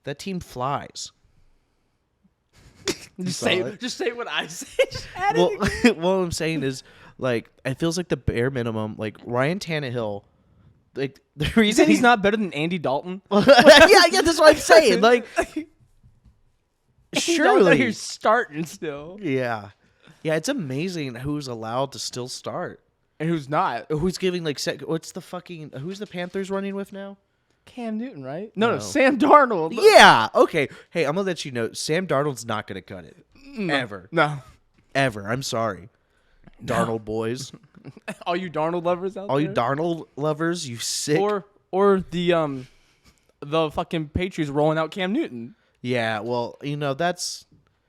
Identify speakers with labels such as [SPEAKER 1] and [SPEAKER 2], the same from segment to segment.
[SPEAKER 1] That team flies.
[SPEAKER 2] Just say what I say.
[SPEAKER 1] Well, what I'm saying is, like, it feels like the bare minimum. Like, Ryan Tannehill, like, the
[SPEAKER 2] You
[SPEAKER 1] reason
[SPEAKER 2] said he's not better than Andy Dalton?
[SPEAKER 1] yeah, that's what I'm saying. Like, surely.
[SPEAKER 2] You're starting still.
[SPEAKER 1] Yeah. Yeah, it's amazing who's allowed to still start.
[SPEAKER 2] And who's not?
[SPEAKER 1] Who's giving, like, who's the Panthers running with now?
[SPEAKER 2] Cam Newton, right? No,
[SPEAKER 1] No.
[SPEAKER 2] Sam Darnold.
[SPEAKER 1] Yeah. Okay. Hey, I'm gonna let you know. Sam Darnold's not gonna cut it. Ever.
[SPEAKER 2] No.
[SPEAKER 1] Ever. I'm sorry. Darnold boys.
[SPEAKER 2] All you Darnold lovers out there?
[SPEAKER 1] All you Darnold lovers, you sick.
[SPEAKER 2] Or the fucking Patriots rolling out Cam Newton.
[SPEAKER 1] Yeah, well, that's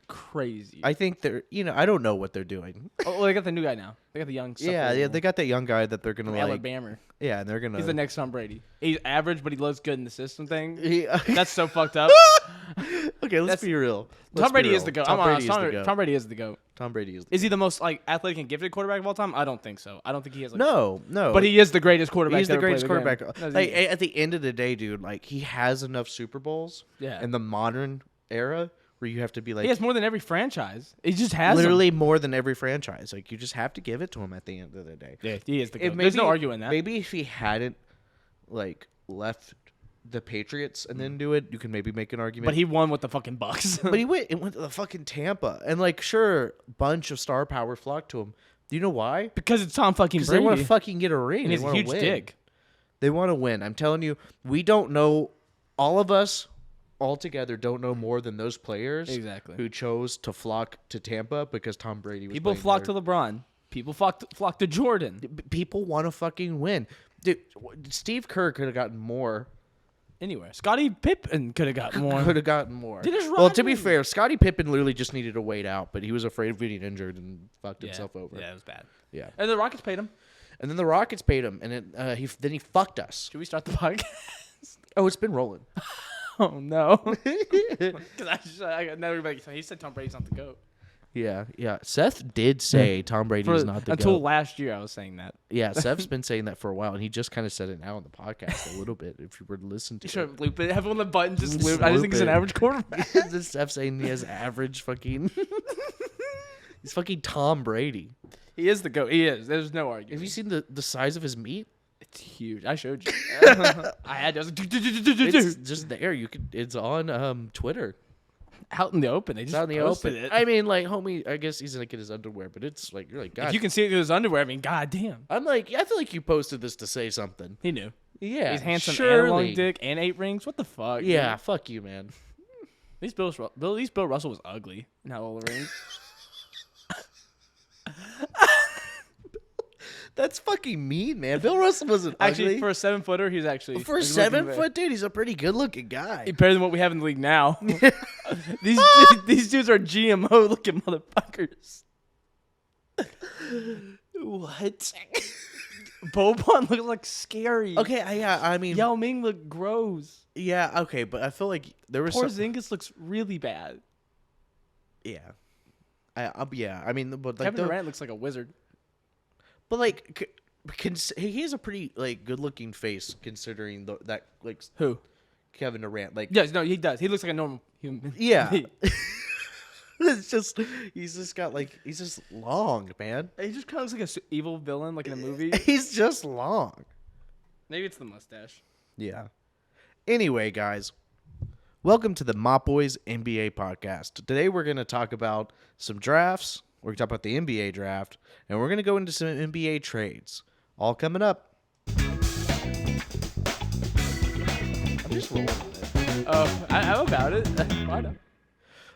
[SPEAKER 2] Crazy.
[SPEAKER 1] I think they're, I don't know what they're doing.
[SPEAKER 2] Oh, they got the new guy now. They got the young.
[SPEAKER 1] Yeah, they got that young guy that they're gonna like.
[SPEAKER 2] Alabama.
[SPEAKER 1] Yeah, and they're gonna.
[SPEAKER 2] He's the next Tom Brady. He's average, but he looks good in the system thing.
[SPEAKER 1] Yeah.
[SPEAKER 2] That's so fucked up.
[SPEAKER 1] Okay, let's be real.
[SPEAKER 2] Tom Brady is the GOAT.
[SPEAKER 1] Tom Brady is the GOAT.
[SPEAKER 2] Tom Brady is the GOAT.
[SPEAKER 1] Tom Brady is.
[SPEAKER 2] Is he the most athletic and gifted quarterback of all time? I don't think so. I don't think he has.
[SPEAKER 1] No.
[SPEAKER 2] But he is the greatest quarterback.
[SPEAKER 1] He's the greatest quarterback.
[SPEAKER 2] Like,
[SPEAKER 1] Like, at the end of the day, dude, like he has enough Super Bowls.
[SPEAKER 2] Yeah.
[SPEAKER 1] In the modern era, where you have to be like.
[SPEAKER 2] He has more than every franchise. He just has
[SPEAKER 1] literally more than every franchise. Like you just have to give it to him at the end of the day.
[SPEAKER 2] Yeah, he is the GOAT. There's no arguing that.
[SPEAKER 1] Maybe if he hadn't like left the Patriots and then do it, you can maybe make an argument.
[SPEAKER 2] But he won with the fucking Bucks.
[SPEAKER 1] But he went to the fucking Tampa, and like, sure, bunch of star power flocked to him. Do you know why?
[SPEAKER 2] Because it's Tom fucking
[SPEAKER 1] Because
[SPEAKER 2] Brady.
[SPEAKER 1] they want to fucking get a ring.
[SPEAKER 2] And
[SPEAKER 1] They
[SPEAKER 2] he's a
[SPEAKER 1] want to
[SPEAKER 2] huge
[SPEAKER 1] win.
[SPEAKER 2] dick.
[SPEAKER 1] They want to win. I'm telling you, we don't know. All of us, all together, don't know more than those players.
[SPEAKER 2] Exactly.
[SPEAKER 1] Who chose to flock to Tampa because Tom Brady was.
[SPEAKER 2] People flock to LeBron. People flock to Jordan.
[SPEAKER 1] People want to fucking win. Dude, Steve Kerr could have gotten more.
[SPEAKER 2] Anywhere. Scottie Pippen could have gotten more.
[SPEAKER 1] Could have gotten more.
[SPEAKER 2] Dennis
[SPEAKER 1] Well, to be
[SPEAKER 2] Rodman.
[SPEAKER 1] fair, Scottie Pippen literally just needed to wait out, but he was afraid of getting injured and fucked himself over.
[SPEAKER 2] Yeah, it was bad.
[SPEAKER 1] Yeah.
[SPEAKER 2] And the Rockets paid him.
[SPEAKER 1] And then the Rockets paid him, and he fucked us.
[SPEAKER 2] Should we start the podcast?
[SPEAKER 1] Oh, it's been rolling.
[SPEAKER 2] Oh, no. Because I know everybody. He said Tom Brady's not the GOAT.
[SPEAKER 1] Yeah. Seth did say Tom Brady is not the
[SPEAKER 2] until
[SPEAKER 1] GOAT.
[SPEAKER 2] last year, I was saying that.
[SPEAKER 1] Yeah, Seth's been saying that for a while, and he just kind of said it now on the podcast a little bit. If you were to listen to
[SPEAKER 2] You should
[SPEAKER 1] it,
[SPEAKER 2] loop it. Have on the button. Just
[SPEAKER 1] Just
[SPEAKER 2] loop. I just
[SPEAKER 1] loop
[SPEAKER 2] think he's an
[SPEAKER 1] it.
[SPEAKER 2] average quarterback.
[SPEAKER 1] Seth's saying he has average fucking. He's fucking Tom Brady.
[SPEAKER 2] He is the GOAT. He is. There's no argument.
[SPEAKER 1] Have you seen the size of his meat?
[SPEAKER 2] It's huge. I showed you. I had to.
[SPEAKER 1] It's just there. It's on Twitter.
[SPEAKER 2] Out in the open. They
[SPEAKER 1] It's
[SPEAKER 2] just
[SPEAKER 1] out in the
[SPEAKER 2] posted
[SPEAKER 1] open.
[SPEAKER 2] it.
[SPEAKER 1] I mean, like, homie, I guess he's like in his underwear, but it's like you're like, God.
[SPEAKER 2] If you can see it through his underwear, I mean, goddamn.
[SPEAKER 1] I'm like, I feel like you posted this to say something.
[SPEAKER 2] He knew.
[SPEAKER 1] Yeah,
[SPEAKER 2] He's handsome
[SPEAKER 1] surely.
[SPEAKER 2] and a long dick and 8 rings. What the fuck?
[SPEAKER 1] Yeah,
[SPEAKER 2] dude?
[SPEAKER 1] fuck you, man.
[SPEAKER 2] At least Bill Russell was ugly and had all the rings.
[SPEAKER 1] That's fucking mean, man. Bill Russell wasn't
[SPEAKER 2] Actually,
[SPEAKER 1] ugly.
[SPEAKER 2] for a 7-footer, he's actually
[SPEAKER 1] For a
[SPEAKER 2] a good-looking
[SPEAKER 1] 7-foot dude, he's a pretty good-looking guy.
[SPEAKER 2] better than what we have in the league now. these dudes are GMO looking motherfuckers.
[SPEAKER 1] What?
[SPEAKER 2] Boban looks like scary.
[SPEAKER 1] Okay, yeah, I mean,
[SPEAKER 2] Yao Ming looked gross.
[SPEAKER 1] yeah, okay, but I feel like there was some.
[SPEAKER 2] Porzingis looks really bad.
[SPEAKER 1] Yeah, I mean, but like,
[SPEAKER 2] Kevin Durant looks like a wizard.
[SPEAKER 1] but like, he has a pretty like good-looking face considering that like
[SPEAKER 2] Who?
[SPEAKER 1] Kevin Durant, like,
[SPEAKER 2] Yes, no, he does. He looks like a normal human.
[SPEAKER 1] yeah. It's just he's just long, man.
[SPEAKER 2] He just kind of looks like an evil villain, like in a movie.
[SPEAKER 1] He's just long.
[SPEAKER 2] Maybe it's the mustache.
[SPEAKER 1] Yeah. Anyway, guys, welcome to the Mop Boys NBA podcast. Today we're going to talk about some drafts. We're going to talk about the NBA draft, and we're going to go into some NBA trades. All coming up. I'm just rolling with it.
[SPEAKER 2] Oh, I'm about it. Why not?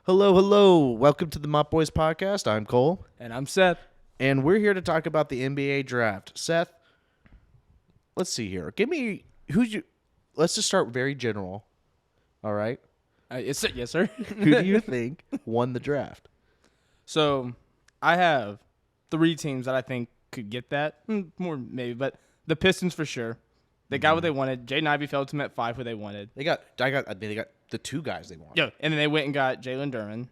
[SPEAKER 1] Hello. Welcome to the Mop Boys podcast. I'm Cole,
[SPEAKER 2] And I'm Seth.
[SPEAKER 1] and we're here to talk about the NBA draft. Seth, let's see here. Give me let's just start very general. All right?
[SPEAKER 2] Yes, sir.
[SPEAKER 1] Who do you think won the draft?
[SPEAKER 2] So, I have 3 teams that I think could get that. More maybe, but the Pistons for sure. They got what they wanted. Jaden Ivey fell to them at 5 where they wanted.
[SPEAKER 1] They got the 2 guys they want.
[SPEAKER 2] Yeah, and then they went and got Jalen Duren.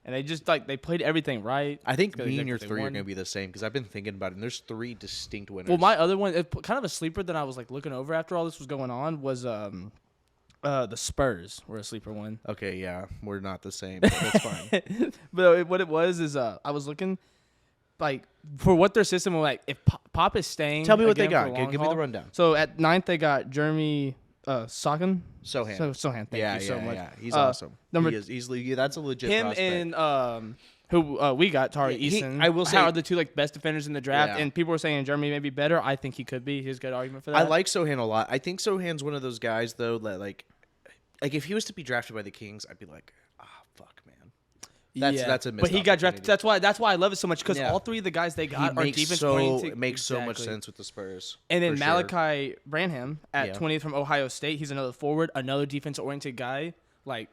[SPEAKER 2] And they just, they played everything right.
[SPEAKER 1] I think
[SPEAKER 2] Because
[SPEAKER 1] me
[SPEAKER 2] they
[SPEAKER 1] and your
[SPEAKER 2] did what
[SPEAKER 1] 3
[SPEAKER 2] they
[SPEAKER 1] are
[SPEAKER 2] wanted.
[SPEAKER 1] going to be the same because I've been thinking about it, and there's 3 distinct winners.
[SPEAKER 2] Well, my other one, kind of a sleeper that I was, looking over after all this was going on was The Spurs were a sleeper one.
[SPEAKER 1] Okay, yeah, we're not the same, but that's fine.
[SPEAKER 2] But what it was is I was looking like for what their system was like. If Pop is staying,
[SPEAKER 1] Tell me what they
[SPEAKER 2] again for
[SPEAKER 1] got.
[SPEAKER 2] the long
[SPEAKER 1] Give me the
[SPEAKER 2] haul.
[SPEAKER 1] rundown.
[SPEAKER 2] So at 9th they got Jeremy Sohan.
[SPEAKER 1] Sohan.
[SPEAKER 2] Sohan. Thank you so much.
[SPEAKER 1] Yeah, he's awesome.
[SPEAKER 2] number-
[SPEAKER 1] He is easily. That's a legit
[SPEAKER 2] Him
[SPEAKER 1] prospect.
[SPEAKER 2] and who we got Tari Eason.
[SPEAKER 1] I will say-
[SPEAKER 2] are the two like best defenders in the draft,
[SPEAKER 1] Yeah.
[SPEAKER 2] and people were saying Jeremy may be better. I think he could be. He's a good argument for that.
[SPEAKER 1] I like Sohan a lot. I think Sohan's one of those guys though that like if he was to be drafted by the Kings, I'd be like, fuck, man. That's a missed
[SPEAKER 2] but he got drafted.
[SPEAKER 1] opportunity.
[SPEAKER 2] That's why I love it so much because
[SPEAKER 1] Yeah.
[SPEAKER 2] all three of the guys they
[SPEAKER 1] He
[SPEAKER 2] got are
[SPEAKER 1] makes
[SPEAKER 2] defense
[SPEAKER 1] so
[SPEAKER 2] oriented.
[SPEAKER 1] it makes so much
[SPEAKER 2] Exactly.
[SPEAKER 1] sense with the Spurs.
[SPEAKER 2] And then
[SPEAKER 1] for sure.
[SPEAKER 2] Malachi Branham at
[SPEAKER 1] Yeah.
[SPEAKER 2] 20th from Ohio State. He's another forward, another defense-oriented guy. Like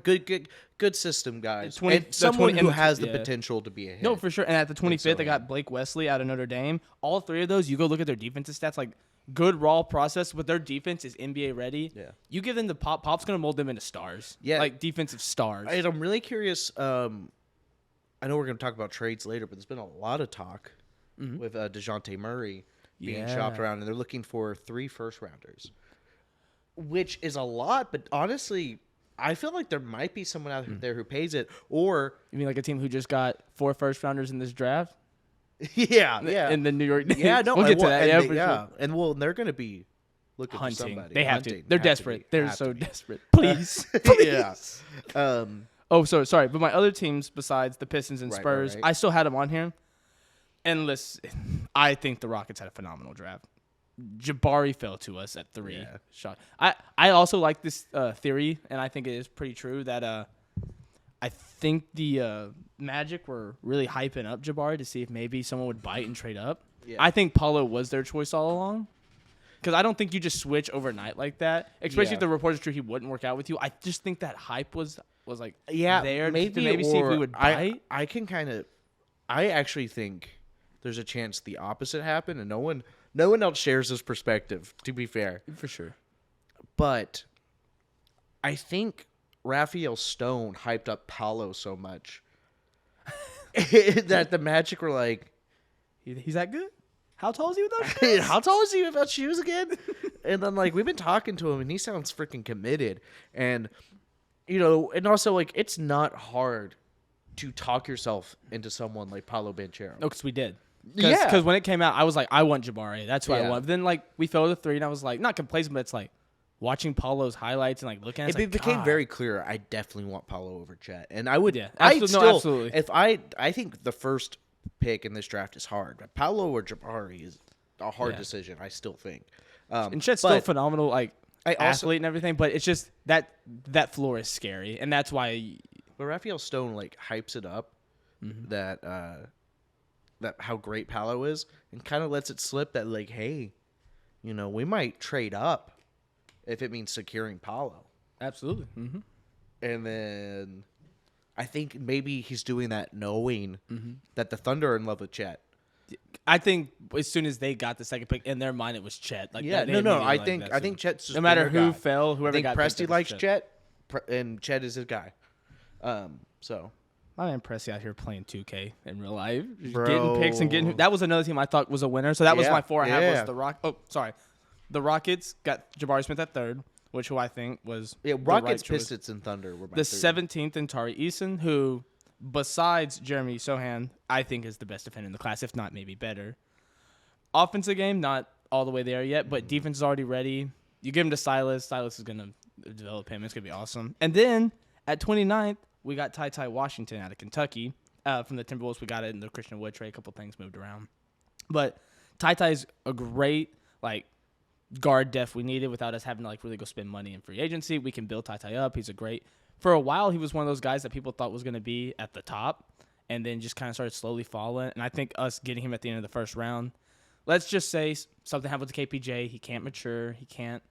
[SPEAKER 1] good system guys.
[SPEAKER 2] 20
[SPEAKER 1] and
[SPEAKER 2] the
[SPEAKER 1] someone
[SPEAKER 2] 20
[SPEAKER 1] who
[SPEAKER 2] and the-
[SPEAKER 1] has the
[SPEAKER 2] yeah.
[SPEAKER 1] potential to be a hit.
[SPEAKER 2] no, for sure. And at the 25th, they
[SPEAKER 1] yeah.
[SPEAKER 2] got Blake Wesley out of Notre Dame. All three of those, you go look at their defensive stats, like good raw process, but their defense is NBA ready.
[SPEAKER 1] Yeah.
[SPEAKER 2] You give them the Pop's gonna mold them into stars.
[SPEAKER 1] Yeah.
[SPEAKER 2] like defensive stars.
[SPEAKER 1] And I'm really curious. I know we're going to talk about trades later, but there's been a lot of talk with DeJounte Murray being shopped
[SPEAKER 2] Yeah.
[SPEAKER 1] around, and they're looking for 3 first-rounders, which is a lot. But honestly, I feel like there might be someone out there who pays it. Or
[SPEAKER 2] You mean like a team who just got 4 first-rounders in this draft?
[SPEAKER 1] yeah,
[SPEAKER 2] In the New York Knicks.
[SPEAKER 1] yeah. No,
[SPEAKER 2] we'll get to that.
[SPEAKER 1] and
[SPEAKER 2] Yeah,
[SPEAKER 1] they-
[SPEAKER 2] for sure.
[SPEAKER 1] and they're going to be looking
[SPEAKER 2] Hunting.
[SPEAKER 1] for somebody.
[SPEAKER 2] They have to.
[SPEAKER 1] Hunting.
[SPEAKER 2] They're
[SPEAKER 1] Have to
[SPEAKER 2] desperate.
[SPEAKER 1] be.
[SPEAKER 2] They're
[SPEAKER 1] Have
[SPEAKER 2] so
[SPEAKER 1] to be.
[SPEAKER 2] desperate. Please.
[SPEAKER 1] Yeah.
[SPEAKER 2] Oh, sorry. But my other teams besides the Pistons and
[SPEAKER 1] Right,
[SPEAKER 2] Spurs,
[SPEAKER 1] right.
[SPEAKER 2] I still had them on here. And listen, I think the Rockets had a phenomenal draft. Jabari fell to us at 3.
[SPEAKER 1] Yeah.
[SPEAKER 2] Shot. I also like this theory, and I think it is pretty true that I think the Magic were really hyping up Jabari to see if maybe someone would bite and trade up.
[SPEAKER 1] Yeah.
[SPEAKER 2] I think Paulo was their choice all along. Because I don't think you just switch overnight like that, especially
[SPEAKER 1] Yeah.
[SPEAKER 2] if the report is true he wouldn't work out with you. I just think that hype was like
[SPEAKER 1] Yeah,
[SPEAKER 2] there
[SPEAKER 1] maybe,
[SPEAKER 2] to maybe see if we
[SPEAKER 1] or
[SPEAKER 2] would bite.
[SPEAKER 1] I can kind of. I actually think there's a chance the opposite happened, and no one else shares this perspective. To be fair,
[SPEAKER 2] For sure.
[SPEAKER 1] but I think Raphael Stone hyped up Paolo so much that the Magic were like,
[SPEAKER 2] He's that good? How tall is he without shoes?
[SPEAKER 1] "How tall is he without shoes again?" And then like we've been talking to him, and he sounds freaking committed, and and also like it's not hard to talk yourself into someone like Paolo Banchero.
[SPEAKER 2] No, because we did.
[SPEAKER 1] Yeah.
[SPEAKER 2] Because when it came out, I was like, I want Jabari. That's what I
[SPEAKER 1] Yeah.
[SPEAKER 2] want. But then like we fell to 3, and I was like, not complacent, but it's like watching Paulo's highlights and like looking at it.
[SPEAKER 1] It became very clear. I definitely want Paolo over Chet, and I would.
[SPEAKER 2] Yeah,
[SPEAKER 1] I
[SPEAKER 2] absolutely.
[SPEAKER 1] still,
[SPEAKER 2] No, absolutely.
[SPEAKER 1] If I think the first pick in this draft is hard. But Paolo or Jabari is a hard
[SPEAKER 2] Yeah.
[SPEAKER 1] decision. I still think.
[SPEAKER 2] And Chet's still
[SPEAKER 1] but
[SPEAKER 2] phenomenal, like
[SPEAKER 1] I also-
[SPEAKER 2] athlete and everything. But it's just that floor is scary, and that's why.
[SPEAKER 1] But Raphael Stone like hypes it up that that how great Paolo is, and kind of lets it slip that like, hey, we might trade up if it means securing Paolo.
[SPEAKER 2] Absolutely. Mm-hmm.
[SPEAKER 1] And then I think maybe he's doing that knowing that the Thunder are in love with Chet.
[SPEAKER 2] I think as soon as they got the second pick, in their mind it was Chet. Like
[SPEAKER 1] Yeah,
[SPEAKER 2] they
[SPEAKER 1] no.
[SPEAKER 2] immediately
[SPEAKER 1] I
[SPEAKER 2] liked
[SPEAKER 1] think
[SPEAKER 2] that,
[SPEAKER 1] I
[SPEAKER 2] so-
[SPEAKER 1] think Chet's just
[SPEAKER 2] no matter
[SPEAKER 1] their
[SPEAKER 2] who
[SPEAKER 1] guy.
[SPEAKER 2] fell,
[SPEAKER 1] I
[SPEAKER 2] whoever
[SPEAKER 1] think
[SPEAKER 2] got picked
[SPEAKER 1] Presti
[SPEAKER 2] up was
[SPEAKER 1] likes Chet, and Chet is his guy. So
[SPEAKER 2] My man Presti out here playing 2K in real life, just
[SPEAKER 1] Bro.
[SPEAKER 2] getting picks and getting. That was another team I thought was a winner. So that was
[SPEAKER 1] Yeah,
[SPEAKER 2] my 4 I had
[SPEAKER 1] yeah.
[SPEAKER 2] was the Rock. Oh, sorry, the Rockets got Jabari Smith at 3rd, which who I think was
[SPEAKER 1] yeah,
[SPEAKER 2] the
[SPEAKER 1] Rockets,
[SPEAKER 2] right choice.
[SPEAKER 1] Pistons, and Thunder were my
[SPEAKER 2] The
[SPEAKER 1] three.
[SPEAKER 2] 17th in Tari Eason, who besides Jeremy Sohan, I think is the best defender in the class, if not maybe better. Offensive game, not all the way there yet, but defense is already ready. You give him to Silas. Silas is going to develop him. It's going to be awesome. And then at 29th, we got Ty Washington out of Kentucky. From the Timberwolves, we got it in the Christian Wood trade. A couple things moved around. But Ty is a great guard depth we needed without us having to really go spend money in free agency. We can build Ty up. He's a great. For a while, he was one of those guys that people thought was going to be at the top, and then just kind of started slowly falling. And I think us getting him at the end of the first round, let's just say something happened to KPJ. He can't mature. He can't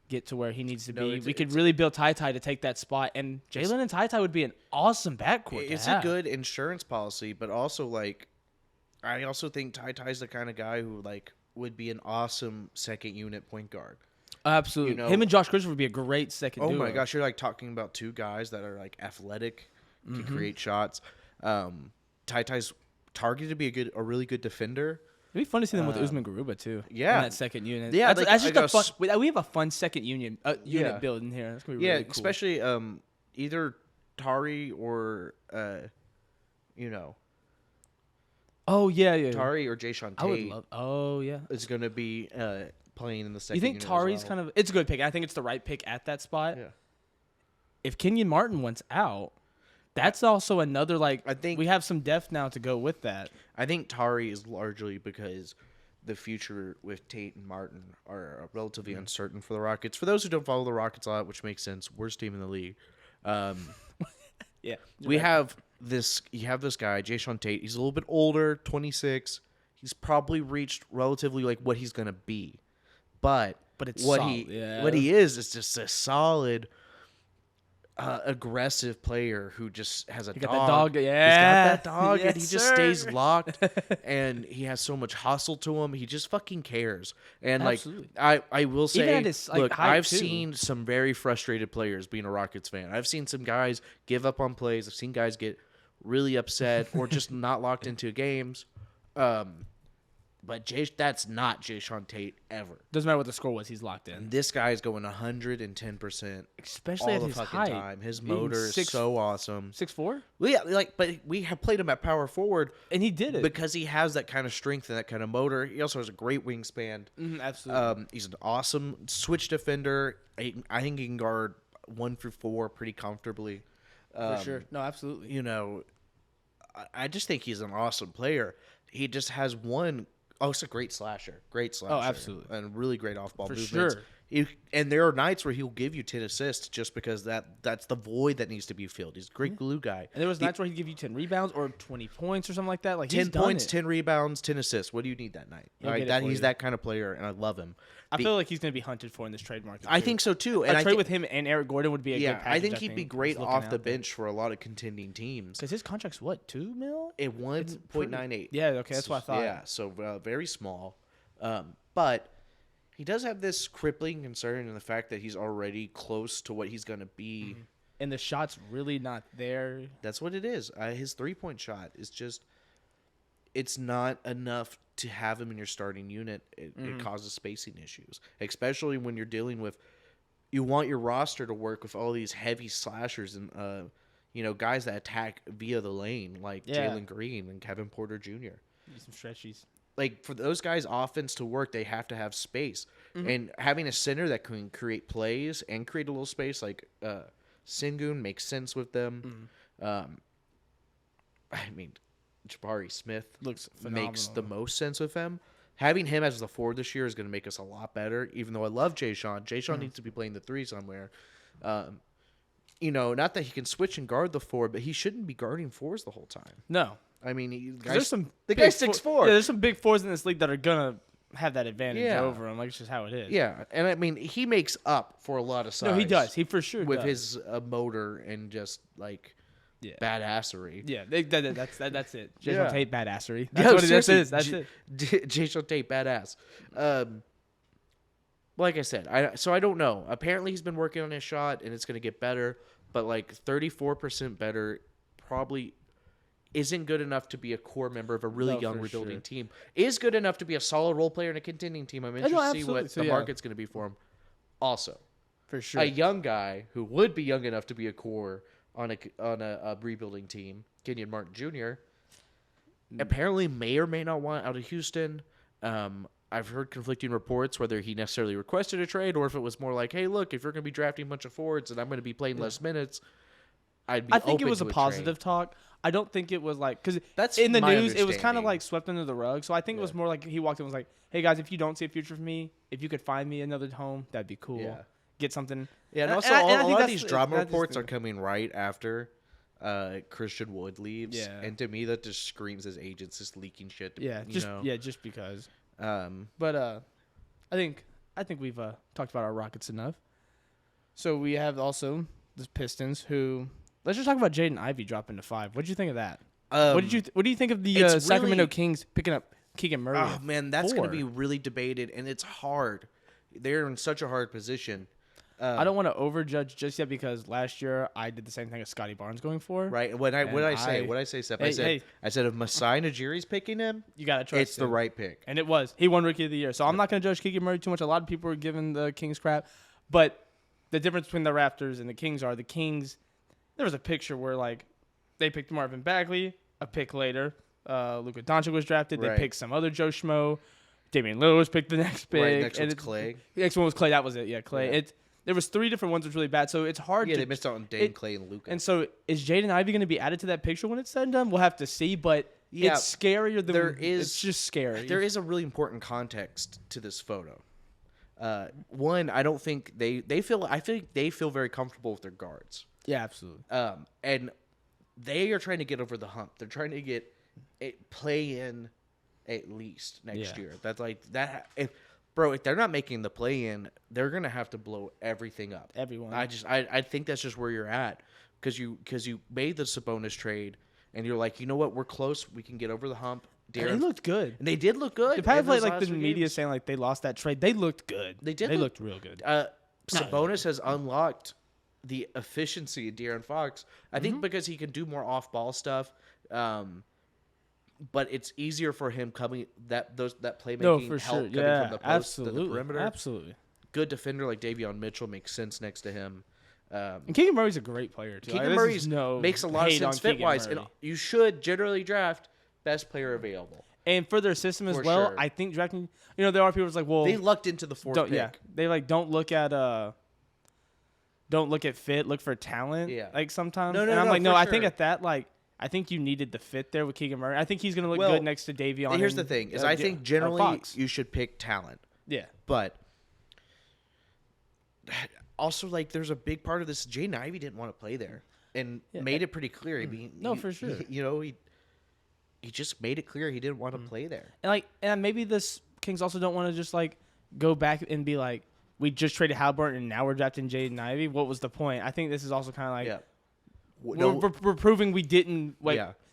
[SPEAKER 2] get to where he needs to be. We could really build Ty to take that spot, and Jalen and Ty would be an awesome backcourt.
[SPEAKER 1] It's a good insurance policy, but also I also think Ty's the kind of guy who would be an awesome second unit point guard.
[SPEAKER 2] Absolutely. Him and Josh Christopher would be a great second duo.
[SPEAKER 1] Oh my gosh, you're talking about two guys that are athletic, can create shots. Ty's targeted to be a really good defender,
[SPEAKER 2] It'd be fun to see them with Usman Garuba too.
[SPEAKER 1] Yeah.
[SPEAKER 2] In that second unit.
[SPEAKER 1] Yeah,
[SPEAKER 2] that's just
[SPEAKER 1] like
[SPEAKER 2] a fun. We have a fun second unit building here. That's gonna be really cool.
[SPEAKER 1] especially either Tari or
[SPEAKER 2] Oh yeah.
[SPEAKER 1] Tari or Jayshawn Tate.
[SPEAKER 2] I would love. Oh yeah.
[SPEAKER 1] is going to be playing in the second.
[SPEAKER 2] You think
[SPEAKER 1] unit
[SPEAKER 2] Tari's
[SPEAKER 1] as well.
[SPEAKER 2] kind of? It's a good pick. I think it's the right pick at that spot.
[SPEAKER 1] Yeah.
[SPEAKER 2] If Kenyon Martin wants out, that's also another like.
[SPEAKER 1] I think
[SPEAKER 2] we have some depth now to go with that.
[SPEAKER 1] I think Tari is largely because the future with Tate and Martin are relatively uncertain for the Rockets. For those who don't follow the Rockets a lot, which makes sense, worst team in the league.
[SPEAKER 2] Yeah.
[SPEAKER 1] We have this. You have this guy, Jayshawn Tate. He's a little bit older, 26. He's probably reached relatively like what he's gonna be, but
[SPEAKER 2] it's
[SPEAKER 1] what
[SPEAKER 2] solid,
[SPEAKER 1] what he is just a solid, aggressive player who just has a
[SPEAKER 2] Got
[SPEAKER 1] dog.
[SPEAKER 2] that dog. Yeah.
[SPEAKER 1] He's got that dog, and he
[SPEAKER 2] Yes,
[SPEAKER 1] just
[SPEAKER 2] sir.
[SPEAKER 1] stays locked, and he has so much hustle to him. He just fucking cares. And
[SPEAKER 2] Absolutely.
[SPEAKER 1] I will say,
[SPEAKER 2] Even at his, like,
[SPEAKER 1] look,
[SPEAKER 2] height,
[SPEAKER 1] I've
[SPEAKER 2] too.
[SPEAKER 1] seen some very frustrated players being a Rockets fan. I've seen some guys give up on plays. I've seen guys get really upset or just not locked into games. But that's not Jayshawn Tate ever.
[SPEAKER 2] Doesn't matter what the score was. He's locked in.
[SPEAKER 1] This guy's going 110%,
[SPEAKER 2] Especially
[SPEAKER 1] all
[SPEAKER 2] at
[SPEAKER 1] the
[SPEAKER 2] his
[SPEAKER 1] fucking
[SPEAKER 2] height.
[SPEAKER 1] time. His
[SPEAKER 2] Being
[SPEAKER 1] motor is so awesome.
[SPEAKER 2] 6'4",
[SPEAKER 1] Well, yeah, but we have played him at power forward
[SPEAKER 2] and he did it.
[SPEAKER 1] because he has that kind of strength and that kind of motor. He also has a great wingspan.
[SPEAKER 2] Absolutely.
[SPEAKER 1] He's an awesome switch defender. I think he can guard 1 through 4 pretty comfortably.
[SPEAKER 2] For sure. No, absolutely.
[SPEAKER 1] I just think he's an awesome player. He just has one. Oh, it's a great slasher. Great slasher.
[SPEAKER 2] Oh, absolutely.
[SPEAKER 1] And really great off-ball
[SPEAKER 2] For
[SPEAKER 1] movements.
[SPEAKER 2] sure.
[SPEAKER 1] And there are nights where he'll give you 10 assists just because that's the void that needs to be filled. He's a great glue guy.
[SPEAKER 2] And there was nights where he'd give you 10 rebounds or 20 points or something like that. Like
[SPEAKER 1] 10
[SPEAKER 2] he's done
[SPEAKER 1] points,
[SPEAKER 2] it.
[SPEAKER 1] 10 rebounds, 10 assists. What do you need that night?
[SPEAKER 2] He'll
[SPEAKER 1] All
[SPEAKER 2] get
[SPEAKER 1] right,
[SPEAKER 2] it for
[SPEAKER 1] he's
[SPEAKER 2] you.
[SPEAKER 1] that kind of player, and I love him.
[SPEAKER 2] I feel like he's going to be hunted for in this trade market.
[SPEAKER 1] I
[SPEAKER 2] too.
[SPEAKER 1] think so, too.
[SPEAKER 2] A
[SPEAKER 1] And
[SPEAKER 2] trade with him and Eric Gordon would be a good package.
[SPEAKER 1] I think he'd be great off the bench for a lot of contending teams.
[SPEAKER 2] Because his contract's what, $2 million?
[SPEAKER 1] At 1.98.
[SPEAKER 2] Yeah, okay, that's what I thought.
[SPEAKER 1] Yeah, so very small. But he does have this crippling concern in the fact that he's already close to what he's going to be.
[SPEAKER 2] And the shot's really not there.
[SPEAKER 1] That's what it is. His three-point shot is just – it's not enough to have him in your starting unit. It causes spacing issues, especially when you're dealing with – you want your roster to work with all these heavy slashers and guys that attack via the lane like Jalen Green and Kevin Porter Jr.
[SPEAKER 2] Need some stretchies.
[SPEAKER 1] Like, for those guys' offense to work, they have to have space. And having a center that can create plays and create a little space, like Sengun, makes sense with them. Jabari Smith
[SPEAKER 2] Looks
[SPEAKER 1] makes the
[SPEAKER 2] phenomenal.
[SPEAKER 1] most sense with him. Having him as the forward this year is going to make us a lot better, even though I love Jayshawn. Jayshawn needs to be playing the 3 somewhere. Not that he can switch and guard the 4, but he shouldn't be guarding 4s the whole time.
[SPEAKER 2] No.
[SPEAKER 1] I mean,
[SPEAKER 2] There's some
[SPEAKER 1] the
[SPEAKER 2] big
[SPEAKER 1] guy's 6'4".
[SPEAKER 2] Yeah, there's some big 4s in this league that are going to have that advantage
[SPEAKER 1] Yeah.
[SPEAKER 2] over him. Like, it's just how it is.
[SPEAKER 1] Yeah, and I mean, he makes up for a lot of size.
[SPEAKER 2] No, he does. He for sure
[SPEAKER 1] with
[SPEAKER 2] does.
[SPEAKER 1] his motor and just like badassery.
[SPEAKER 2] Yeah, that's it. Jason
[SPEAKER 1] Yeah.
[SPEAKER 2] Tate badassery.
[SPEAKER 1] Yeah,
[SPEAKER 2] That's what it
[SPEAKER 1] seriously,
[SPEAKER 2] is. That's it.
[SPEAKER 1] Jayshawn Tate, badass. Like I said, I don't know. Apparently, he's been working on his shot, and it's going to get better. But like 34% better, probably isn't good enough to be a core member of a really young
[SPEAKER 2] for
[SPEAKER 1] rebuilding
[SPEAKER 2] sure.
[SPEAKER 1] team. Is good enough to be a solid role player and a contending team. I'm interested to see
[SPEAKER 2] absolutely.
[SPEAKER 1] what
[SPEAKER 2] So,
[SPEAKER 1] the
[SPEAKER 2] yeah.
[SPEAKER 1] market's going to be for him. Also,
[SPEAKER 2] For sure.
[SPEAKER 1] a young guy who would be young enough to be a core on a rebuilding team, Kenyon Martin Jr. Apparently may or may not want out of Houston. I've heard conflicting reports whether he necessarily requested a trade or if it was more like, hey, look, if you're going to be drafting a bunch of forwards and I'm going to be playing less minutes, I think
[SPEAKER 2] it was
[SPEAKER 1] open
[SPEAKER 2] a
[SPEAKER 1] to
[SPEAKER 2] positive
[SPEAKER 1] trade.
[SPEAKER 2] talk. I don't think it was like because
[SPEAKER 1] That's
[SPEAKER 2] in the
[SPEAKER 1] my
[SPEAKER 2] news it was kind of
[SPEAKER 1] understanding.
[SPEAKER 2] like swept under the rug. So I think it was more like he walked in and was like, "Hey guys, if you don't see a future for me, if you could find me another home, that'd be cool.
[SPEAKER 1] Yeah.
[SPEAKER 2] Get something."
[SPEAKER 1] Yeah, and
[SPEAKER 2] And
[SPEAKER 1] also
[SPEAKER 2] I- and I
[SPEAKER 1] a
[SPEAKER 2] think
[SPEAKER 1] lot of
[SPEAKER 2] that's-
[SPEAKER 1] these drama
[SPEAKER 2] I just
[SPEAKER 1] reports are
[SPEAKER 2] think-
[SPEAKER 1] coming right after Christian Wood leaves.
[SPEAKER 2] Yeah.
[SPEAKER 1] And to me, that just screams his agents just leaking shit.
[SPEAKER 2] Yeah,
[SPEAKER 1] you
[SPEAKER 2] just
[SPEAKER 1] know?
[SPEAKER 2] just because.
[SPEAKER 1] Um,
[SPEAKER 2] But I think we've talked about our Rockets enough. So we have also the Pistons, who let's just talk about Jaden Ivey dropping to 5. What did you think of that? What do you think of the
[SPEAKER 1] it's
[SPEAKER 2] Sacramento
[SPEAKER 1] really-
[SPEAKER 2] Kings picking up Keegan Murray?
[SPEAKER 1] Oh
[SPEAKER 2] at
[SPEAKER 1] man, that's going to
[SPEAKER 2] 4?
[SPEAKER 1] be really debated, and it's hard. They're in such a hard position.
[SPEAKER 2] I don't want to overjudge just yet because last year I did the same thing as Scotty Barnes going for.
[SPEAKER 1] Right. What did I say, Steph? I said if Masai Ujiri's picking him,
[SPEAKER 2] you gotta trust
[SPEAKER 1] it's the right pick.
[SPEAKER 2] And it was. He won Rookie of the Year. So I'm not gonna judge Keegan Murray too much. A lot of people are giving the Kings crap, but the difference between the Raptors and the Kings are the Kings. There was a picture where like they picked Marvin Bagley a pick later. Luka Doncic was drafted. They picked some other Joe Schmo. Damian Lillard was picked the next pick.
[SPEAKER 1] Right. Next one's Clay.
[SPEAKER 2] The next one was Clay. That was it. Yeah, Clay.
[SPEAKER 1] Yeah.
[SPEAKER 2] There was 3 different ones that was really bad, so it's hard to...
[SPEAKER 1] Yeah, they missed out on Dame, Clay, and Luka.
[SPEAKER 2] And so is Jaden Ivey going to be added to that picture when it's said and done? We'll have to see, but it's scarier than... It's just scary.
[SPEAKER 1] There is a really important context to this photo. One, I don't think I think they feel very comfortable with their guards.
[SPEAKER 2] Yeah, absolutely.
[SPEAKER 1] And they are trying to get over the hump. They're trying to get a play in at least next year. That's like that. If they're not making the play in, they're gonna have to blow everything up.
[SPEAKER 2] Everyone.
[SPEAKER 1] I think that's just where you're at because you made the Sabonis trade and you're like, you know what, we're close. We can get over the hump.
[SPEAKER 2] They looked good.
[SPEAKER 1] And they did look good.
[SPEAKER 2] Despite like the media saying like they lost that trade, they looked good.
[SPEAKER 1] They did.
[SPEAKER 2] They looked real good.
[SPEAKER 1] Sabonis has unlocked the efficiency of De'Aaron Fox. I think because he can do more off-ball stuff. But it's easier for him that playmaking help coming from the post to the perimeter.
[SPEAKER 2] Absolutely.
[SPEAKER 1] Good defender like Davion Mitchell makes sense next to him.
[SPEAKER 2] And Keegan Murray's a great player too.
[SPEAKER 1] Keegan Murray makes a lot of sense fit wise, and you should generally draft best player available.
[SPEAKER 2] And for their system as well,
[SPEAKER 1] sure.
[SPEAKER 2] I think drafting. There are people that's like, well,
[SPEAKER 1] they lucked into the 4th pick.
[SPEAKER 2] Yeah, they like don't look at fit, look for talent.
[SPEAKER 1] Yeah,
[SPEAKER 2] like sometimes.
[SPEAKER 1] No,
[SPEAKER 2] and I'm like, no,
[SPEAKER 1] sure.
[SPEAKER 2] I think at that I think you needed the fit there with Keegan Murray. I think he's going to look good next to Davion.
[SPEAKER 1] Here's the thing: I think generally you should pick talent.
[SPEAKER 2] Yeah,
[SPEAKER 1] but also like there's a big part of this. Jaden Ivey didn't want to play there and made it pretty clear.
[SPEAKER 2] For sure.
[SPEAKER 1] He just made it clear he didn't want to play there.
[SPEAKER 2] And maybe this Kings also don't want to just like go back and be like, we just traded Halliburton and now we're drafting Jaden Ivey. What was the point? I think this is also kind of like. We're proving we didn't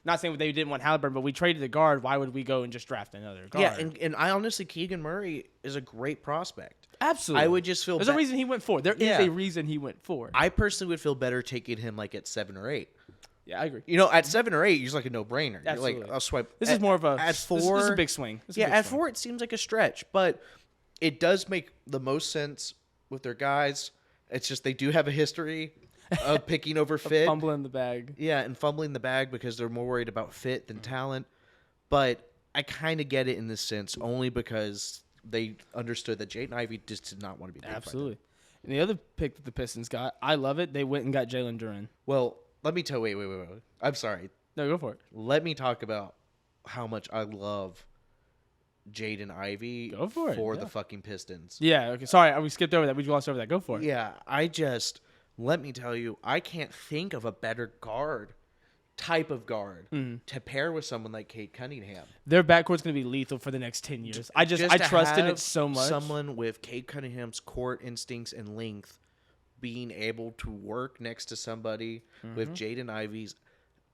[SPEAKER 2] not saying they didn't want Halliburton, but we traded a guard. Why would we go and just draft another guard?
[SPEAKER 1] Yeah, and I honestly, Keegan Murray is a great prospect.
[SPEAKER 2] Absolutely.
[SPEAKER 1] I would just feel
[SPEAKER 2] there's a reason he went 4. There is a reason he went 4.
[SPEAKER 1] I personally would feel better taking him like at 7 or 8.
[SPEAKER 2] Yeah, I agree.
[SPEAKER 1] At 7 or 8, he's like a no-brainer.
[SPEAKER 2] Absolutely.
[SPEAKER 1] You're like, I'll swipe.
[SPEAKER 2] This is more of a
[SPEAKER 1] at 4.
[SPEAKER 2] This is a big swing.
[SPEAKER 1] At 4 it seems like a stretch, but it does make the most sense with their guys. It's just they do have a history of picking over fit.
[SPEAKER 2] Fumbling the bag.
[SPEAKER 1] Yeah, and fumbling the bag because they're more worried about fit than talent. But I kind of get it in this sense only because they understood that Jaden Ivey just did not want to be there.
[SPEAKER 2] Absolutely. And the other pick that the Pistons got, I love it. They went and got Jalen Duren.
[SPEAKER 1] Well, let me tell. Wait. I'm sorry.
[SPEAKER 2] No, go for it.
[SPEAKER 1] Let me talk about how much I love Jaden Ivey for the fucking Pistons.
[SPEAKER 2] Yeah. Okay. Sorry, we skipped over that. We glossed over that. Go for it.
[SPEAKER 1] Yeah. Let me tell you, I can't think of a better type of guard to pair with someone like Cade Cunningham.
[SPEAKER 2] Their backcourt's going to be lethal for the next 10 years. I trust in it so much.
[SPEAKER 1] Someone with Cade Cunningham's court instincts and length being able to work next to somebody with Jaden Ivey's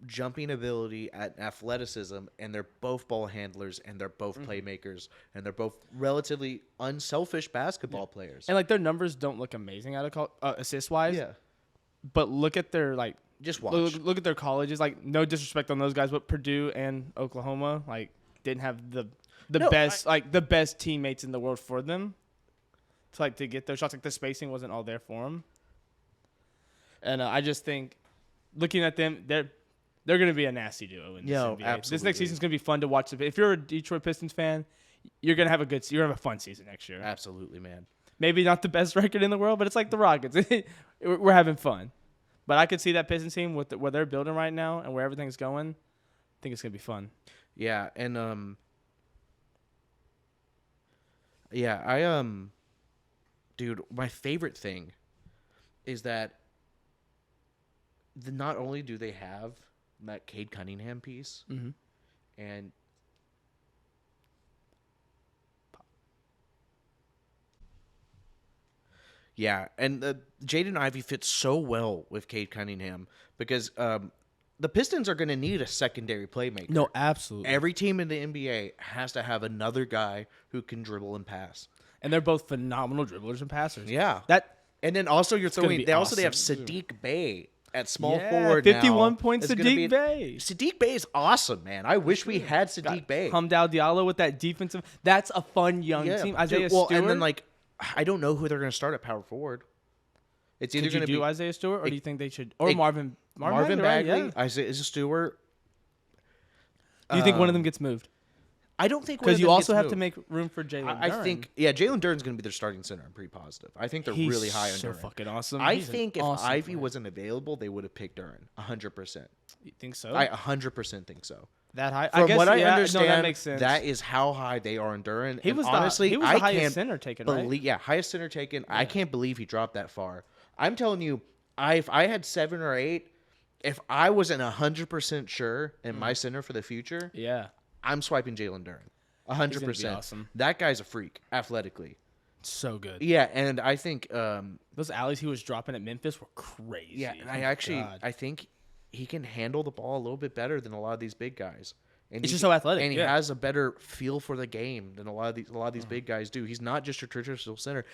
[SPEAKER 1] jumping ability and athleticism, and they're both ball handlers and they're both playmakers and they're both relatively unselfish basketball players.
[SPEAKER 2] And like their numbers don't look amazing out of assist wise.
[SPEAKER 1] Yeah.
[SPEAKER 2] But look at their like
[SPEAKER 1] just watch.
[SPEAKER 2] Look at their colleges. Like no disrespect on those guys, but Purdue and Oklahoma like didn't have the best teammates in the world for them to get their shots. Like the spacing wasn't all there for them. And I just think looking at them, they're going to be a nasty duo in this NBA.
[SPEAKER 1] Absolutely.
[SPEAKER 2] This next season's going to be fun to watch. If you're a Detroit Pistons fan, you're going to have a fun season next year.
[SPEAKER 1] Absolutely, man.
[SPEAKER 2] Maybe not the best record in the world, but it's like the Rockets. We're having fun. But I could see that Pistons team with where they're building right now and where everything's going. I think it's going to be fun.
[SPEAKER 1] Yeah, and dude, my favorite thing is that not only do they have that Cade Cunningham piece, and Jaden Ivey fits so well with Cade Cunningham because the Pistons are going to need a secondary playmaker.
[SPEAKER 2] No, absolutely.
[SPEAKER 1] Every team in the NBA has to have another guy who can dribble and pass.
[SPEAKER 2] And they're both phenomenal dribblers and passers.
[SPEAKER 1] Yeah. And then also you're
[SPEAKER 2] gonna
[SPEAKER 1] throwing.
[SPEAKER 2] be
[SPEAKER 1] They also they have
[SPEAKER 2] awesome.
[SPEAKER 1] Sadiq Bey at small
[SPEAKER 2] Yeah,
[SPEAKER 1] forward.
[SPEAKER 2] 51
[SPEAKER 1] now.
[SPEAKER 2] points.
[SPEAKER 1] It's gonna be-
[SPEAKER 2] Sadiq Bey.
[SPEAKER 1] Sadiq Bey is awesome, man. I wish we had Sadiq
[SPEAKER 2] Got
[SPEAKER 1] Bey.
[SPEAKER 2] Hamdou Diallo with that defensive. That's a fun young
[SPEAKER 1] Yeah,
[SPEAKER 2] team.
[SPEAKER 1] dude,
[SPEAKER 2] Isaiah
[SPEAKER 1] well,
[SPEAKER 2] Stewart.
[SPEAKER 1] and then like I don't know who they're gonna start at power forward. It's either
[SPEAKER 2] Could you
[SPEAKER 1] gonna
[SPEAKER 2] do
[SPEAKER 1] be
[SPEAKER 2] Isaiah Stewart, or do you think they should, or
[SPEAKER 1] it-
[SPEAKER 2] Marvin
[SPEAKER 1] Marvin
[SPEAKER 2] Bagley,
[SPEAKER 1] Bagley,
[SPEAKER 2] right? Yeah.
[SPEAKER 1] Isaiah Stewart.
[SPEAKER 2] Do you think one of them gets moved?
[SPEAKER 1] I don't think one of
[SPEAKER 2] Because you
[SPEAKER 1] them
[SPEAKER 2] also
[SPEAKER 1] gets
[SPEAKER 2] have to
[SPEAKER 1] moved.
[SPEAKER 2] make room for Jalen.
[SPEAKER 1] I think Jalen Duren's going to be their starting center. I'm pretty positive. I think they're
[SPEAKER 2] he's
[SPEAKER 1] really high on
[SPEAKER 2] so
[SPEAKER 1] Duren.
[SPEAKER 2] fucking awesome.
[SPEAKER 1] I
[SPEAKER 2] He's an
[SPEAKER 1] think if
[SPEAKER 2] awesome
[SPEAKER 1] Ivy
[SPEAKER 2] player.
[SPEAKER 1] wasn't available, they would have picked Duren. 100%.
[SPEAKER 2] You think so?
[SPEAKER 1] I 100% think so.
[SPEAKER 2] that high?
[SPEAKER 1] From
[SPEAKER 2] I guess,
[SPEAKER 1] what I
[SPEAKER 2] yeah,
[SPEAKER 1] understand,
[SPEAKER 2] no, that makes sense.
[SPEAKER 1] that is how high they are in Duren.
[SPEAKER 2] he
[SPEAKER 1] And
[SPEAKER 2] was
[SPEAKER 1] honestly,
[SPEAKER 2] he was
[SPEAKER 1] I
[SPEAKER 2] the highest
[SPEAKER 1] can't
[SPEAKER 2] center taken, right?
[SPEAKER 1] believe. Yeah, highest center taken. I can't believe he dropped that far. I'm telling you, if I had 7 or 8, if I wasn't 100% sure in my center for the future,
[SPEAKER 2] Yeah,
[SPEAKER 1] I'm swiping Jalen Duren.
[SPEAKER 2] He's gonna be
[SPEAKER 1] 100%.
[SPEAKER 2] awesome.
[SPEAKER 1] That guy's a freak athletically.
[SPEAKER 2] so good.
[SPEAKER 1] Yeah, and I think
[SPEAKER 2] Those alleys he was dropping at Memphis were crazy.
[SPEAKER 1] yeah, and
[SPEAKER 2] Oh my God.
[SPEAKER 1] I think he can handle the ball a little bit better than a lot of these big guys. And
[SPEAKER 2] He's
[SPEAKER 1] he
[SPEAKER 2] just so athletic,
[SPEAKER 1] and he
[SPEAKER 2] yeah.
[SPEAKER 1] has a better feel for the game than a lot of these big guys do. He's not just your traditional center.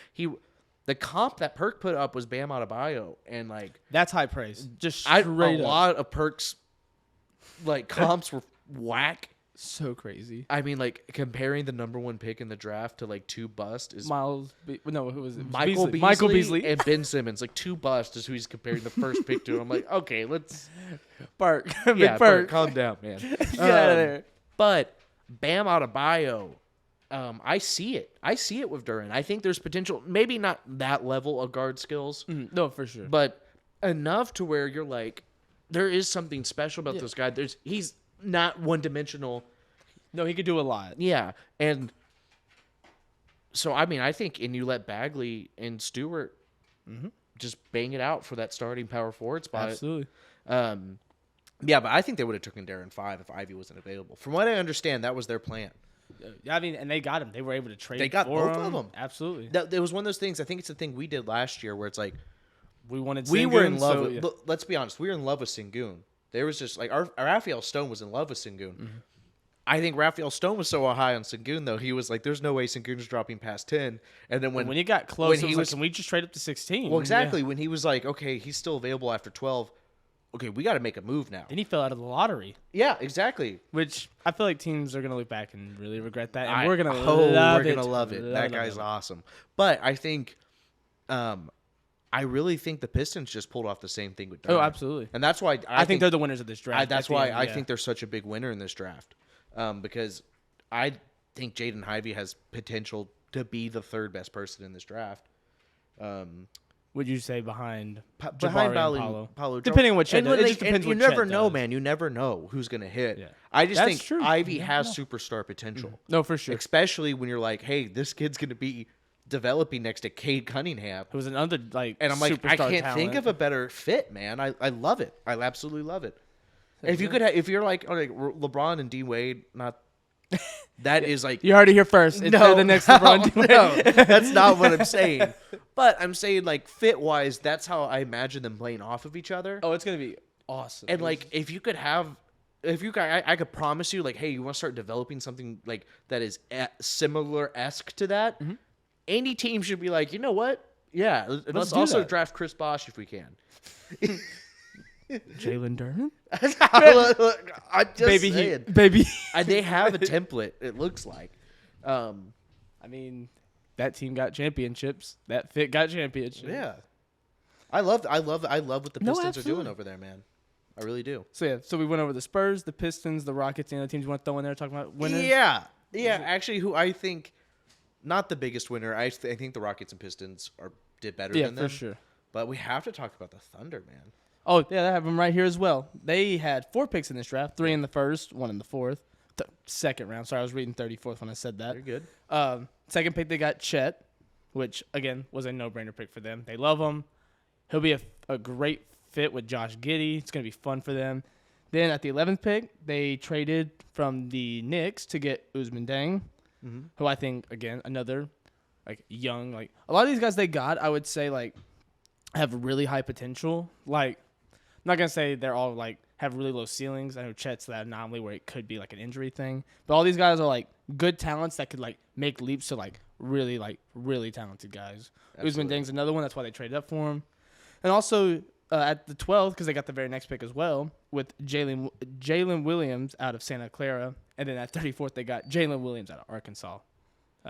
[SPEAKER 1] The comp that Perk put up was Bam Adebayo, and like
[SPEAKER 2] That's high praise. Just
[SPEAKER 1] a
[SPEAKER 2] straight up.
[SPEAKER 1] lot of Perk's like comps were whack.
[SPEAKER 2] So crazy.
[SPEAKER 1] I mean, like comparing the number 1 pick in the draft to like 2 bust is
[SPEAKER 2] No, who was it?
[SPEAKER 1] Michael
[SPEAKER 2] Beasley
[SPEAKER 1] and Ben Simmons. Like 2 bust is who he's comparing the first pick to. I'm like, okay, let's
[SPEAKER 2] Park.
[SPEAKER 1] yeah,
[SPEAKER 2] Big Park.
[SPEAKER 1] calm down, man.
[SPEAKER 2] Get out of there.
[SPEAKER 1] But Bam Adebayo, I see it. I see it with Duren. I think there's potential. Maybe not that level of guard skills,
[SPEAKER 2] No, for sure.
[SPEAKER 1] but enough to where you're like, there is something special about this guy. He's not one dimensional.
[SPEAKER 2] No, he could do a lot.
[SPEAKER 1] Yeah, and so I mean, I think, and you let Bagley and Stewart just bang it out for that starting power forward spot.
[SPEAKER 2] Absolutely.
[SPEAKER 1] Yeah, but I think they would have taken Darren 5 if Ivy wasn't available. From what I understand, that was their plan.
[SPEAKER 2] I mean, and they got him. They were able to trade.
[SPEAKER 1] They got
[SPEAKER 2] for
[SPEAKER 1] both of
[SPEAKER 2] him.
[SPEAKER 1] them.
[SPEAKER 2] Absolutely.
[SPEAKER 1] It was one of those things. I think it's the thing we did last year where it's like
[SPEAKER 2] We wanted.
[SPEAKER 1] we were in
[SPEAKER 2] Sengun,
[SPEAKER 1] love.
[SPEAKER 2] so,
[SPEAKER 1] With,
[SPEAKER 2] yeah.
[SPEAKER 1] look, let's be honest, we were in love with Sengun. There was just like our Raphael Stone was in love with Sengun. I think Raphael Stone was so high on Sengun though. He was like, "There's no way Sengun's dropping past 10." And then
[SPEAKER 2] When he got close,
[SPEAKER 1] when
[SPEAKER 2] it
[SPEAKER 1] he
[SPEAKER 2] was like,
[SPEAKER 1] was-
[SPEAKER 2] can we just trade up to 16?
[SPEAKER 1] well, exactly when he was like, "Okay, he's still available after 12." Okay, we got to make a move now.
[SPEAKER 2] Then he fell out of the lottery,
[SPEAKER 1] Yeah, exactly.
[SPEAKER 2] which I feel like teams are gonna look back and really regret that. And
[SPEAKER 1] I-
[SPEAKER 2] we're gonna
[SPEAKER 1] oh,
[SPEAKER 2] love
[SPEAKER 1] we're
[SPEAKER 2] it.
[SPEAKER 1] gonna love it. That guy's awesome. But I think, I really think the Pistons just pulled off the same thing with
[SPEAKER 2] Oh,
[SPEAKER 1] Durant.
[SPEAKER 2] absolutely.
[SPEAKER 1] And that's why
[SPEAKER 2] I think they're the winners of this draft.
[SPEAKER 1] that's
[SPEAKER 2] at the
[SPEAKER 1] why
[SPEAKER 2] end,
[SPEAKER 1] I
[SPEAKER 2] yeah.
[SPEAKER 1] think they're such a big winner in this draft, because I think Jaden Ivey has potential to be the 3rd best person in this draft.
[SPEAKER 2] Would you say behind
[SPEAKER 1] Behind
[SPEAKER 2] Jabari and
[SPEAKER 1] Paulo,
[SPEAKER 2] Depending on what Chet
[SPEAKER 1] and
[SPEAKER 2] does.
[SPEAKER 1] when
[SPEAKER 2] It
[SPEAKER 1] they-
[SPEAKER 2] just depends
[SPEAKER 1] and you
[SPEAKER 2] what
[SPEAKER 1] never
[SPEAKER 2] Chet
[SPEAKER 1] know,
[SPEAKER 2] does.
[SPEAKER 1] man. You never know who's gonna hit.
[SPEAKER 2] Yeah.
[SPEAKER 1] I just
[SPEAKER 2] That's
[SPEAKER 1] think
[SPEAKER 2] true.
[SPEAKER 1] Ivy
[SPEAKER 2] You never
[SPEAKER 1] has
[SPEAKER 2] know.
[SPEAKER 1] superstar potential.
[SPEAKER 2] No, for sure.
[SPEAKER 1] Especially when you're like, hey, this kid's going to be developing next to Cade Cunningham.
[SPEAKER 2] Who was another like
[SPEAKER 1] And I'm like, I
[SPEAKER 2] superstar
[SPEAKER 1] can't think
[SPEAKER 2] talent.
[SPEAKER 1] of a better fit, man. I love it. I absolutely love it. If you could, if you're like LeBron and D Wade, not that is like
[SPEAKER 2] You heard it here first. It's
[SPEAKER 1] no,
[SPEAKER 2] the next LeBron.
[SPEAKER 1] no, that's not what I'm saying. But I'm saying like fit wise, that's how I imagine them playing off of each other.
[SPEAKER 2] Oh, it's gonna be awesome.
[SPEAKER 1] And like, if you could have, if you guys, I could promise you, like, hey, you want to start developing something like that is similar esque to that. Any team should be like, you know what? Yeah, let's
[SPEAKER 2] do
[SPEAKER 1] also
[SPEAKER 2] that.
[SPEAKER 1] draft Chris Bosh if we can.
[SPEAKER 2] Jalen Duren,
[SPEAKER 1] I'm just
[SPEAKER 2] baby,
[SPEAKER 1] saying.
[SPEAKER 2] baby.
[SPEAKER 1] And they have a template. It looks like.
[SPEAKER 2] I mean, that team got championships. That fit got championships.
[SPEAKER 1] Yeah, I love what the
[SPEAKER 2] No,
[SPEAKER 1] Pistons are
[SPEAKER 2] absolutely.
[SPEAKER 1] doing over there, man. I really do.
[SPEAKER 2] So yeah, so we went over the Spurs, the Pistons, the Rockets, and other teams you want to throw in there talking about winners.
[SPEAKER 1] Yeah. Actually, who I think not the biggest winner. I think the Rockets and Pistons did better
[SPEAKER 2] Yeah,
[SPEAKER 1] than them.
[SPEAKER 2] for sure.
[SPEAKER 1] But we have to talk about the Thunder, man.
[SPEAKER 2] Oh yeah, I have them right here as well. They had 4 picks in this draft: 3 in the first, 1 in the fourth, second round. Sorry, I was reading 34th when I said that.
[SPEAKER 1] You're good.
[SPEAKER 2] Second pick, they got Chet, which again was a no-brainer pick for them. They love him. He'll be a great fit with Josh Giddey. It's gonna be fun for them. Then at the 11th pick, they traded from the Knicks to get Usman Deng, who I think again another like young like a lot of these guys they got. I would say like have really high potential. Like I'm not gonna say they're all like have really low ceilings. I know Chet's that anomaly where it could be like an injury thing, but all these guys are like good talents that could like make leaps to like really talented guys. Usman
[SPEAKER 1] Absolutely.
[SPEAKER 2] Deng's another one. That's why they traded up for him. And also at the 12th, because they got the very next pick as well, with Jalen Williams out of Santa Clara. And then at 34th, they got Jalen Williams out of Arkansas.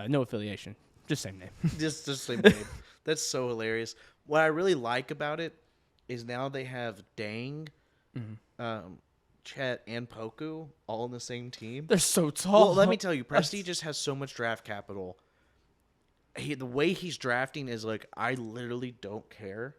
[SPEAKER 2] No affiliation. Just same name.
[SPEAKER 1] Just same name. That's so hilarious. What I really like about it is now they have Dang, Chet, and Poku all on the same team.
[SPEAKER 2] They're so tall.
[SPEAKER 1] Well, let me tell you, Presti just has so much draft capital. The way he's drafting is like, I literally don't care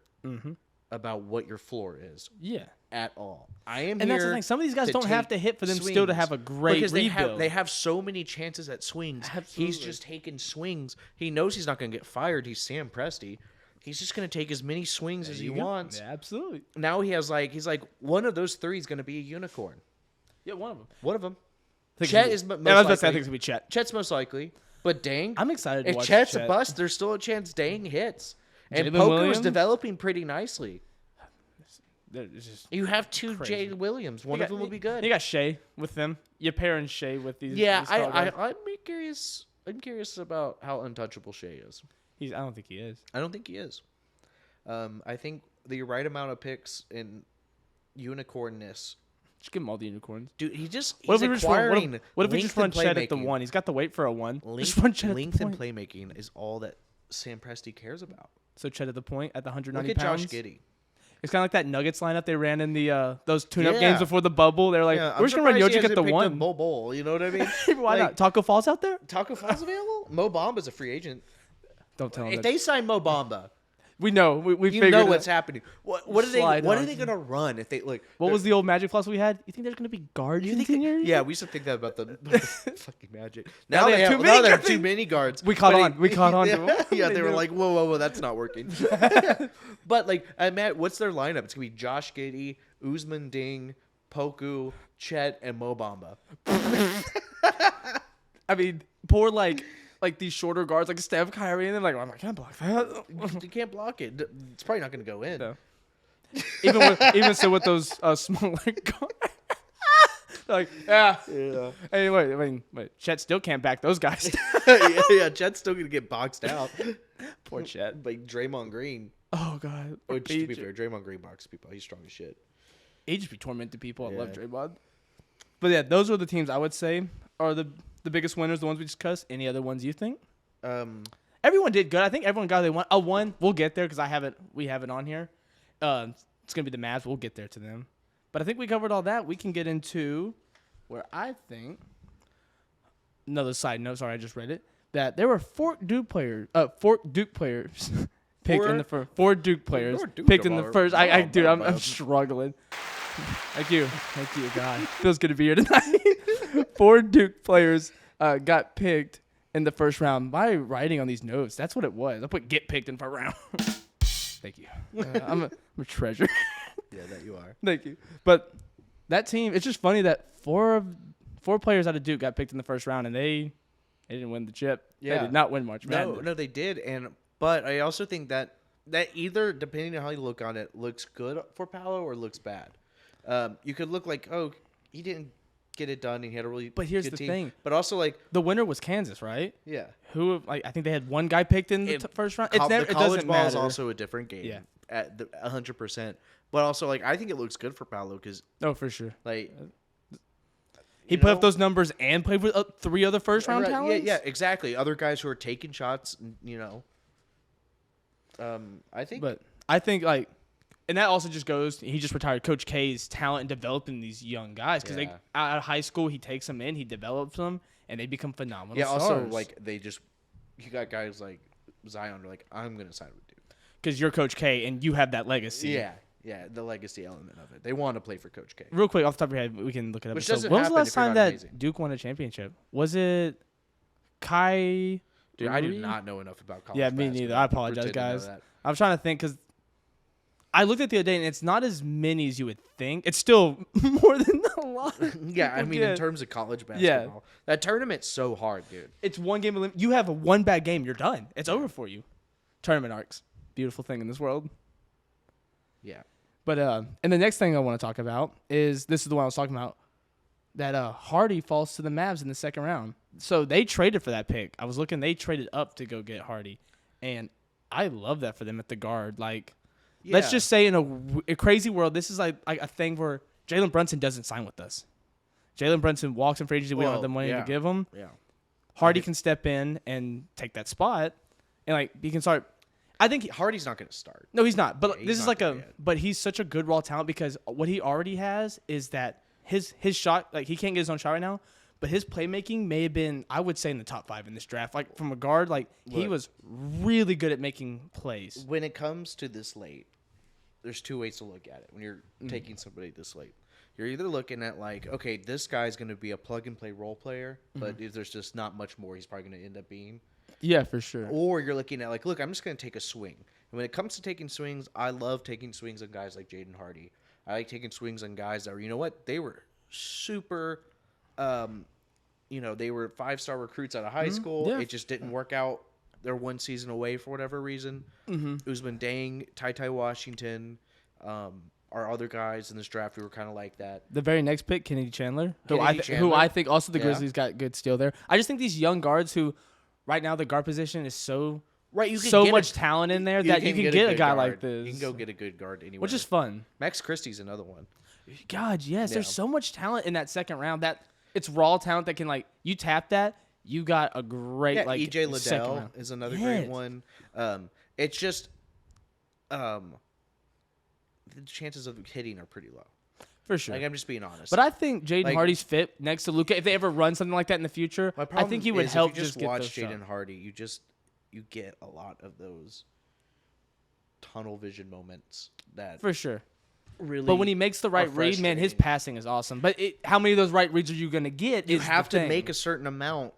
[SPEAKER 1] about what your floor is.
[SPEAKER 2] Yeah.
[SPEAKER 1] At all. I am
[SPEAKER 2] And
[SPEAKER 1] here.
[SPEAKER 2] that's the thing. Some of these guys
[SPEAKER 1] to
[SPEAKER 2] don't have to
[SPEAKER 1] take
[SPEAKER 2] hit for them still to
[SPEAKER 1] swings.
[SPEAKER 2] have a great
[SPEAKER 1] because
[SPEAKER 2] rebuild.
[SPEAKER 1] they have so many chances at swings.
[SPEAKER 2] Absolutely.
[SPEAKER 1] He's just taking swings. He knows he's not going to get fired. He's Sam Presti. He's just going to take as many swings as he wants.
[SPEAKER 2] Yeah, absolutely.
[SPEAKER 1] Now he's like one of those three is going to be a unicorn.
[SPEAKER 2] Yeah, one of them.
[SPEAKER 1] One of them.
[SPEAKER 2] I think
[SPEAKER 1] Chet
[SPEAKER 2] it's
[SPEAKER 1] is
[SPEAKER 2] gonna
[SPEAKER 1] most
[SPEAKER 2] be- yeah, I was about to
[SPEAKER 1] likely.
[SPEAKER 2] say, I think it's gonna be Chet.
[SPEAKER 1] Chet's most likely. But Dang,
[SPEAKER 2] I'm excited to
[SPEAKER 1] if
[SPEAKER 2] watch
[SPEAKER 1] Chet's
[SPEAKER 2] Chet.
[SPEAKER 1] a bust, there's still a chance Dang hits. And
[SPEAKER 2] Jalen
[SPEAKER 1] Poku
[SPEAKER 2] Williams?
[SPEAKER 1] is developing pretty nicely.
[SPEAKER 2] It's just
[SPEAKER 1] You have two
[SPEAKER 2] crazy.
[SPEAKER 1] Jay Williams. One of them will be good.
[SPEAKER 2] You got Shea with them. You're pairing Shea with these.
[SPEAKER 1] Yeah,
[SPEAKER 2] these tall guys.
[SPEAKER 1] I'm curious. I'm curious about how untouchable Shea is.
[SPEAKER 2] I don't think he is.
[SPEAKER 1] I don't think he is. I think the right amount of picks in unicornness.
[SPEAKER 2] Just give him all the unicorns.
[SPEAKER 1] Dude, he's
[SPEAKER 2] What if we just run,
[SPEAKER 1] acquiring
[SPEAKER 2] what if we just
[SPEAKER 1] length
[SPEAKER 2] run
[SPEAKER 1] and
[SPEAKER 2] Chet at the
[SPEAKER 1] playmaking.
[SPEAKER 2] 1? He's got the weight for a 1. Just run Chet at
[SPEAKER 1] Length
[SPEAKER 2] the
[SPEAKER 1] and
[SPEAKER 2] point.
[SPEAKER 1] playmaking is all that Sam Presti cares about.
[SPEAKER 2] So Chet at the point at the 190
[SPEAKER 1] Look at
[SPEAKER 2] pounds.
[SPEAKER 1] Josh Giddey.
[SPEAKER 2] It's kind of like that Nuggets lineup they ran in the those tune-up
[SPEAKER 1] Yeah.
[SPEAKER 2] games before the bubble. They're like,
[SPEAKER 1] Yeah,
[SPEAKER 2] we're just gonna run
[SPEAKER 1] surprised he
[SPEAKER 2] Yojic at
[SPEAKER 1] hasn't
[SPEAKER 2] the
[SPEAKER 1] picked up
[SPEAKER 2] 1.
[SPEAKER 1] Bol Bol, you know what I mean?
[SPEAKER 2] Why
[SPEAKER 1] Like,
[SPEAKER 2] not? Taco Fall's out there?
[SPEAKER 1] Taco Fall's available? Mo Bamba's a free agent.
[SPEAKER 2] Don't tell him.
[SPEAKER 1] If
[SPEAKER 2] That.
[SPEAKER 1] they sign Mo Bamba,
[SPEAKER 2] We know. We
[SPEAKER 1] you
[SPEAKER 2] figured
[SPEAKER 1] know
[SPEAKER 2] it
[SPEAKER 1] what's
[SPEAKER 2] out.
[SPEAKER 1] happening. What are they?
[SPEAKER 2] Slide
[SPEAKER 1] What are
[SPEAKER 2] on.
[SPEAKER 1] they gonna run if they like?
[SPEAKER 2] What was the old Magic philosophy we had? You think there's gonna be guards in senior?
[SPEAKER 1] Yeah, we used to think that about the fucking Magic.
[SPEAKER 2] Now
[SPEAKER 1] Now
[SPEAKER 2] they
[SPEAKER 1] they
[SPEAKER 2] have
[SPEAKER 1] have
[SPEAKER 2] too many
[SPEAKER 1] now they have
[SPEAKER 2] guards.
[SPEAKER 1] too many guards.
[SPEAKER 2] We caught
[SPEAKER 1] But
[SPEAKER 2] on. We caught on to
[SPEAKER 1] Yeah,
[SPEAKER 2] them.
[SPEAKER 1] yeah,
[SPEAKER 2] They
[SPEAKER 1] they were
[SPEAKER 2] knew.
[SPEAKER 1] like, whoa, that's not working. But like, Matt, what's their lineup? It's gonna be Josh Giddey, Usman Ding, Poku, Chet, and Mo Bamba.
[SPEAKER 2] I mean, poor like these shorter guards like Steph, Kyrie, and they're like, oh, I can't block that.
[SPEAKER 1] You can't block it. It's probably not gonna go in.
[SPEAKER 2] No. even so with those smaller guards. Like, yeah.
[SPEAKER 1] Yeah.
[SPEAKER 2] Anyway, I mean, but Chet still can't back those guys.
[SPEAKER 1] yeah, Chet's still gonna get boxed out.
[SPEAKER 2] Poor Chet.
[SPEAKER 1] Like Draymond Green.
[SPEAKER 2] Oh god.
[SPEAKER 1] Which, to be
[SPEAKER 2] He
[SPEAKER 1] fair, Draymond Green boxes people. He's strong as shit.
[SPEAKER 2] just be tormenting people. I love
[SPEAKER 1] Yeah.
[SPEAKER 2] Draymond. But yeah, those are the teams I would say are the biggest winners. The ones we discussed. Any other ones you think? Everyone did good. I think everyone got what they want. A 1. We'll get there because we have it on here. It's gonna be the Mavs. We'll get there to them. But I think we covered all that. We can get into where I think another side note. Sorry, I just read it. That there were four Duke players picked in the first. Four Duke players
[SPEAKER 1] Four Duke
[SPEAKER 2] picked in the
[SPEAKER 1] players.
[SPEAKER 2] first. Dude,
[SPEAKER 1] Oh,
[SPEAKER 2] I'm struggling. Thank you, God. Feels good to be here tonight. Four Duke players got picked in the first round. My writing on these notes, that's what it was. I put get picked in first round. Thank you. I'm a treasure.
[SPEAKER 1] Yeah, that you are.
[SPEAKER 2] Thank you. But that team, it's just funny that four players out of Duke got picked in the first round, and they didn't win the chip.
[SPEAKER 1] Yeah.
[SPEAKER 2] They did not win much.
[SPEAKER 1] No, they did, but I also think that either, depending on how you look on it, looks good for Paolo or looks bad. You could look like, oh, he didn't get it done, and he had a really
[SPEAKER 2] But here's
[SPEAKER 1] good
[SPEAKER 2] the
[SPEAKER 1] team.
[SPEAKER 2] thing.
[SPEAKER 1] But also, like,
[SPEAKER 2] The winner was Kansas, right?
[SPEAKER 1] yeah,
[SPEAKER 2] I think they had one guy picked in the first round.
[SPEAKER 1] the
[SPEAKER 2] It
[SPEAKER 1] college
[SPEAKER 2] doesn't
[SPEAKER 1] ball is
[SPEAKER 2] matter.
[SPEAKER 1] also a different game.
[SPEAKER 2] Yeah.
[SPEAKER 1] At 100%. But also, like, I think it looks good for Paolo because,
[SPEAKER 2] Oh, for sure.
[SPEAKER 1] like,
[SPEAKER 2] He put up those numbers and played with 3 other first round talents.
[SPEAKER 1] Yeah, exactly. Other guys who are taking shots, I think.
[SPEAKER 2] But I think and that also just goes. He just retired Coach K's talent in developing these young guys because
[SPEAKER 1] Yeah.
[SPEAKER 2] out of high school he takes them in, he develops them, and they become phenomenal.
[SPEAKER 1] yeah, also,
[SPEAKER 2] stars.
[SPEAKER 1] like, you got guys like Zion who are like, I'm going to sign with Duke.
[SPEAKER 2] Because you're Coach K and you have that legacy.
[SPEAKER 1] Yeah, the legacy element of it. They want to play for Coach K.
[SPEAKER 2] Real quick, off the top of your head, we can look it up.
[SPEAKER 1] Which
[SPEAKER 2] So
[SPEAKER 1] doesn't
[SPEAKER 2] when was the
[SPEAKER 1] happen
[SPEAKER 2] last
[SPEAKER 1] if you're
[SPEAKER 2] time
[SPEAKER 1] not
[SPEAKER 2] that
[SPEAKER 1] amazing.
[SPEAKER 2] Duke won a championship? Was it Kai?
[SPEAKER 1] Dude, I do
[SPEAKER 2] Uri?
[SPEAKER 1] not know enough about college
[SPEAKER 2] Yeah, me neither.
[SPEAKER 1] basketball
[SPEAKER 2] I
[SPEAKER 1] to
[SPEAKER 2] apologize,
[SPEAKER 1] pretend to know
[SPEAKER 2] guys.
[SPEAKER 1] that.
[SPEAKER 2] I'm trying to think because I looked at the other day and it's not as many as you would think. It's still more than a lot.
[SPEAKER 1] Yeah, I mean, in
[SPEAKER 2] Yeah.
[SPEAKER 1] terms of college basketball, that tournament's so hard, dude.
[SPEAKER 2] It's one game. You have a one bad game, you're done. It's over for you. Tournament arcs, beautiful thing in this world.
[SPEAKER 1] Yeah.
[SPEAKER 2] But and the next thing I want to talk about is this is the one I was talking about. that Hardy falls to the Mavs in the second round. So they traded for that pick. I was looking, they traded up to go get Hardy, and I love that for them at the guard. Like, let's just say in a crazy world, this is like a thing where Jalen Brunson doesn't sign with us. Jalen Brunson walks in free agency. We don't have the money to give him.
[SPEAKER 1] Yeah.
[SPEAKER 2] Hardy can step in and take that spot, and like he can start. I think
[SPEAKER 1] Hardy's not going to start.
[SPEAKER 2] No, he's not. But
[SPEAKER 1] Yeah,
[SPEAKER 2] this is like but he's such a good raw talent because what he already has is that his shot, like he can't get his own shot right now, but his playmaking may have been, I would say, in the top 5 in this draft. Like from a guard, like he was really good at making plays.
[SPEAKER 1] When it comes to this late, there's 2 ways to look at it. When you're taking somebody this late, you're either looking at like, okay, this guy's going to be a plug and play role player, but if there's just not much more he's probably going to end up being.
[SPEAKER 2] Yeah, for sure.
[SPEAKER 1] Or you're looking at like, look, I'm just going to take a swing. And when it comes to taking swings, I love taking swings on guys like Jaden Hardy. I like taking swings on guys that were, you know what, they were super, they were 5-star recruits out of high school.
[SPEAKER 2] Yeah.
[SPEAKER 1] It just didn't work out. They're 1 season away for whatever reason. Usman Dang, Ty Washington, our other guys in this draft who were kind of like that.
[SPEAKER 2] The very next pick, Kennedy Chandler, who
[SPEAKER 1] Chandler.
[SPEAKER 2] I think also the Grizzlies got good steal there. I just think these young guards who, right now, the guard position is so much talent in there that you can get a guy like this.
[SPEAKER 1] You can go get a good guard anywhere.
[SPEAKER 2] Which is fun.
[SPEAKER 1] Max Christie's another one.
[SPEAKER 2] God, yes.
[SPEAKER 1] Yeah.
[SPEAKER 2] There's so much talent in that second round that it's raw talent that can, like, you tap that, you got a great,
[SPEAKER 1] EJ Liddell is another great one. It's just the chances of hitting are pretty low.
[SPEAKER 2] For sure.
[SPEAKER 1] Like, I'm just being honest.
[SPEAKER 2] But I think Jaden Hardy's fit next to Luka. If they ever run something like that in the future, I think he would help
[SPEAKER 1] if you
[SPEAKER 2] just get
[SPEAKER 1] watch
[SPEAKER 2] those
[SPEAKER 1] Jaden
[SPEAKER 2] shots.
[SPEAKER 1] Hardy. You get a lot of those tunnel vision moments that
[SPEAKER 2] For sure.
[SPEAKER 1] really.
[SPEAKER 2] But when he makes the right read, man, his passing is awesome. But how many of those right reads are you going to get?
[SPEAKER 1] You have to make a certain amount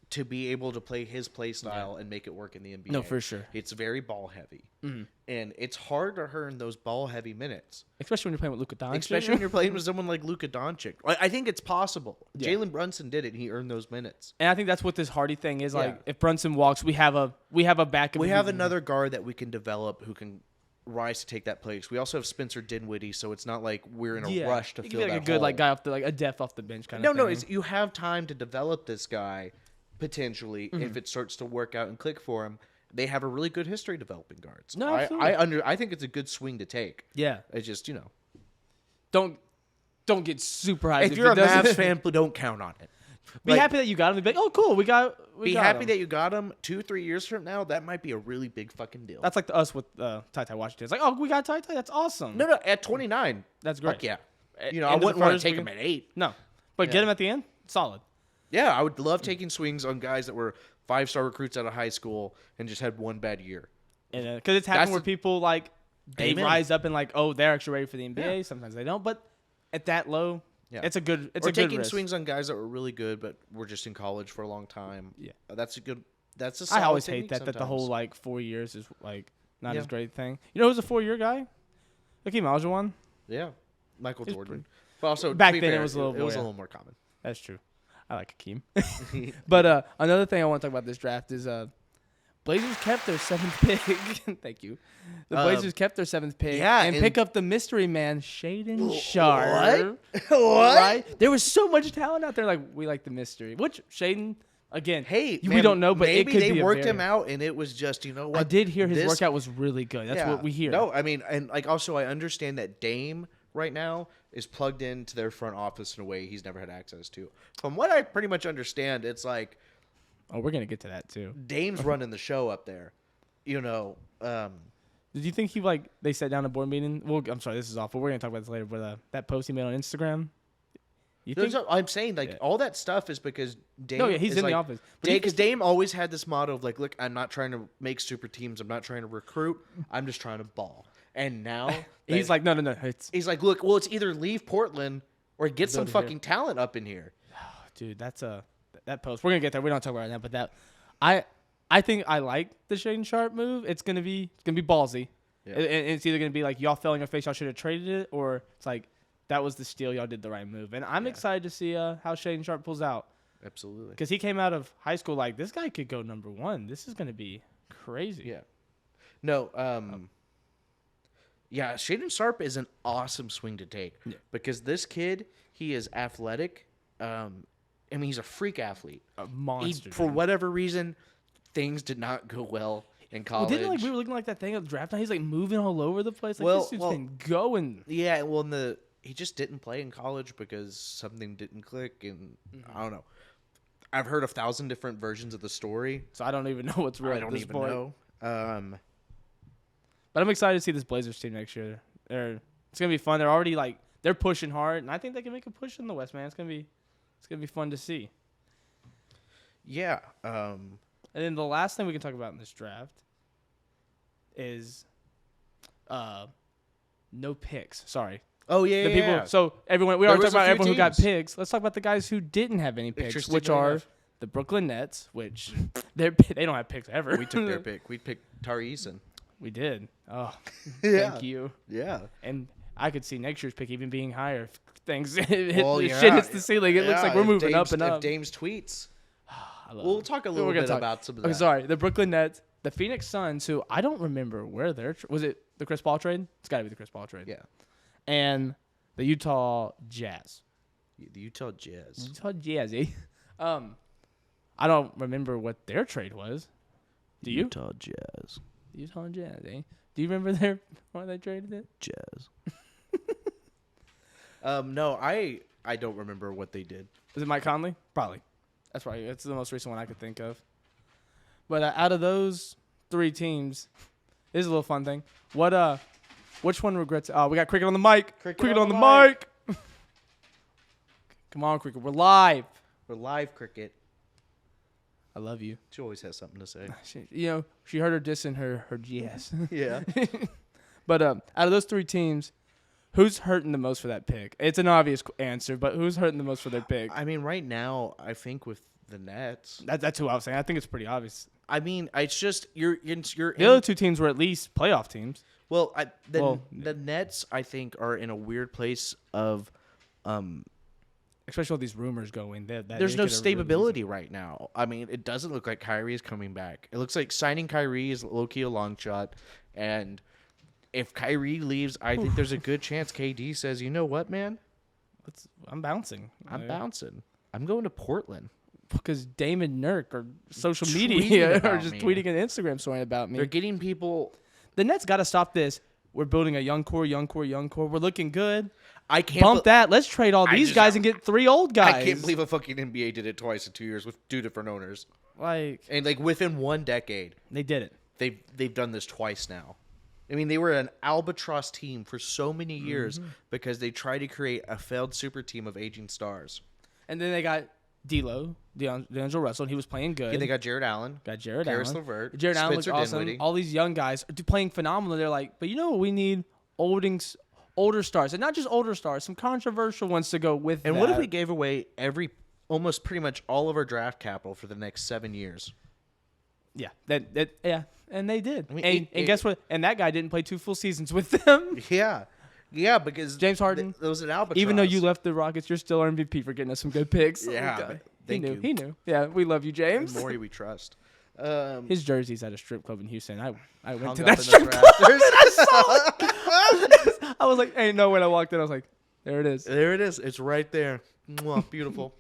[SPEAKER 1] to be able to play his play style and make it work in the NBA.
[SPEAKER 2] No, for sure.
[SPEAKER 1] It's very ball heavy. And it's hard to earn those ball heavy minutes.
[SPEAKER 2] Especially when you're playing with Luka Doncic.
[SPEAKER 1] Especially when you're playing with someone like Luka Doncic. I think it's possible.
[SPEAKER 2] Yeah.
[SPEAKER 1] Jalen Brunson did it. He earned those minutes.
[SPEAKER 2] And I think that's what this Hardy thing is. Like,
[SPEAKER 1] Yeah.
[SPEAKER 2] if Brunson walks, we have a backup.
[SPEAKER 1] We have another guard that we can develop who can rise to take that place. We also have Spencer Dinwiddie, so it's not like we're in a rush to
[SPEAKER 2] he
[SPEAKER 1] fill
[SPEAKER 2] could be
[SPEAKER 1] that
[SPEAKER 2] like a good
[SPEAKER 1] hole.
[SPEAKER 2] guy off a depth off the bench kind
[SPEAKER 1] No,
[SPEAKER 2] of thing.
[SPEAKER 1] no, you have time to develop this guy potentially if it starts to work out and click for him. They have a really good history developing guards.
[SPEAKER 2] No, absolutely.
[SPEAKER 1] I think it's a good swing to take.
[SPEAKER 2] Yeah.
[SPEAKER 1] It's just,
[SPEAKER 2] Don't get super hyped.
[SPEAKER 1] if you're a
[SPEAKER 2] it doesn't-
[SPEAKER 1] Mavs fan, don't count on it.
[SPEAKER 2] be happy that you got him. Be like, oh, cool, we got
[SPEAKER 1] happy
[SPEAKER 2] him.
[SPEAKER 1] that you got him. 2-3 years from now, that might be a really big fucking deal.
[SPEAKER 2] That's like us with Ty Washington. It's like, oh, we got Ty. That's awesome.
[SPEAKER 1] No, at 29.
[SPEAKER 2] That's great.
[SPEAKER 1] Fuck yeah. I
[SPEAKER 2] End of the
[SPEAKER 1] wouldn't want
[SPEAKER 2] first,
[SPEAKER 1] to take
[SPEAKER 2] we
[SPEAKER 1] him
[SPEAKER 2] can-
[SPEAKER 1] at 8.
[SPEAKER 2] No, but get him at the end. Solid.
[SPEAKER 1] Yeah, I would love taking swings on guys that were 5-star recruits out of high school and just had one bad year.
[SPEAKER 2] And because it's happened where people like they
[SPEAKER 1] Amen.
[SPEAKER 2] rise up and like, oh, they're actually ready for the NBA.
[SPEAKER 1] Yeah.
[SPEAKER 2] Sometimes they don't, but at that low, it's a good. It's
[SPEAKER 1] or
[SPEAKER 2] a good
[SPEAKER 1] taking
[SPEAKER 2] risk.
[SPEAKER 1] swings on guys that were really good but were just in college for a long time.
[SPEAKER 2] Yeah.
[SPEAKER 1] That's a
[SPEAKER 2] I
[SPEAKER 1] solid
[SPEAKER 2] always
[SPEAKER 1] technique
[SPEAKER 2] hate that the whole
[SPEAKER 1] sometimes.
[SPEAKER 2] like 4 years is like not
[SPEAKER 1] Yeah.
[SPEAKER 2] as great thing. You know who's a 4-year guy? Hakeem Olajuwon.
[SPEAKER 1] Yeah. Michael
[SPEAKER 2] He's
[SPEAKER 1] Jordan. But also
[SPEAKER 2] Back
[SPEAKER 1] to be
[SPEAKER 2] then, it
[SPEAKER 1] fair,
[SPEAKER 2] was a little
[SPEAKER 1] more common.
[SPEAKER 2] That's true. I like Hakeem. But another thing I want to talk about this draft is Blazers kept their 7th pick. Thank you. The Blazers kept their 7th pick and pick up the mystery man, Shaedon Sharpe.
[SPEAKER 1] What?
[SPEAKER 2] Right? There was so much talent out there. Like, we like the mystery. Which, Shaedon, again,
[SPEAKER 1] Hey,
[SPEAKER 2] we
[SPEAKER 1] man,
[SPEAKER 2] don't know, but
[SPEAKER 1] maybe
[SPEAKER 2] it could
[SPEAKER 1] they
[SPEAKER 2] be
[SPEAKER 1] worked
[SPEAKER 2] a
[SPEAKER 1] him out, and it was just, you know what?
[SPEAKER 2] I did hear his
[SPEAKER 1] this-
[SPEAKER 2] workout was really good. That's what we hear.
[SPEAKER 1] No, I mean, and like also I understand that Dame right now is plugged into their front office in a way he's never had access to. From what I pretty much understand, it's like
[SPEAKER 2] Oh, we're going to get to that, too.
[SPEAKER 1] Dame's running the show up there. You know,
[SPEAKER 2] Did you think they sat down at a board meeting? Well, I'm sorry, this is awful. We're going to talk about this later, but that post he made on Instagram. You think?
[SPEAKER 1] I'm saying like all that stuff is because Dame.
[SPEAKER 2] No, yeah, he's
[SPEAKER 1] is
[SPEAKER 2] in the
[SPEAKER 1] like,
[SPEAKER 2] office. But
[SPEAKER 1] Because Dame always had this motto of like, look, I'm not trying to make super teams. I'm not trying to recruit. I'm just trying to ball. And now
[SPEAKER 2] he's like, no.
[SPEAKER 1] he's like, look, well, it's either leave Portland or get some
[SPEAKER 2] Build it
[SPEAKER 1] fucking talent up in here.
[SPEAKER 2] Dude, that's that post. We're gonna get there. We don't talk about it right now, but that I think I like the Shaedon Sharpe move. It's gonna be ballsy.
[SPEAKER 1] Yeah.
[SPEAKER 2] And it's either gonna be like y'all fell on your face, y'all should have traded it, or it's like that was the steal, y'all did the right move. And I'm excited to see how Shaedon Sharpe pulls out
[SPEAKER 1] Absolutely.
[SPEAKER 2] because he came out of high school like this guy could go number 1. This is gonna be crazy.
[SPEAKER 1] Yeah. No. Yeah, Shaedon Sharpe is an awesome swing to take because this kid, he is athletic. I mean, he's a freak athlete.
[SPEAKER 2] A monster.
[SPEAKER 1] For
[SPEAKER 2] dude.
[SPEAKER 1] whatever reason, things did not go well in
[SPEAKER 2] Well,
[SPEAKER 1] college.
[SPEAKER 2] didn't we were looking like that thing at the draft night? He's like moving all over the place. Like
[SPEAKER 1] Well-
[SPEAKER 2] this dude's
[SPEAKER 1] well-
[SPEAKER 2] been going.
[SPEAKER 1] Yeah, well, he just didn't play in college because something didn't click, and I don't know. I've heard 1,000 different versions of the story.
[SPEAKER 2] So I don't even know what's real
[SPEAKER 1] I
[SPEAKER 2] at
[SPEAKER 1] don't
[SPEAKER 2] this
[SPEAKER 1] even
[SPEAKER 2] point.
[SPEAKER 1] know.
[SPEAKER 2] But I'm excited to see this Blazers team next year. It's gonna be fun. They're already like they're pushing hard, and I think they can make a push in the West, man. It's gonna be fun to see.
[SPEAKER 1] Yeah.
[SPEAKER 2] And then the last thing we can talk about in this draft is no picks. Sorry.
[SPEAKER 1] Oh yeah,
[SPEAKER 2] The
[SPEAKER 1] yeah.
[SPEAKER 2] people.
[SPEAKER 1] yeah.
[SPEAKER 2] We
[SPEAKER 1] There
[SPEAKER 2] already
[SPEAKER 1] was
[SPEAKER 2] talked about
[SPEAKER 1] a few
[SPEAKER 2] everyone who got
[SPEAKER 1] teams.
[SPEAKER 2] picks. Let's talk about the guys who didn't have any picks,
[SPEAKER 1] Interesting
[SPEAKER 2] which are
[SPEAKER 1] enough.
[SPEAKER 2] the Brooklyn Nets, which they don't have picks ever.
[SPEAKER 1] We took their pick. We picked Tari Eason.
[SPEAKER 2] We did. Oh,
[SPEAKER 1] Yeah.
[SPEAKER 2] thank you.
[SPEAKER 1] Yeah.
[SPEAKER 2] And I could see next year's pick even being higher. If things shit
[SPEAKER 1] Well,
[SPEAKER 2] hits the ceiling. It looks like we're
[SPEAKER 1] if
[SPEAKER 2] moving up
[SPEAKER 1] Dames-
[SPEAKER 2] and up.
[SPEAKER 1] If Dames tweets,
[SPEAKER 2] I love
[SPEAKER 1] we'll
[SPEAKER 2] it.
[SPEAKER 1] talk a
[SPEAKER 2] We're
[SPEAKER 1] little
[SPEAKER 2] gonna
[SPEAKER 1] bit
[SPEAKER 2] talk-
[SPEAKER 1] about some of
[SPEAKER 2] Okay,
[SPEAKER 1] that.
[SPEAKER 2] sorry. The Brooklyn Nets, the Phoenix Suns, who I don't remember where was it the Chris Paul trade? It's got to be the Chris Paul trade.
[SPEAKER 1] Yeah.
[SPEAKER 2] And the Utah Jazz.
[SPEAKER 1] The Utah Jazz.
[SPEAKER 2] Utah Jazz, eh? I don't remember what their trade was. Do you?
[SPEAKER 1] Utah Jazz.
[SPEAKER 2] Utah Jazz, eh? Do you remember why they traded it?
[SPEAKER 1] Jazz. No, I don't remember what they did.
[SPEAKER 2] Was it Mike Conley? Probably. That's right. That's the most recent one I could think of. But out of those three teams, this is a little fun thing. Which one regrets? Oh, we got Cricket on the mic. Cricket on the mic. Come on, Cricket. We're live.
[SPEAKER 1] We're live, Cricket.
[SPEAKER 2] I love you.
[SPEAKER 1] She always has something to say.
[SPEAKER 2] She heard her diss in her GS.
[SPEAKER 1] Yeah.
[SPEAKER 2] But out of those three teams, who's hurting the most for that pick? It's an obvious answer, but who's hurting the most for their pick?
[SPEAKER 1] I mean, right now, I think with the Nets.
[SPEAKER 2] That's who I was saying. I think it's pretty obvious.
[SPEAKER 1] I mean, it's just you're
[SPEAKER 2] The other two teams were at least playoff teams.
[SPEAKER 1] Well,
[SPEAKER 2] Well,
[SPEAKER 1] the Nets, I think, are in a weird place of
[SPEAKER 2] Especially all these rumors going.
[SPEAKER 1] there's no stability right now. I mean, it doesn't look like Kyrie is coming back. It looks like signing Kyrie is low-key a long shot. And if Kyrie leaves, I think there's a good chance KD says, you know what, man?
[SPEAKER 2] I'm bouncing.
[SPEAKER 1] I'm bouncing. I'm going to Portland.
[SPEAKER 2] Because Damon Nurk or social
[SPEAKER 1] Tweeting
[SPEAKER 2] media are
[SPEAKER 1] about
[SPEAKER 2] just
[SPEAKER 1] me.
[SPEAKER 2] tweeting an Instagram story about me.
[SPEAKER 1] They're getting people.
[SPEAKER 2] The Nets got to stop this. We're building a young core. We're looking good.
[SPEAKER 1] I can't
[SPEAKER 2] Bump that. Let's trade all
[SPEAKER 1] I
[SPEAKER 2] these
[SPEAKER 1] just-
[SPEAKER 2] guys and get three old guys.
[SPEAKER 1] I can't believe a fucking NBA did it twice in 2 years with two different owners,
[SPEAKER 2] Like,
[SPEAKER 1] and like within one decade,
[SPEAKER 2] they did it.
[SPEAKER 1] they've done this twice now. I mean, they were an albatross team for so many years because they tried to create a failed super team of aging stars.
[SPEAKER 2] And then they got D'Angelo Russell, and he was playing good.
[SPEAKER 1] Yeah, they got Jared Allen,
[SPEAKER 2] Got Jared
[SPEAKER 1] Karis
[SPEAKER 2] Allen.
[SPEAKER 1] LeVert,
[SPEAKER 2] Jared Allen looked
[SPEAKER 1] Spencer
[SPEAKER 2] awesome.
[SPEAKER 1] Dinwiddie.
[SPEAKER 2] All these young guys are playing phenomenal. They're like, but you know what we need? Older stars. And not just older stars, some controversial ones to go with
[SPEAKER 1] And
[SPEAKER 2] that.
[SPEAKER 1] what if we gave away almost pretty much all of our draft capital for the next 7 years?
[SPEAKER 2] Yeah. Yeah. And they did.
[SPEAKER 1] I mean,
[SPEAKER 2] and guess what? And that guy didn't play 2 full seasons with them.
[SPEAKER 1] Yeah, because
[SPEAKER 2] James Harden.
[SPEAKER 1] It was an albatross.
[SPEAKER 2] Even though you left the Rockets, you're still our MVP for getting us some good picks.
[SPEAKER 1] Yeah,
[SPEAKER 2] Okay.
[SPEAKER 1] but
[SPEAKER 2] He
[SPEAKER 1] thank
[SPEAKER 2] knew.
[SPEAKER 1] you.
[SPEAKER 2] He knew. Yeah, we love you,
[SPEAKER 1] the
[SPEAKER 2] James.
[SPEAKER 1] more we trust.
[SPEAKER 2] His jersey's at a strip club in Houston. I went
[SPEAKER 1] Hung
[SPEAKER 2] to
[SPEAKER 1] up
[SPEAKER 2] that
[SPEAKER 1] in the
[SPEAKER 2] strip club.
[SPEAKER 1] rafters.
[SPEAKER 2] I was like, ain't no when I walked in. I was like, there it is.
[SPEAKER 1] There it is. It's right there. Mwah, beautiful.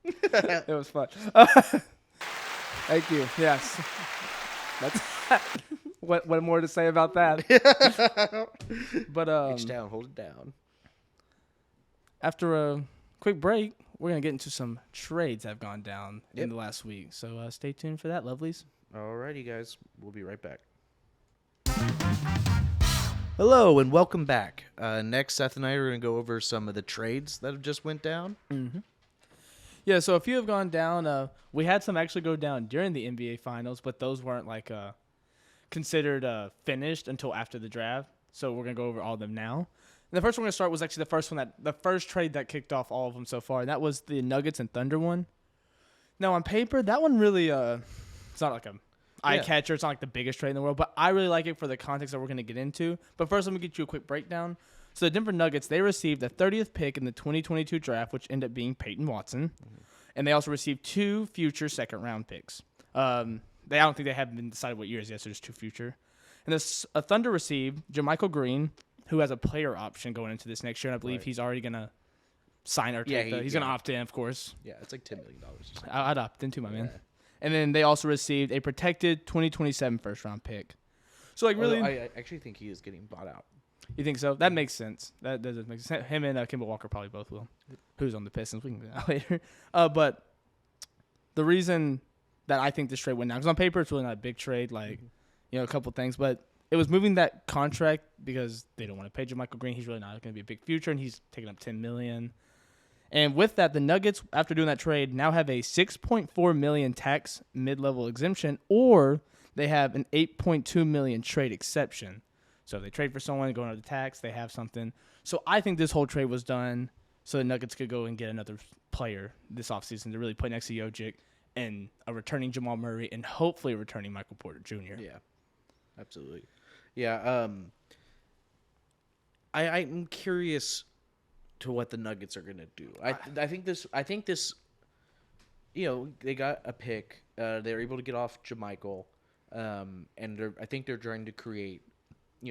[SPEAKER 2] It was fun. Thank you. Yes. That's what more to say about that? But
[SPEAKER 1] Reach down, hold it down.
[SPEAKER 2] after a quick break, we're gonna get into some trades that have gone down
[SPEAKER 1] Yep.
[SPEAKER 2] in the last week. So stay tuned for that, lovelies.
[SPEAKER 1] Alrighty, guys. We'll be right back. Hello, and welcome back. Next, Seth and I are going to go over some of the trades that have just went down.
[SPEAKER 2] Yeah, so a few have gone down. We had some actually go down during the NBA Finals, but those weren't considered finished until after the draft. So we're gonna go over all of them now. And the first one we're gonna start was actually the first trade that kicked off all of them so far, and that was the Nuggets and Thunder one. Now on paper, that one really it's not like a eye catcher. It's not like the biggest trade in the world, but I really like it for the context that we're gonna get into. But first, let me get you a quick breakdown. So the Denver Nuggets, they received the 30th pick in the 2022 draft, which ended up being Peyton Watson. And they also received 2 future second-round picks. I don't think they haven't been decided what years yet, so just 2 future. And the Thunder received JaMychal Green, who has a player option going into this next year, and I believe he's already going to sign or take that. He's gonna
[SPEAKER 1] yeah.
[SPEAKER 2] opt in, of course.
[SPEAKER 1] Yeah, it's like $10 million. Or something.
[SPEAKER 2] I'd opt in too, my man.
[SPEAKER 1] Yeah.
[SPEAKER 2] And then they also received a protected 2027 first round pick. So like really,
[SPEAKER 1] I actually think he is getting bought out.
[SPEAKER 2] you think so? That makes sense. That does make sense. Him and Kimball Walker probably both will. Who's on the Pistons? We can do that later. But the reason that I think this trade went down, because on paper it's really not a big trade, like a couple things, but it was moving that contract because they don't want to pay JaMychal Green. He's really not going to be a big future, and he's taking up $10 million. And with that, the Nuggets, after doing that trade, now have a $6.4 million tax mid-level exemption, or they have an $8.2 million trade exception. So if they trade for someone going under the tax, they have something. So I think this whole trade was done so the Nuggets could go and get another player this offseason to really put next to Jokic and a returning Jamal Murray and hopefully a returning Michael Porter Jr.
[SPEAKER 1] Yeah, absolutely. Yeah, I'm curious to what the Nuggets are gonna do. I think this. They got a pick. They're able to get off JaMychal, and I think they're trying to create,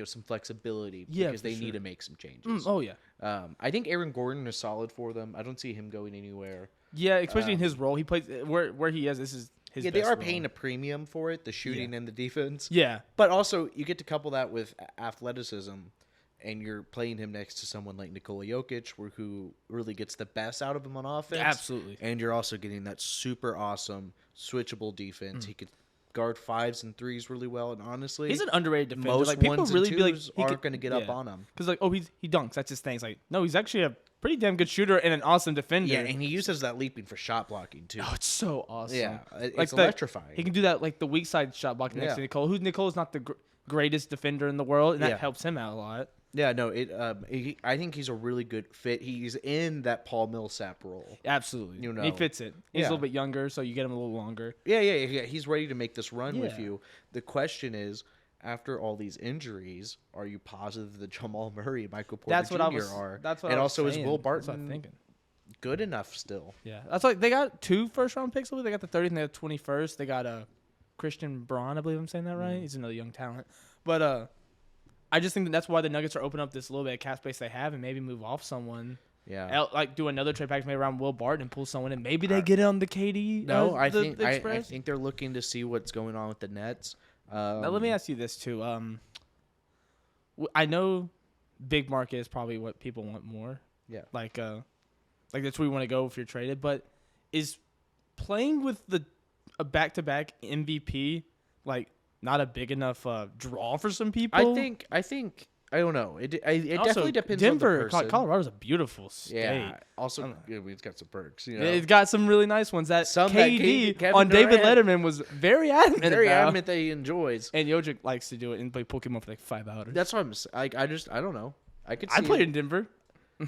[SPEAKER 1] some flexibility because they need to make some changes.
[SPEAKER 2] Yeah.
[SPEAKER 1] I think Aaron Gordon is solid for them. I don't see him going anywhere.
[SPEAKER 2] Yeah, especially in his role, he plays where he is. This is his.
[SPEAKER 1] Yeah, they are
[SPEAKER 2] role.
[SPEAKER 1] paying a premium for it, the shooting and the defense.
[SPEAKER 2] Yeah,
[SPEAKER 1] but also you get to couple that with athleticism. And you're playing him next to someone like Nikola Jokic, who really gets the best out of him on offense.
[SPEAKER 2] Absolutely.
[SPEAKER 1] And you're also getting that super awesome switchable defense. He could guard 5s and 3s really well. And honestly,
[SPEAKER 2] he's an underrated defender.
[SPEAKER 1] Most
[SPEAKER 2] like, people
[SPEAKER 1] 1s
[SPEAKER 2] really
[SPEAKER 1] and
[SPEAKER 2] be like
[SPEAKER 1] 2s aren't going to get up on him
[SPEAKER 2] because he dunks. That's his thing. It's like no, he's actually a pretty damn good shooter and an awesome defender.
[SPEAKER 1] Yeah, and he uses that leaping for shot blocking too.
[SPEAKER 2] Oh, it's so awesome.
[SPEAKER 1] Yeah, it's
[SPEAKER 2] like
[SPEAKER 1] electrifying.
[SPEAKER 2] He can do that like the weak side shot blocking next to Nicole. Nicole's not the greatest defender in the world, and that helps him out a lot.
[SPEAKER 1] Yeah, no, I think he's a really good fit. He's in that Paul Millsap role.
[SPEAKER 2] Absolutely. He fits it. He's a little bit younger, so you get him a little longer.
[SPEAKER 1] Yeah. He's ready to make this run with you. The question is, after all these injuries, are you positive that Jamal Murray and Michael Porter Jr. are?
[SPEAKER 2] That's what
[SPEAKER 1] and
[SPEAKER 2] I was
[SPEAKER 1] also
[SPEAKER 2] saying.
[SPEAKER 1] is Will
[SPEAKER 2] That's what
[SPEAKER 1] Barton
[SPEAKER 2] I'm thinking.
[SPEAKER 1] Good enough still?
[SPEAKER 2] Yeah, that's like they got 2 first-round picks. They got the 30th and they got the 21st. They got Christian Braun, I believe I'm saying that right. He's another young talent, but I just think that's why the Nuggets are opening up this little bit of cap space they have and maybe move off someone.
[SPEAKER 1] Yeah.
[SPEAKER 2] Like do another trade package maybe around Will Barton and pull someone in. Maybe they get it on the KD.
[SPEAKER 1] No, I
[SPEAKER 2] the
[SPEAKER 1] think they're looking to see what's going on with the Nets.
[SPEAKER 2] Now let me ask you this too. I know big market is probably what people want more.
[SPEAKER 1] Yeah.
[SPEAKER 2] Like that's where you want to go if you're traded. But is playing with a back-to-back MVP like not a big enough draw for some people?
[SPEAKER 1] I think I don't know. It
[SPEAKER 2] Also,
[SPEAKER 1] definitely depends
[SPEAKER 2] Denver,
[SPEAKER 1] on the person.
[SPEAKER 2] Colorado's a beautiful state.
[SPEAKER 1] Yeah. Also, it's got some perks.
[SPEAKER 2] It's got some really nice ones. That
[SPEAKER 1] Some
[SPEAKER 2] KD
[SPEAKER 1] Kevin
[SPEAKER 2] on David
[SPEAKER 1] Durant-
[SPEAKER 2] Letterman was very adamant
[SPEAKER 1] that he enjoys.
[SPEAKER 2] And Jokic likes to do it and play Pokemon for like 5 hours.
[SPEAKER 1] That's what I'm saying. I don't know. I could. See
[SPEAKER 2] I played
[SPEAKER 1] it.
[SPEAKER 2] in Denver.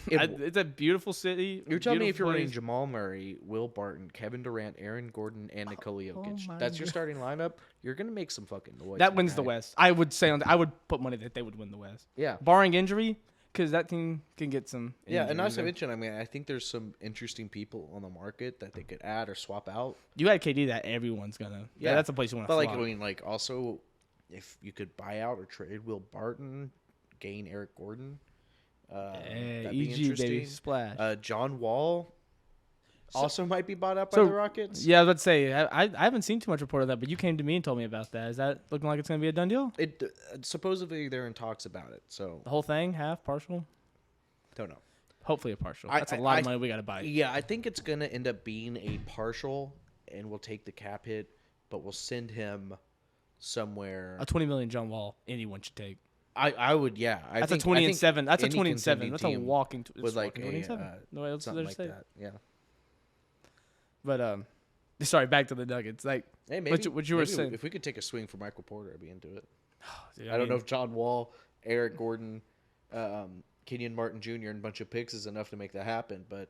[SPEAKER 2] It's a beautiful city.
[SPEAKER 1] You're telling me if you're
[SPEAKER 2] place.
[SPEAKER 1] running Jamal Murray, Will Barton, Kevin Durant, Aaron Gordon, and Nikola Jokic, that's your
[SPEAKER 2] God.
[SPEAKER 1] starting lineup. You're gonna make some fucking noise.
[SPEAKER 2] That wins the West. I would say I would put money that they would win the West.
[SPEAKER 1] Yeah.
[SPEAKER 2] Barring injury, because that team can get some.
[SPEAKER 1] Yeah, and not to
[SPEAKER 2] injuries.
[SPEAKER 1] mention, I think there's some interesting people on the market that they could add or swap out.
[SPEAKER 2] You had KD that everyone's gonna. Yeah, that's a place you want to.
[SPEAKER 1] But also, if you could buy out or trade Will Barton, gain Eric Gordon. That'd be
[SPEAKER 2] EG
[SPEAKER 1] interesting.
[SPEAKER 2] baby splash.
[SPEAKER 1] John Wall also might be bought up by the Rockets.
[SPEAKER 2] Yeah, I was about to say I haven't seen too much report of that, but you came to me and told me about that. Is that looking like it's gonna be a done deal?
[SPEAKER 1] It supposedly they're in talks about it. So
[SPEAKER 2] The whole thing, half, partial?
[SPEAKER 1] don't know.
[SPEAKER 2] Hopefully a partial. That's a lot of money we gotta buy.
[SPEAKER 1] Yeah, I think it's gonna end up being a partial, and we'll take the cap hit, but we'll send him somewhere.
[SPEAKER 2] A $20 million John Wall, anyone should take.
[SPEAKER 1] I would, yeah.
[SPEAKER 2] That's a 20 and 7. That's a
[SPEAKER 1] any
[SPEAKER 2] 20 and 7.
[SPEAKER 1] contending
[SPEAKER 2] That's a
[SPEAKER 1] team
[SPEAKER 2] walking.
[SPEAKER 1] with like
[SPEAKER 2] 27. No way else
[SPEAKER 1] something
[SPEAKER 2] to
[SPEAKER 1] like
[SPEAKER 2] say.
[SPEAKER 1] that. Yeah.
[SPEAKER 2] But sorry, back to the Nuggets. Like,
[SPEAKER 1] Hey, maybe
[SPEAKER 2] what you were saying.
[SPEAKER 1] if we could take a swing for Michael Porter, I'd be into it.
[SPEAKER 2] Dude,
[SPEAKER 1] I don't know if John Wall, Eric Gordon, Kenyon Martin Jr. and a bunch of picks is enough to make that happen, but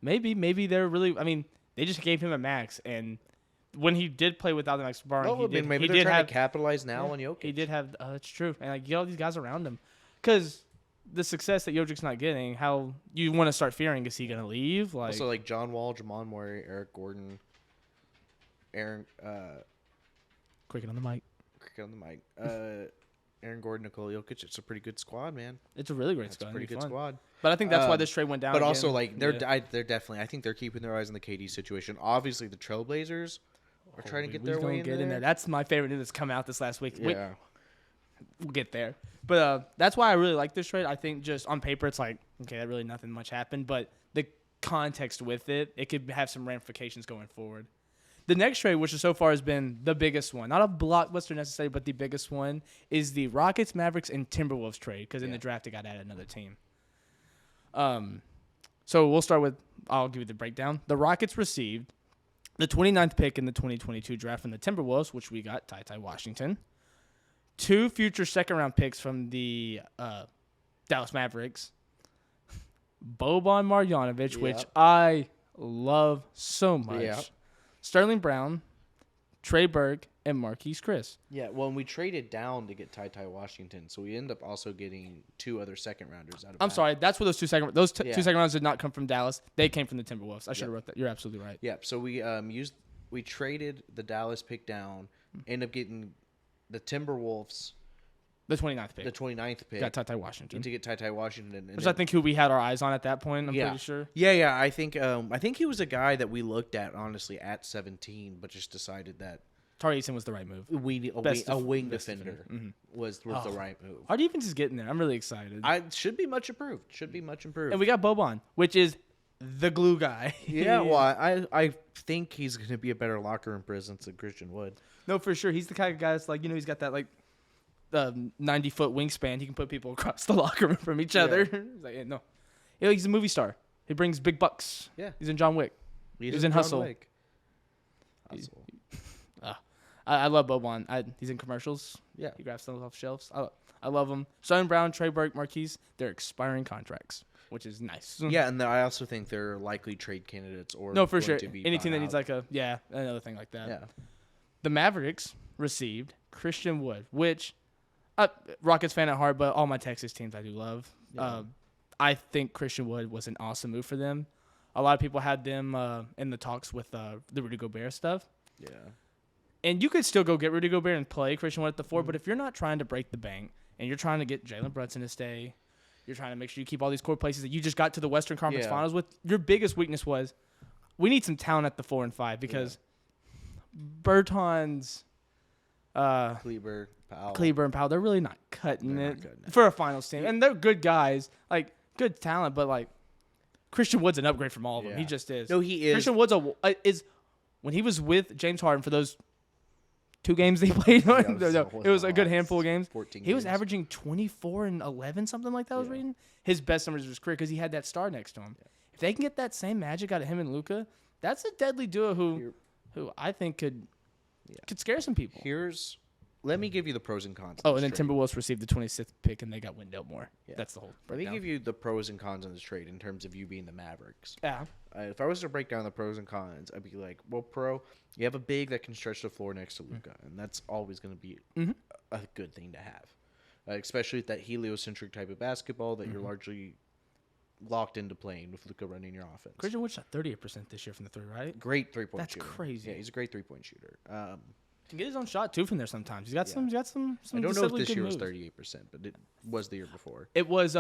[SPEAKER 2] maybe they're really. I mean, they just gave him a max, and when he did play without the max bar,
[SPEAKER 1] maybe they're trying to capitalize now on Jokic.
[SPEAKER 2] He did have. That's true, and like get all these guys around him, because the success that Jokic's not getting, how you want to start fearing is he gonna leave? Like
[SPEAKER 1] Also, like John Wall, Jamal Murray, Eric Gordon, Aaron.
[SPEAKER 2] Cricket on the mic.
[SPEAKER 1] Cricket on the mic. Aaron Gordon, Nikola Jokic. It's a pretty good squad, man.
[SPEAKER 2] It's a really great
[SPEAKER 1] It's
[SPEAKER 2] squad.
[SPEAKER 1] a
[SPEAKER 2] It'd
[SPEAKER 1] pretty
[SPEAKER 2] be
[SPEAKER 1] good
[SPEAKER 2] fun.
[SPEAKER 1] squad.
[SPEAKER 2] But I think that's why this trade went down.
[SPEAKER 1] But
[SPEAKER 2] again.
[SPEAKER 1] also, like, they're
[SPEAKER 2] Yeah.
[SPEAKER 1] they're definitely. I think they're keeping their eyes on the KD situation. Obviously, the Trailblazers are trying to get their way
[SPEAKER 2] in there. That's my favorite news that's come out this last week.
[SPEAKER 1] Yeah.
[SPEAKER 2] We'll get there. But that's why I really like this trade. I think just on paper, it's like, okay, that really nothing much happened. But the context with it, it could have some ramifications going forward. The next trade, which so far has been the biggest one, not a blockbuster necessarily, but the biggest one, is the Rockets, Mavericks, and Timberwolves trade. Because in the draft, they got to add another team. So we'll start with, I'll give you the breakdown. The Rockets received the 29th pick in the 2022 draft from the Timberwolves, which we got Ty Washington. 2 future second-round picks from the Dallas Mavericks. Boban Marjanovic, which I love so much.
[SPEAKER 1] Yeah.
[SPEAKER 2] Sterling Brown, Trey Burke, and Marquise Chris.
[SPEAKER 1] Yeah, well, and we traded down to get Ty Washington, so we end up also getting 2 other second rounders out of
[SPEAKER 2] I'm
[SPEAKER 1] that.
[SPEAKER 2] sorry, that's where those two second rounds did not come from Dallas. They came from the Timberwolves. I should have wrote that. You're absolutely right.
[SPEAKER 1] Yeah, so we traded the Dallas pick down, end up getting the Timberwolves,
[SPEAKER 2] The 29th pick.
[SPEAKER 1] the 29th pick,
[SPEAKER 2] Got Ty Washington.
[SPEAKER 1] to get Ty Washington. And
[SPEAKER 2] Which I think who we had our eyes on at that point, I'm pretty sure.
[SPEAKER 1] Yeah, I think he was a guy that we looked at, honestly, at 17, but just decided that
[SPEAKER 2] Tari Eason was the right move.
[SPEAKER 1] a wing defender was the right move.
[SPEAKER 2] Our defense is getting there. I'm really excited.
[SPEAKER 1] Should be much improved.
[SPEAKER 2] And we got Boban, which is the glue guy.
[SPEAKER 1] Yeah, well, I think he's going to be a better locker room presence than Christian Wood.
[SPEAKER 2] No, for sure. He's the kind of guy that's like, he's got that like 90-foot wingspan. He can put people across the locker room from each other. He's like, no. He's a movie star. He brings big bucks.
[SPEAKER 1] Yeah.
[SPEAKER 2] He's in John Wick. He's in
[SPEAKER 1] John
[SPEAKER 2] Hustle.
[SPEAKER 1] Wick.
[SPEAKER 2] I love Boban. He's in commercials.
[SPEAKER 1] Yeah.
[SPEAKER 2] He grabs things off shelves. I love him. Sterling Brown, Trey Burke, Marquise, they're expiring contracts, which is nice.
[SPEAKER 1] Yeah, and I also think they're likely trade candidates or
[SPEAKER 2] No, for
[SPEAKER 1] going
[SPEAKER 2] sure.
[SPEAKER 1] to be
[SPEAKER 2] Anything
[SPEAKER 1] bought
[SPEAKER 2] that needs
[SPEAKER 1] out.
[SPEAKER 2] another thing like that.
[SPEAKER 1] Yeah.
[SPEAKER 2] The Mavericks received Christian Wood, which Rockets fan at heart, but all my Texas teams I do love.
[SPEAKER 1] Yeah.
[SPEAKER 2] I think Christian Wood was an awesome move for them. A lot of people had them in the talks with the Rudy Gobert stuff.
[SPEAKER 1] Yeah.
[SPEAKER 2] And you could still go get Rudy Gobert and play Christian Wood at the 4, but if you're not trying to break the bank and you're trying to get Jalen Brunson to stay, you're trying to make sure you keep all these core places that you just got to the Western Conference Finals with, your biggest weakness was we need some talent at the 4 and 5 because Bertans,
[SPEAKER 1] Kleber, Powell.
[SPEAKER 2] Kleber, and Powell, they're really not cutting
[SPEAKER 1] They're
[SPEAKER 2] it
[SPEAKER 1] not cutting it.
[SPEAKER 2] for a finals team. And they're good guys, like good talent, but like Christian Wood's an upgrade from all of them.
[SPEAKER 1] Yeah.
[SPEAKER 2] He just is.
[SPEAKER 1] No, he is.
[SPEAKER 2] Christian Wood's is when he was with James Harden for those 2 games they played. It was a good handful of games.
[SPEAKER 1] 14
[SPEAKER 2] He was
[SPEAKER 1] games.
[SPEAKER 2] averaging 24 and 11, something like that. I was reading his best numbers of his career because he had that star next to him. If they can get that same magic out of him and Luka, that's a deadly duo who I think could scare some people.
[SPEAKER 1] Let me give you the pros and cons.
[SPEAKER 2] Oh,
[SPEAKER 1] of
[SPEAKER 2] and then
[SPEAKER 1] this trade.
[SPEAKER 2] Timberwolves received the 26th pick and they got Wendell Moore.
[SPEAKER 1] Yeah.
[SPEAKER 2] That's the whole.
[SPEAKER 1] Let me
[SPEAKER 2] breakdown.
[SPEAKER 1] give you the pros and cons of this trade in terms of you being the Mavericks.
[SPEAKER 2] Yeah.
[SPEAKER 1] If I was to break down the pros and cons, I'd be like, well, you have a big that can stretch the floor next to Luka, and that's always going to be a good thing to have, especially with that heliocentric type of basketball that you're largely locked into playing with Luka running your offense.
[SPEAKER 2] Christian Wood shot 38% this year from the 3, right?
[SPEAKER 1] Great three-point
[SPEAKER 2] That's
[SPEAKER 1] shooter.
[SPEAKER 2] crazy.
[SPEAKER 1] Yeah, he's a great three-point shooter.
[SPEAKER 2] Can get his own shot too from there sometimes. He's got some. He's got some.
[SPEAKER 1] I don't know if
[SPEAKER 2] deceptively
[SPEAKER 1] this
[SPEAKER 2] good
[SPEAKER 1] year was
[SPEAKER 2] moves.
[SPEAKER 1] 38%, but it was the year before.
[SPEAKER 2] It was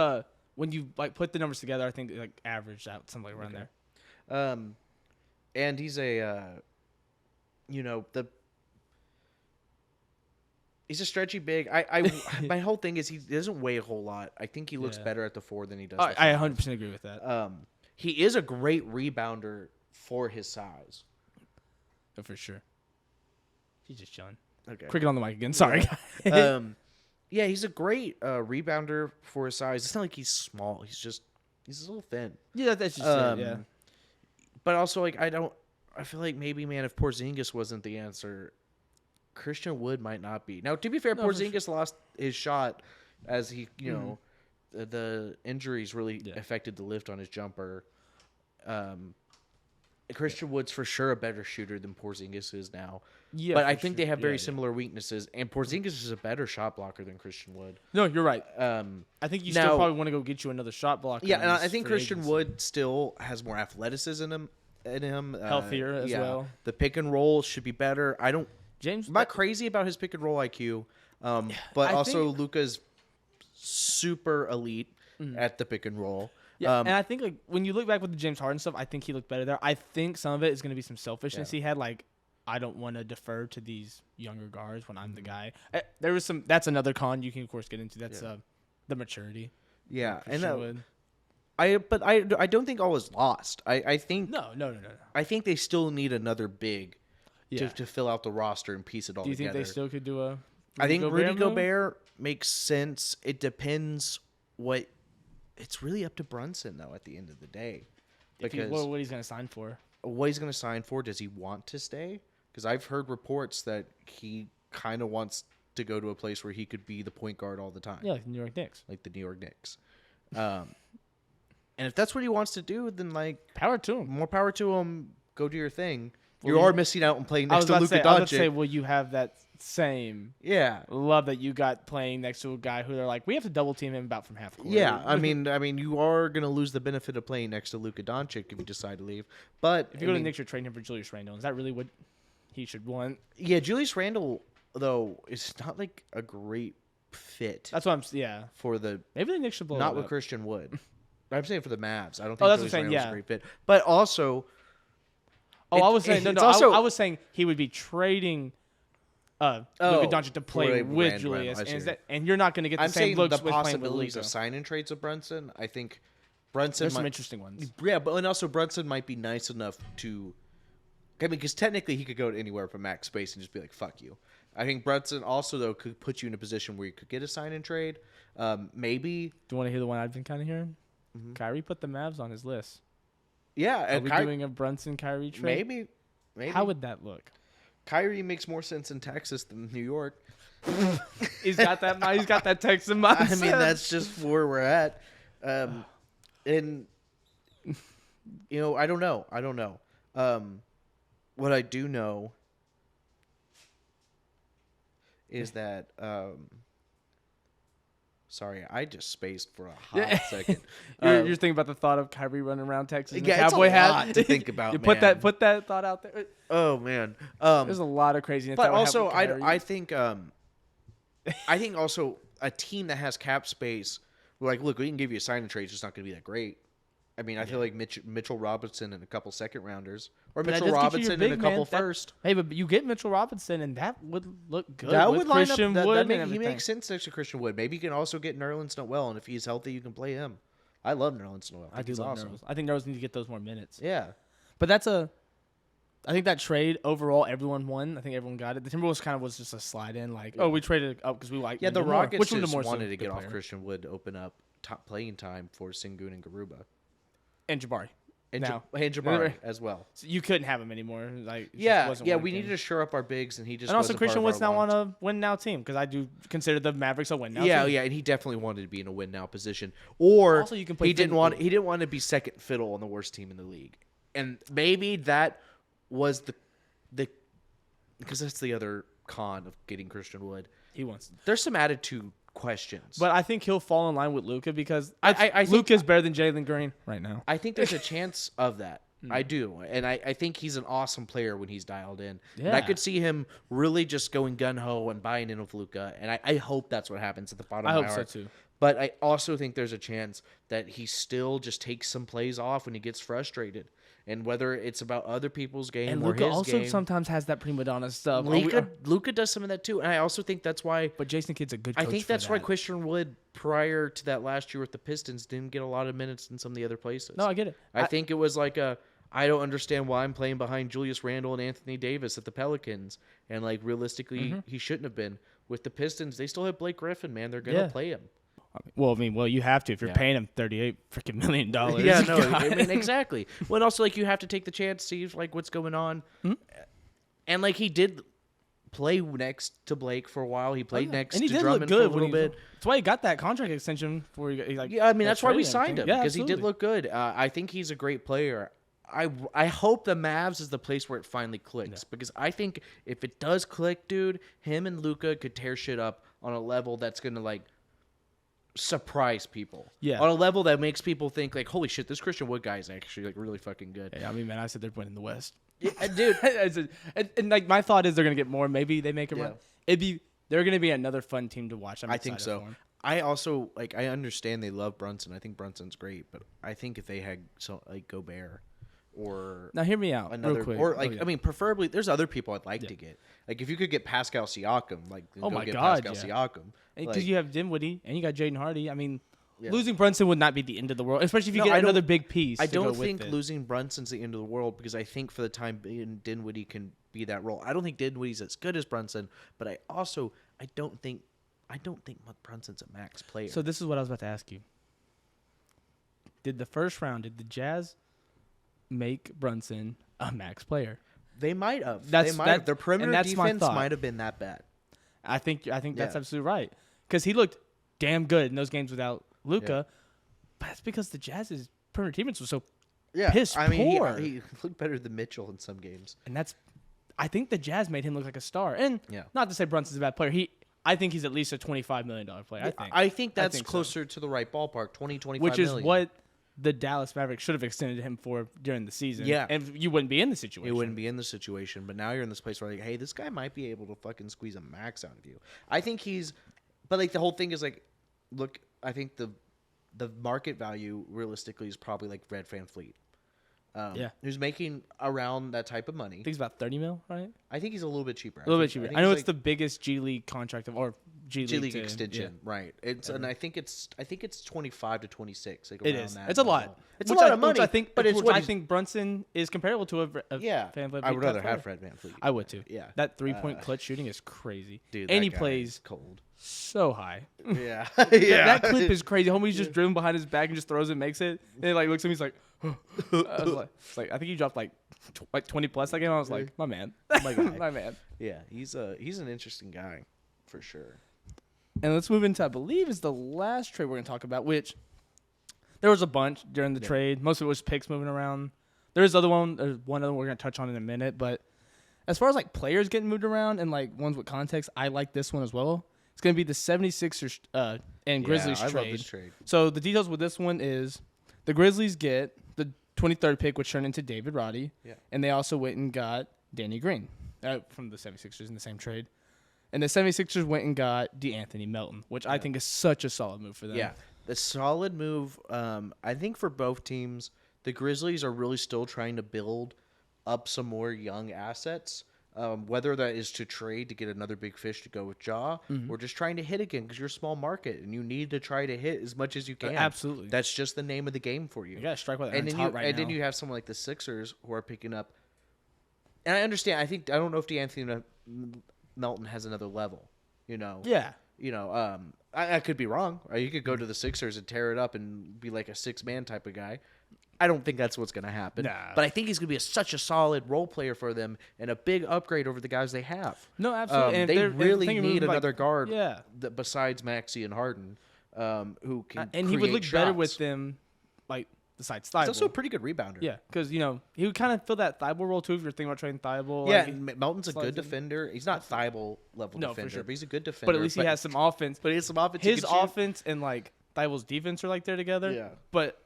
[SPEAKER 2] when you like put the numbers together, I think it like averaged out something around there.
[SPEAKER 1] And he's a, he's a stretchy big. My whole thing is he doesn't weigh a whole lot. I think he looks better at the 4 than he does.
[SPEAKER 2] I 100% agree with that.
[SPEAKER 1] He is a great rebounder for his size.
[SPEAKER 2] Oh, for sure. He's just chilling.
[SPEAKER 1] Okay.
[SPEAKER 2] Cricket on the mic again. Sorry.
[SPEAKER 1] Yeah, he's a great rebounder for his size. It's not like he's small. He's a little thin.
[SPEAKER 2] Yeah, that's just it. Yeah.
[SPEAKER 1] But also, like, I feel like maybe, man, if Porzingis wasn't the answer, Christian Wood might not be. Now, to be fair, Porzingis lost his shot as he, the injuries really affected the lift on his jumper. Christian Wood's for sure a better shooter than Porzingis is now.
[SPEAKER 2] Yeah,
[SPEAKER 1] but I
[SPEAKER 2] for
[SPEAKER 1] think
[SPEAKER 2] sure.
[SPEAKER 1] they have very
[SPEAKER 2] Yeah.
[SPEAKER 1] similar weaknesses, and Porzingis is a better shot blocker than Christian Wood.
[SPEAKER 2] No, you're right. I think you still probably want to go get you another shot blocker.
[SPEAKER 1] Yeah,
[SPEAKER 2] in
[SPEAKER 1] and
[SPEAKER 2] this
[SPEAKER 1] I think
[SPEAKER 2] free
[SPEAKER 1] Christian
[SPEAKER 2] agency.
[SPEAKER 1] Wood still has more athleticism in him.
[SPEAKER 2] Healthier as well.
[SPEAKER 1] The pick and roll should be better.
[SPEAKER 2] James,
[SPEAKER 1] I'm not crazy about his pick and roll IQ. But
[SPEAKER 2] I
[SPEAKER 1] also
[SPEAKER 2] think-
[SPEAKER 1] Luka's super elite at the pick and roll.
[SPEAKER 2] Yeah, and I think like when you look back with the James Harden stuff, I think he looked better there. I think some of it is going to be some selfishness he had. Like, I don't want to defer to these younger guards when I'm the guy. There was some. That's another con you can of course get into. That's the maturity.
[SPEAKER 1] Yeah,
[SPEAKER 2] Christian
[SPEAKER 1] and
[SPEAKER 2] Wood.
[SPEAKER 1] I don't think all is lost. I think
[SPEAKER 2] No.
[SPEAKER 1] I think they still need another big
[SPEAKER 2] Yeah.
[SPEAKER 1] to fill out the roster and piece it all
[SPEAKER 2] Do you
[SPEAKER 1] together.
[SPEAKER 2] think they still could do a?
[SPEAKER 1] I think Rudy
[SPEAKER 2] move?
[SPEAKER 1] Gobert makes sense. It depends what. It's really up to Brunson though. At the end of the day, because
[SPEAKER 2] What he's going to sign for?
[SPEAKER 1] what he's going to sign for, does he want to stay? Because I've heard reports that he kind of wants to go to a place where he could be the point guard all the time.
[SPEAKER 2] Yeah, like the New York Knicks.
[SPEAKER 1] Like the New York Knicks. And if that's what he wants to do, then like
[SPEAKER 2] Power to him.
[SPEAKER 1] more power to him. Go do your thing.
[SPEAKER 2] Well,
[SPEAKER 1] You
[SPEAKER 2] you-
[SPEAKER 1] are missing out on playing
[SPEAKER 2] I
[SPEAKER 1] next
[SPEAKER 2] was
[SPEAKER 1] to
[SPEAKER 2] about to
[SPEAKER 1] Luka
[SPEAKER 2] say, I was about to
[SPEAKER 1] Doncic.
[SPEAKER 2] say, will you have that same
[SPEAKER 1] Yeah.
[SPEAKER 2] love that you got playing next to a guy who they're like, we have to double team him about from half court?
[SPEAKER 1] Yeah, I mean, you are gonna lose the benefit of playing next to Luka Doncic if you decide to leave. But
[SPEAKER 2] if you go to the Knicks, you're trading him for Julius Randle. Is that really what he should want?
[SPEAKER 1] yeah, Julius Randle though is not like a great fit
[SPEAKER 2] That's what I'm. Yeah,
[SPEAKER 1] for the
[SPEAKER 2] maybe the Knicks should blow
[SPEAKER 1] not
[SPEAKER 2] it
[SPEAKER 1] with
[SPEAKER 2] up.
[SPEAKER 1] Christian Wood. I'm saying for the Mavs. I don't think
[SPEAKER 2] Oh, that's what I'm
[SPEAKER 1] Julius
[SPEAKER 2] saying,
[SPEAKER 1] Randle's
[SPEAKER 2] yeah.
[SPEAKER 1] a great fit. But also,
[SPEAKER 2] Oh, I was saying no.
[SPEAKER 1] it's also-
[SPEAKER 2] I was saying he would be trading. Luka Doncic to play
[SPEAKER 1] for a
[SPEAKER 2] with
[SPEAKER 1] Randle,
[SPEAKER 2] Julius,
[SPEAKER 1] I see.
[SPEAKER 2] and you're not going to get the
[SPEAKER 1] I'm
[SPEAKER 2] same
[SPEAKER 1] saying
[SPEAKER 2] looks
[SPEAKER 1] the
[SPEAKER 2] with playing with
[SPEAKER 1] possibilities
[SPEAKER 2] Luka.
[SPEAKER 1] of signing trades with Brunson. I think Brunson
[SPEAKER 2] There's some
[SPEAKER 1] might,
[SPEAKER 2] interesting ones.
[SPEAKER 1] yeah, but and also Brunson might be nice enough to. I mean, because technically he could go to anywhere for max space and just be like, "Fuck you." I think Brunson also though could put you in a position where you could get a sign and trade. Maybe,
[SPEAKER 2] Do you want to hear the one I've been kind of hearing? Kyrie put the Mavs on his list.
[SPEAKER 1] yeah,
[SPEAKER 2] Are
[SPEAKER 1] and
[SPEAKER 2] we doing a Brunson Kyrie trade?
[SPEAKER 1] maybe.
[SPEAKER 2] How would that look?
[SPEAKER 1] Kyrie makes more sense in Texas than New York?
[SPEAKER 2] He's got that. He's got that Texan mindset.
[SPEAKER 1] I mean, that's just where we're at. And I don't know. What I do know is that sorry, I just spaced for a hot second.
[SPEAKER 2] You're thinking about the thought of Kyrie running around Texas in a
[SPEAKER 1] Yeah, it's a
[SPEAKER 2] cowboy hat.
[SPEAKER 1] lot to think about,
[SPEAKER 2] You
[SPEAKER 1] man.
[SPEAKER 2] put that thought out there.
[SPEAKER 1] Oh man.
[SPEAKER 2] There's a lot of craziness.
[SPEAKER 1] But
[SPEAKER 2] that would
[SPEAKER 1] also,
[SPEAKER 2] happen with
[SPEAKER 1] I
[SPEAKER 2] Kyrie.
[SPEAKER 1] think also a team that has cap space, like, look, we can give you a sign and trade. It's just not going to be that great. I mean, I feel like Mitchell Robinson and a couple second rounders, or
[SPEAKER 2] But that
[SPEAKER 1] Mitchell
[SPEAKER 2] does get you your
[SPEAKER 1] Robinson and a
[SPEAKER 2] big
[SPEAKER 1] couple
[SPEAKER 2] man.
[SPEAKER 1] first.
[SPEAKER 2] Hey, but you get Mitchell Robinson, and that would look good.
[SPEAKER 1] That
[SPEAKER 2] with
[SPEAKER 1] would line
[SPEAKER 2] Christian
[SPEAKER 1] up.
[SPEAKER 2] Wood and
[SPEAKER 1] He
[SPEAKER 2] everything.
[SPEAKER 1] makes sense next to Christian Wood. Maybe you can also get Nerlens Noel, and if he's healthy, you can play him. I love Nerlens Noel.
[SPEAKER 2] I do
[SPEAKER 1] He's
[SPEAKER 2] love
[SPEAKER 1] awesome.
[SPEAKER 2] Nerlens. I think Nerlens need to get those more minutes.
[SPEAKER 1] Yeah.
[SPEAKER 2] But I think that trade overall, everyone won. I think everyone got it. The Timberwolves kind of was just a slide in, like, oh, we traded up because we like.
[SPEAKER 1] Yeah, the
[SPEAKER 2] Wendell Moore.
[SPEAKER 1] Rockets
[SPEAKER 2] Which Wendell
[SPEAKER 1] just
[SPEAKER 2] Moore's
[SPEAKER 1] wanted
[SPEAKER 2] a
[SPEAKER 1] to
[SPEAKER 2] good
[SPEAKER 1] get off
[SPEAKER 2] player.
[SPEAKER 1] Christian Wood to open up top playing time for Sengun and Garuba.
[SPEAKER 2] And Jabari.
[SPEAKER 1] And,
[SPEAKER 2] Now.
[SPEAKER 1] and Jabari as well.
[SPEAKER 2] So you couldn't have him anymore. Like, it just
[SPEAKER 1] Yeah,
[SPEAKER 2] wasn't
[SPEAKER 1] we
[SPEAKER 2] working.
[SPEAKER 1] needed to shore up our bigs, and he just
[SPEAKER 2] And also,
[SPEAKER 1] wasn't
[SPEAKER 2] Christian
[SPEAKER 1] part
[SPEAKER 2] Wood's
[SPEAKER 1] of our
[SPEAKER 2] now
[SPEAKER 1] long-
[SPEAKER 2] on a win now team because I do consider the Mavericks a win now
[SPEAKER 1] Yeah,
[SPEAKER 2] team.
[SPEAKER 1] yeah, and he definitely wanted to be in a win now position. Or
[SPEAKER 2] Also, you can play
[SPEAKER 1] he didn't
[SPEAKER 2] physically.
[SPEAKER 1] want to be second fiddle on the worst team in the league. And maybe that was the because that's the other con of getting Christian Wood.
[SPEAKER 2] He wants.
[SPEAKER 1] There's some attitude questions.
[SPEAKER 2] But I think he'll fall in line with Luka because
[SPEAKER 1] I think-
[SPEAKER 2] Luka's better than Jalen Green right now.
[SPEAKER 1] I think there's a chance of that. I do. And I think he's an awesome player when he's dialed in. And I
[SPEAKER 2] Yeah.
[SPEAKER 1] could see him really just going gun-ho and buying in with Luka. And I hope that's what happens at the bottom
[SPEAKER 2] I
[SPEAKER 1] of
[SPEAKER 2] hope
[SPEAKER 1] my
[SPEAKER 2] so
[SPEAKER 1] heart.
[SPEAKER 2] too.
[SPEAKER 1] But I also think there's a chance that he still just takes some plays off when he gets frustrated. And whether it's about other people's game
[SPEAKER 2] And
[SPEAKER 1] or
[SPEAKER 2] Luka
[SPEAKER 1] his
[SPEAKER 2] also
[SPEAKER 1] game.
[SPEAKER 2] sometimes has that prima donna stuff.
[SPEAKER 1] Luka does some of that too. And I also think that's why
[SPEAKER 2] But Jason Kidd's a good
[SPEAKER 1] I
[SPEAKER 2] coach
[SPEAKER 1] think
[SPEAKER 2] for
[SPEAKER 1] that's why
[SPEAKER 2] that.
[SPEAKER 1] Christian Wood, prior to that last year with the Pistons, didn't get a lot of minutes in some of the other places.
[SPEAKER 2] No, I get it.
[SPEAKER 1] I think it was like I don't understand why I'm playing behind Julius Randle and Anthony Davis at the Pelicans. And like realistically, he shouldn't have been. With the Pistons, they still have Blake Griffin, man. They're gonna
[SPEAKER 2] Yeah.
[SPEAKER 1] play him.
[SPEAKER 2] Well, you have to if you're
[SPEAKER 1] Yeah.
[SPEAKER 2] paying him $38 freaking million.
[SPEAKER 1] Yeah, no, I
[SPEAKER 2] God.
[SPEAKER 1] mean exactly. Well, and also like you have to take the chance, see like what's going on, and like he did play next to Blake for a while. He played next
[SPEAKER 2] and he
[SPEAKER 1] to
[SPEAKER 2] did
[SPEAKER 1] Drummond
[SPEAKER 2] look
[SPEAKER 1] for a
[SPEAKER 2] good
[SPEAKER 1] little bit.
[SPEAKER 2] That's why he got that contract extension for he like.
[SPEAKER 1] Yeah, I mean that's why we
[SPEAKER 2] traded
[SPEAKER 1] signed him
[SPEAKER 2] everything.
[SPEAKER 1] because he did
[SPEAKER 2] absolutely.
[SPEAKER 1] look good. I think he's a great player. I hope the Mavs is the place where it finally clicks because I think if it does click, dude, him and Luka could tear shit up on a level that's gonna like surprise people.
[SPEAKER 2] Yeah.
[SPEAKER 1] On a level that makes people think like, holy shit, this Christian Wood guy is actually like really fucking good.
[SPEAKER 2] Yeah, I mean, man, I said they're winning the West.
[SPEAKER 1] Dude.
[SPEAKER 2] and like my thought is they're gonna get more. Maybe they make a run.
[SPEAKER 1] Yeah.
[SPEAKER 2] It'd be they're going to be another fun team to watch.
[SPEAKER 1] I think so.
[SPEAKER 2] For 'em.
[SPEAKER 1] I also I understand they love Brunson. I think Brunson's great, but I think if they had Gobert or
[SPEAKER 2] Now hear me out,
[SPEAKER 1] another
[SPEAKER 2] real quick.
[SPEAKER 1] or I mean preferably there's other people I'd like
[SPEAKER 2] Yeah.
[SPEAKER 1] to get. Like if you could get Pascal Siakam,
[SPEAKER 2] Oh
[SPEAKER 1] go
[SPEAKER 2] my
[SPEAKER 1] get
[SPEAKER 2] God,
[SPEAKER 1] Pascal
[SPEAKER 2] yeah.
[SPEAKER 1] Siakam.
[SPEAKER 2] Because you have Dinwiddie and you got Jaden Hardy. I mean,
[SPEAKER 1] Yeah.
[SPEAKER 2] losing Brunson would not be the end of the world, especially if you
[SPEAKER 1] No,
[SPEAKER 2] get
[SPEAKER 1] I don't-
[SPEAKER 2] another big piece.
[SPEAKER 1] I
[SPEAKER 2] to go
[SPEAKER 1] don't
[SPEAKER 2] with
[SPEAKER 1] think
[SPEAKER 2] it.
[SPEAKER 1] losing Brunson's the end of the world because I think for the time being Dinwiddie can be that role. I don't think Dinwiddie's as good as Brunson, but I don't think Brunson's a max player.
[SPEAKER 2] So this is what I was about to ask you. Did the Jazz make Brunson a max player?
[SPEAKER 1] they might have.
[SPEAKER 2] That's-
[SPEAKER 1] They might
[SPEAKER 2] that-
[SPEAKER 1] have. Their perimeter
[SPEAKER 2] and that's my
[SPEAKER 1] defense
[SPEAKER 2] thought.
[SPEAKER 1] might have been that bad.
[SPEAKER 2] I think that's
[SPEAKER 1] Yeah.
[SPEAKER 2] absolutely right. Because he looked damn good in those games without Luka. But that's because the Jazz's perimeter defense was so
[SPEAKER 1] Yeah,
[SPEAKER 2] piss
[SPEAKER 1] I mean,
[SPEAKER 2] poor.
[SPEAKER 1] he looked better than Mitchell in some games.
[SPEAKER 2] And I think the Jazz made him look like a star. And
[SPEAKER 1] Yeah.
[SPEAKER 2] not to say Brunson's a bad player. I think he's at least a $25 million player.
[SPEAKER 1] I think that's
[SPEAKER 2] think so.
[SPEAKER 1] closer to the right ballpark, 25
[SPEAKER 2] Which is
[SPEAKER 1] million.
[SPEAKER 2] what the Dallas Mavericks should have extended him for during the season.
[SPEAKER 1] Yeah.
[SPEAKER 2] And you wouldn't be in the situation.
[SPEAKER 1] It wouldn't be in the situation, but now you're in this place where like, hey, this guy might be able to fucking squeeze a max out of you. I think but like the whole thing is like, look, I think the market value realistically is probably like Fred VanVleet.
[SPEAKER 2] Yeah.
[SPEAKER 1] Who's making around that type of money.
[SPEAKER 2] I think it's about $30 million, right?
[SPEAKER 1] I think he's a little bit cheaper.
[SPEAKER 2] A little bit cheaper. I know it's
[SPEAKER 1] like
[SPEAKER 2] the biggest G League contract or G
[SPEAKER 1] G-League
[SPEAKER 2] to-
[SPEAKER 1] extension,
[SPEAKER 2] yeah.
[SPEAKER 1] right? And I think it's 25 to 26. Like
[SPEAKER 2] It
[SPEAKER 1] around
[SPEAKER 2] is.
[SPEAKER 1] that
[SPEAKER 2] It's a
[SPEAKER 1] level.
[SPEAKER 2] lot.
[SPEAKER 1] It's
[SPEAKER 2] Which
[SPEAKER 1] a lot of money.
[SPEAKER 2] Which I think,
[SPEAKER 1] but it's
[SPEAKER 2] which
[SPEAKER 1] what
[SPEAKER 2] I
[SPEAKER 1] he's-
[SPEAKER 2] think Brunson is comparable to a
[SPEAKER 1] Yeah,
[SPEAKER 2] VanVleet
[SPEAKER 1] I would
[SPEAKER 2] type
[SPEAKER 1] rather have
[SPEAKER 2] player.
[SPEAKER 1] Fred VanVleet.
[SPEAKER 2] I would too.
[SPEAKER 1] Yeah,
[SPEAKER 2] That 3-point clutch shooting is crazy.
[SPEAKER 1] dude,
[SPEAKER 2] and
[SPEAKER 1] that
[SPEAKER 2] he
[SPEAKER 1] guy
[SPEAKER 2] plays
[SPEAKER 1] is cold.
[SPEAKER 2] so high.
[SPEAKER 1] Yeah,
[SPEAKER 2] That clip is crazy. Homie's just driven behind his back and just throws it, makes it, and he like looks at me. He's like, I was like, I think he dropped like 20 plus that game. I was like, my man,
[SPEAKER 1] My guy.
[SPEAKER 2] my man.
[SPEAKER 1] Yeah, he's an interesting guy for sure.
[SPEAKER 2] And let's move into, I believe, is the last trade we're gonna talk about. Which there was a bunch during the trade. Most of it was picks moving around. There's one other we're gonna touch on in a minute. But as far as like players getting moved around and like ones with context, I like this one as well. It's gonna be the 76ers and Grizzlies
[SPEAKER 1] I
[SPEAKER 2] trade.
[SPEAKER 1] love this trade.
[SPEAKER 2] So the details with this one is the Grizzlies get the 23rd pick, which turned into David Roddy.
[SPEAKER 1] Yeah.
[SPEAKER 2] And they also went and got Danny Green from the 76ers in the same trade. And the 76ers went and got DeAnthony Melton, which I think is such a solid move for them.
[SPEAKER 1] Yeah, the solid move. I think for both teams, the Grizzlies are really still trying to build up some more young assets. Whether that is to trade to get another big fish to go with Ja, or just trying to hit again because you're a small market and you need to try to hit as much as you can.
[SPEAKER 2] Absolutely.
[SPEAKER 1] That's just the name of the game for you.
[SPEAKER 2] You got to strike while the
[SPEAKER 1] and
[SPEAKER 2] iron's
[SPEAKER 1] then
[SPEAKER 2] hot right
[SPEAKER 1] and
[SPEAKER 2] now.
[SPEAKER 1] then you have someone like the Sixers who are picking up. And I understand. I don't know if DeAnthony Melton has another level.
[SPEAKER 2] Yeah.
[SPEAKER 1] I could be wrong. Or you could go to the Sixers and tear it up and be like a 6-man type of guy. I don't think that's what's going to happen.
[SPEAKER 2] Nah.
[SPEAKER 1] But I think he's going to be such a solid role player for them and a big upgrade over the guys they have.
[SPEAKER 2] No, absolutely. And
[SPEAKER 1] They
[SPEAKER 2] they're
[SPEAKER 1] really
[SPEAKER 2] thinking
[SPEAKER 1] need
[SPEAKER 2] of, like,
[SPEAKER 1] another guard
[SPEAKER 2] Yeah.
[SPEAKER 1] besides Maxey and Harden who can
[SPEAKER 2] And he would
[SPEAKER 1] create
[SPEAKER 2] look better
[SPEAKER 1] shots.
[SPEAKER 2] with them, like, besides
[SPEAKER 1] He's
[SPEAKER 2] Thibault.
[SPEAKER 1] also a pretty good rebounder.
[SPEAKER 2] Yeah, because, he would kind of fill that Thibault role, too, if you're thinking about trading Thibault.
[SPEAKER 1] Yeah,
[SPEAKER 2] Like,
[SPEAKER 1] and Melton's a
[SPEAKER 2] slides
[SPEAKER 1] good
[SPEAKER 2] in.
[SPEAKER 1] defender. He's not Thibault level
[SPEAKER 2] No, for
[SPEAKER 1] defender,
[SPEAKER 2] sure.
[SPEAKER 1] but he's a good defender.
[SPEAKER 2] but at least he has some offense.
[SPEAKER 1] But he has some offense. He
[SPEAKER 2] His
[SPEAKER 1] can shoot.
[SPEAKER 2] offense and, like, Thibault's defense are, like, there together.
[SPEAKER 1] Yeah.
[SPEAKER 2] But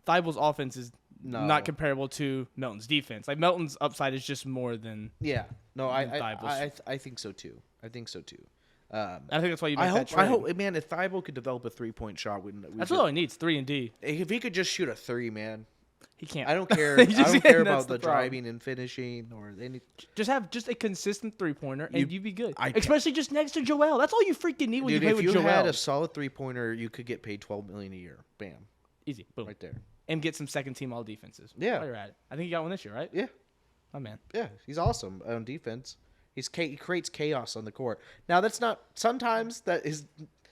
[SPEAKER 2] Thibault's offense is
[SPEAKER 1] No.
[SPEAKER 2] not comparable to Melton's defense. Like, Melton's upside is just more than...
[SPEAKER 1] Yeah, no, I
[SPEAKER 2] Thibault's.
[SPEAKER 1] think so too. I think so too.
[SPEAKER 2] I think that's why you make
[SPEAKER 1] I
[SPEAKER 2] that
[SPEAKER 1] hope,
[SPEAKER 2] trade.
[SPEAKER 1] man, if Thibault could develop a 3-point shot,
[SPEAKER 2] That's all he needs, 3 and D.
[SPEAKER 1] If he could just shoot a 3, man,
[SPEAKER 2] He can't.
[SPEAKER 1] I don't care.
[SPEAKER 2] He
[SPEAKER 1] I
[SPEAKER 2] just-
[SPEAKER 1] don't care
[SPEAKER 2] that's
[SPEAKER 1] about
[SPEAKER 2] the
[SPEAKER 1] the
[SPEAKER 2] problem.
[SPEAKER 1] driving and finishing or any.
[SPEAKER 2] Just have just a consistent 3-pointer, and you'd be good.
[SPEAKER 1] I-
[SPEAKER 2] Especially just next to Joel. That's all you freaking need when
[SPEAKER 1] Dude,
[SPEAKER 2] you play
[SPEAKER 1] if
[SPEAKER 2] with
[SPEAKER 1] you
[SPEAKER 2] Joel.
[SPEAKER 1] had a solid 3-pointer, you could get paid $12 million a year. Bam,
[SPEAKER 2] Easy. Boom.
[SPEAKER 1] right there.
[SPEAKER 2] And get some second-team all defenses.
[SPEAKER 1] Yeah.
[SPEAKER 2] While you're at it. I think you got one this year, right?
[SPEAKER 1] Yeah,
[SPEAKER 2] My man.
[SPEAKER 1] yeah, he's awesome on defense. He creates chaos on the court. Now that's not. Sometimes that is.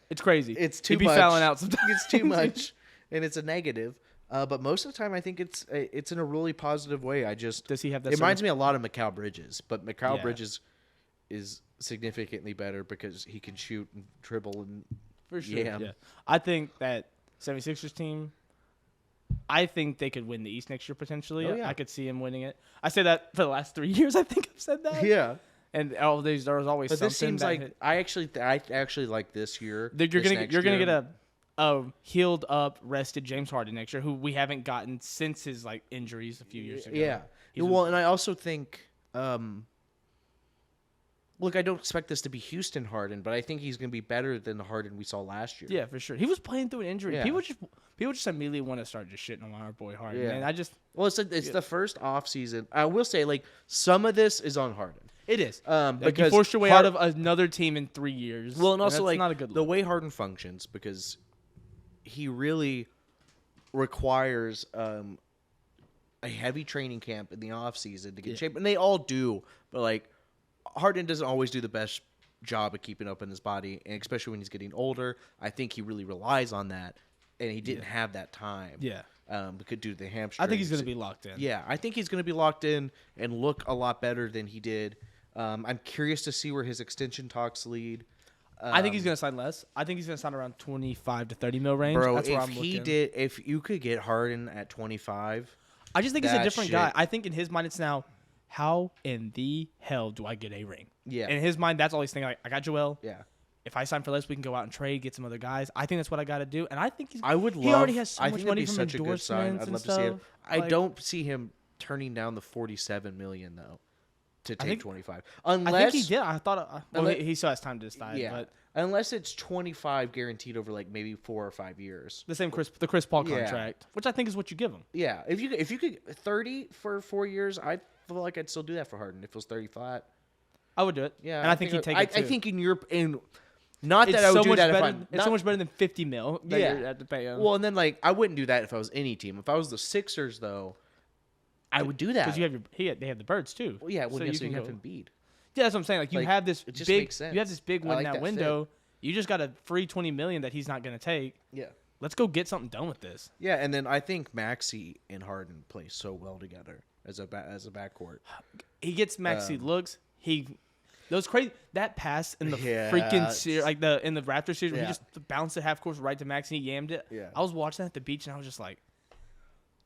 [SPEAKER 2] It's crazy.
[SPEAKER 1] It's too
[SPEAKER 2] He'd be
[SPEAKER 1] much.
[SPEAKER 2] fouling out sometimes.
[SPEAKER 1] It's too much, and it's a negative. But most of the time, I think it's in a really positive way.
[SPEAKER 2] Does he have that?
[SPEAKER 1] It reminds me a lot of Mikal Bridges, but Mikal
[SPEAKER 2] Yeah.
[SPEAKER 1] Bridges is significantly better because he can shoot and dribble and
[SPEAKER 2] For sure.
[SPEAKER 1] Yeah.
[SPEAKER 2] Yeah. I think that 76ers team, I think they could win the East next year potentially.
[SPEAKER 1] Oh, yeah.
[SPEAKER 2] I could see him winning it. I said that for the last 3 years. I think I've said that.
[SPEAKER 1] yeah.
[SPEAKER 2] And all these, there was always
[SPEAKER 1] But
[SPEAKER 2] something.
[SPEAKER 1] this seems
[SPEAKER 2] that
[SPEAKER 1] like
[SPEAKER 2] hit.
[SPEAKER 1] I actually like this year.
[SPEAKER 2] You're
[SPEAKER 1] this
[SPEAKER 2] gonna
[SPEAKER 1] next
[SPEAKER 2] you're gonna
[SPEAKER 1] year.
[SPEAKER 2] get a healed up, rested James Harden next year, who we haven't gotten since his like injuries a few years ago.
[SPEAKER 1] Yeah.
[SPEAKER 2] He's
[SPEAKER 1] Well, and I also think Look, I don't expect this to be Houston Harden, but I think he's going to be better than the Harden we saw last year.
[SPEAKER 2] Yeah, for sure. He was playing through an injury.
[SPEAKER 1] Yeah.
[SPEAKER 2] People just immediately want to start just shitting on our boy Harden.
[SPEAKER 1] Yeah.
[SPEAKER 2] Man,
[SPEAKER 1] Well, it's the first off season. I will say, like, some of this is on Harden.
[SPEAKER 2] it is.
[SPEAKER 1] Because
[SPEAKER 2] Like, you forced your way out of another team in 3 years.
[SPEAKER 1] Well, and also
[SPEAKER 2] that's
[SPEAKER 1] like
[SPEAKER 2] not a good
[SPEAKER 1] the
[SPEAKER 2] look.
[SPEAKER 1] way Harden functions, because he really requires a heavy training camp in the off season to get in shape, and they all do. But like Harden doesn't always do the best job of keeping up in his body, and especially when he's getting older. I think he really relies on that, and he didn't have that time.
[SPEAKER 2] Yeah.
[SPEAKER 1] Because due to the hamstring.
[SPEAKER 2] I think he's going to be locked in.
[SPEAKER 1] Yeah, I think he's going to be locked in and look a lot better than he did. I'm curious to see where his extension talks lead.
[SPEAKER 2] I think he's going to sign less. I think he's going to sign around 25 to 30 mil range.
[SPEAKER 1] Bro,
[SPEAKER 2] That's where
[SPEAKER 1] if
[SPEAKER 2] I'm
[SPEAKER 1] he
[SPEAKER 2] looking.
[SPEAKER 1] did, if you could get Harden at 25,
[SPEAKER 2] I just think he's a
[SPEAKER 1] that
[SPEAKER 2] different
[SPEAKER 1] shit-
[SPEAKER 2] guy. I think in his mind it's now, how in the hell do I get a ring?
[SPEAKER 1] Yeah.
[SPEAKER 2] In his mind, that's all he's thinking. Like, I got Joel.
[SPEAKER 1] yeah,
[SPEAKER 2] If I sign for less, we can go out and trade, get some other guys. I think that's what I got to do. And I think he's.
[SPEAKER 1] I would love.
[SPEAKER 2] He already has so
[SPEAKER 1] I
[SPEAKER 2] much
[SPEAKER 1] think
[SPEAKER 2] money
[SPEAKER 1] that'd be
[SPEAKER 2] from
[SPEAKER 1] such a good sign.
[SPEAKER 2] endorsements
[SPEAKER 1] I'd
[SPEAKER 2] and
[SPEAKER 1] love to see it.
[SPEAKER 2] stuff.
[SPEAKER 1] I
[SPEAKER 2] Like,
[SPEAKER 1] don't see him turning down the 47 million though to take
[SPEAKER 2] think-
[SPEAKER 1] 25,
[SPEAKER 2] I
[SPEAKER 1] unless
[SPEAKER 2] think he did. I thought. Well,
[SPEAKER 1] unless-
[SPEAKER 2] he still has time to decide.
[SPEAKER 1] yeah,
[SPEAKER 2] But
[SPEAKER 1] unless it's 25 guaranteed over like maybe 4 or 5 years.
[SPEAKER 2] the Chris Paul
[SPEAKER 1] Yeah.
[SPEAKER 2] contract, which I think is what you give him.
[SPEAKER 1] Yeah, if you could 30 for 4 years, I feel like I'd still do that for Harden if it was 30 flat.
[SPEAKER 2] I would do it.
[SPEAKER 1] Yeah,
[SPEAKER 2] and I think he'd take it too.
[SPEAKER 1] I think in Europe, and not
[SPEAKER 2] it's
[SPEAKER 1] that I would
[SPEAKER 2] so
[SPEAKER 1] do
[SPEAKER 2] much
[SPEAKER 1] that if
[SPEAKER 2] better.
[SPEAKER 1] I'm
[SPEAKER 2] It's
[SPEAKER 1] not,
[SPEAKER 2] so much better than 50 mil. That
[SPEAKER 1] Yeah.
[SPEAKER 2] you have to pay him.
[SPEAKER 1] Well, and then like I wouldn't do that if I was any team. If I was the Sixers, though, I would do that.
[SPEAKER 2] because you have they have the birds too.
[SPEAKER 1] Well, yeah,
[SPEAKER 2] so
[SPEAKER 1] when
[SPEAKER 2] you
[SPEAKER 1] you
[SPEAKER 2] can
[SPEAKER 1] have
[SPEAKER 2] go.
[SPEAKER 1] Embiid.
[SPEAKER 2] Yeah, that's what I'm saying. Like you
[SPEAKER 1] Like,
[SPEAKER 2] have this
[SPEAKER 1] it just
[SPEAKER 2] big,
[SPEAKER 1] makes sense.
[SPEAKER 2] you have this big
[SPEAKER 1] I
[SPEAKER 2] win
[SPEAKER 1] like
[SPEAKER 2] that
[SPEAKER 1] that
[SPEAKER 2] window. You just got a free 20 million that he's not going to take.
[SPEAKER 1] Yeah.
[SPEAKER 2] Let's go get something done with this.
[SPEAKER 1] Yeah, and then I think Maxey and Harden play so well together as a backcourt.
[SPEAKER 2] He gets Maxi looks. Those crazy that pass in the
[SPEAKER 1] Yeah,
[SPEAKER 2] freaking series, like in the Raptors series, where
[SPEAKER 1] Yeah.
[SPEAKER 2] he just bounced it half course right to Maxi and he yammed it.
[SPEAKER 1] Yeah.
[SPEAKER 2] I was watching that at the beach and I was just like,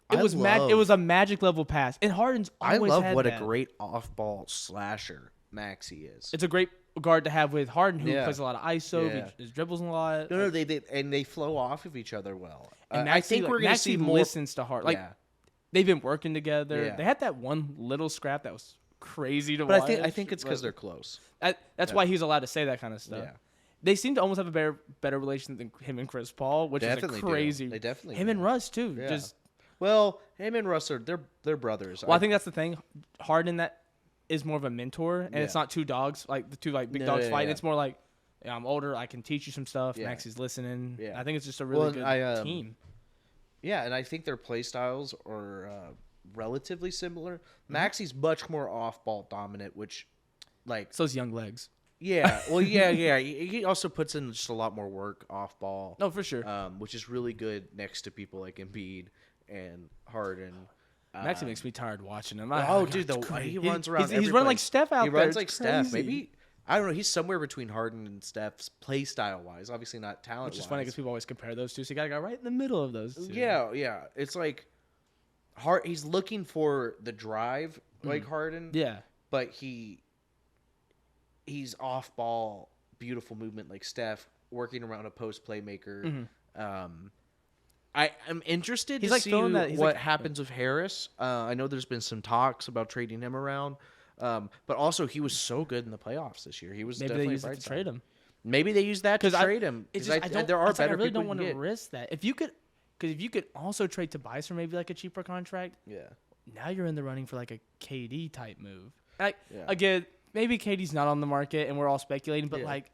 [SPEAKER 1] I
[SPEAKER 2] it was
[SPEAKER 1] love-
[SPEAKER 2] it was a magic level pass. And Harden's
[SPEAKER 1] I
[SPEAKER 2] always
[SPEAKER 1] love
[SPEAKER 2] had
[SPEAKER 1] what
[SPEAKER 2] that.
[SPEAKER 1] a great off-ball slasher Maxey is.
[SPEAKER 2] It's a great guard to have with Harden, who
[SPEAKER 1] Yeah.
[SPEAKER 2] plays a lot of ISO,
[SPEAKER 1] Yeah.
[SPEAKER 2] he dribbles a lot.
[SPEAKER 1] No, they flow off of each other well.
[SPEAKER 2] And
[SPEAKER 1] I
[SPEAKER 2] Maxey,
[SPEAKER 1] think we're gonna
[SPEAKER 2] Maxey
[SPEAKER 1] see more.
[SPEAKER 2] listens to Harden. Like
[SPEAKER 1] yeah.
[SPEAKER 2] they've been working together.
[SPEAKER 1] Yeah.
[SPEAKER 2] They had that one little scrap that was crazy to
[SPEAKER 1] But
[SPEAKER 2] watch.
[SPEAKER 1] I think it's because they're close.
[SPEAKER 2] That's why he's allowed to say that kind of stuff.
[SPEAKER 1] Yeah.
[SPEAKER 2] They seem to almost have a better relation than him and Chris Paul, which
[SPEAKER 1] Definitely
[SPEAKER 2] is
[SPEAKER 1] do.
[SPEAKER 2] a crazy.
[SPEAKER 1] They definitely
[SPEAKER 2] him
[SPEAKER 1] do.
[SPEAKER 2] and Russ too.
[SPEAKER 1] Yeah.
[SPEAKER 2] Just
[SPEAKER 1] Well, him and Russ are they're brothers.
[SPEAKER 2] well, I think that's the thing. Harden that is more of a mentor, and it's
[SPEAKER 1] Yeah.
[SPEAKER 2] not two dogs like the two like big
[SPEAKER 1] No,
[SPEAKER 2] dogs
[SPEAKER 1] yeah,
[SPEAKER 2] fighting.
[SPEAKER 1] yeah.
[SPEAKER 2] It's more like I'm older. I can teach you some stuff.
[SPEAKER 1] Yeah.
[SPEAKER 2] Max is listening.
[SPEAKER 1] Yeah.
[SPEAKER 2] I think it's just a really
[SPEAKER 1] Well,
[SPEAKER 2] good team.
[SPEAKER 1] Yeah, and I think their play styles are relatively similar.
[SPEAKER 2] Mm-hmm.
[SPEAKER 1] Maxey's much more off-ball dominant, which, like,
[SPEAKER 2] So it's young legs.
[SPEAKER 1] yeah, well, yeah. He also puts in just a lot more work off-ball,
[SPEAKER 2] No, for sure.
[SPEAKER 1] which is really good next to people like Embiid and Harden.
[SPEAKER 2] Maxi makes me tired watching him.
[SPEAKER 1] Oh, dude, the way he runs around.
[SPEAKER 2] He's
[SPEAKER 1] every
[SPEAKER 2] running like
[SPEAKER 1] place.
[SPEAKER 2] Steph out
[SPEAKER 1] He
[SPEAKER 2] there.
[SPEAKER 1] runs
[SPEAKER 2] It's
[SPEAKER 1] like Steph.
[SPEAKER 2] crazy.
[SPEAKER 1] Maybe I don't know. He's somewhere between Harden and Steph's play style wise. Obviously not talent.
[SPEAKER 2] Which is funny because people always compare those two. So you got a guy right in the middle of those two.
[SPEAKER 1] Yeah. It's like he's looking for the drive like Harden.
[SPEAKER 2] Yeah.
[SPEAKER 1] But he's off ball, beautiful movement like Steph, working around a post playmaker. I'm interested
[SPEAKER 2] He's
[SPEAKER 1] to
[SPEAKER 2] like
[SPEAKER 1] see
[SPEAKER 2] filling that- he's
[SPEAKER 1] what
[SPEAKER 2] like-
[SPEAKER 1] happens with Harris. I know there's been some talks about trading him around, but also he was so good in the playoffs this year. He was
[SPEAKER 2] Maybe they
[SPEAKER 1] definitely
[SPEAKER 2] use
[SPEAKER 1] a
[SPEAKER 2] it
[SPEAKER 1] bright
[SPEAKER 2] to
[SPEAKER 1] side.
[SPEAKER 2] trade him.
[SPEAKER 1] Maybe they use that to trade him.
[SPEAKER 2] It's
[SPEAKER 1] 'cause
[SPEAKER 2] just, I don't.
[SPEAKER 1] there are
[SPEAKER 2] it's like
[SPEAKER 1] better
[SPEAKER 2] I really
[SPEAKER 1] people
[SPEAKER 2] don't want
[SPEAKER 1] you
[SPEAKER 2] to
[SPEAKER 1] can get.
[SPEAKER 2] risk that. If you could, because if you could also trade Tobias for maybe like a cheaper contract,
[SPEAKER 1] Yeah.
[SPEAKER 2] now you're in the running for like a KD type move. Like
[SPEAKER 1] Yeah.
[SPEAKER 2] again, maybe KD's not on the market and we're all speculating, but
[SPEAKER 1] Yeah.
[SPEAKER 2] like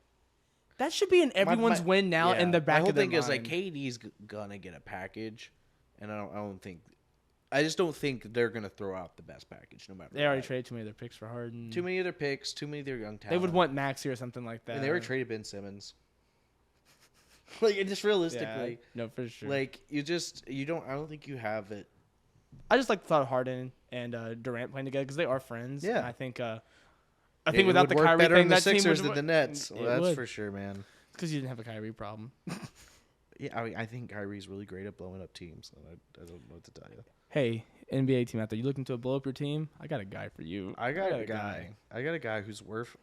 [SPEAKER 2] that should be in everyone's win now in the back
[SPEAKER 1] My whole
[SPEAKER 2] of their
[SPEAKER 1] thing is like
[SPEAKER 2] mind.
[SPEAKER 1] KD's gonna get a package, and I just don't think they're gonna throw out the best package no matter.
[SPEAKER 2] They already
[SPEAKER 1] what.
[SPEAKER 2] traded too many of their picks for Harden.
[SPEAKER 1] Too many of their picks, too many of their young talent.
[SPEAKER 2] They would want Maxi or something like that.
[SPEAKER 1] and they already traded Ben Simmons. Like it just realistically,
[SPEAKER 2] Yeah, no, for sure.
[SPEAKER 1] like I don't think you have it.
[SPEAKER 2] I just like the thought of Harden and Durant playing together because they are friends.
[SPEAKER 1] Yeah.
[SPEAKER 2] And I think
[SPEAKER 1] It
[SPEAKER 2] without
[SPEAKER 1] would
[SPEAKER 2] the
[SPEAKER 1] work
[SPEAKER 2] Kyrie
[SPEAKER 1] better
[SPEAKER 2] thing,
[SPEAKER 1] in the
[SPEAKER 2] that
[SPEAKER 1] Sixers
[SPEAKER 2] team
[SPEAKER 1] than
[SPEAKER 2] would
[SPEAKER 1] the Nets.
[SPEAKER 2] It
[SPEAKER 1] Well, that's
[SPEAKER 2] would.
[SPEAKER 1] for sure, man.
[SPEAKER 2] because you didn't have a Kyrie problem.
[SPEAKER 1] Yeah, I think Kyrie's really great at blowing up teams. I don't know what to tell you.
[SPEAKER 2] Hey, NBA team out there, you looking to blow up your team? I got a guy for you.
[SPEAKER 1] I got a guy who's worth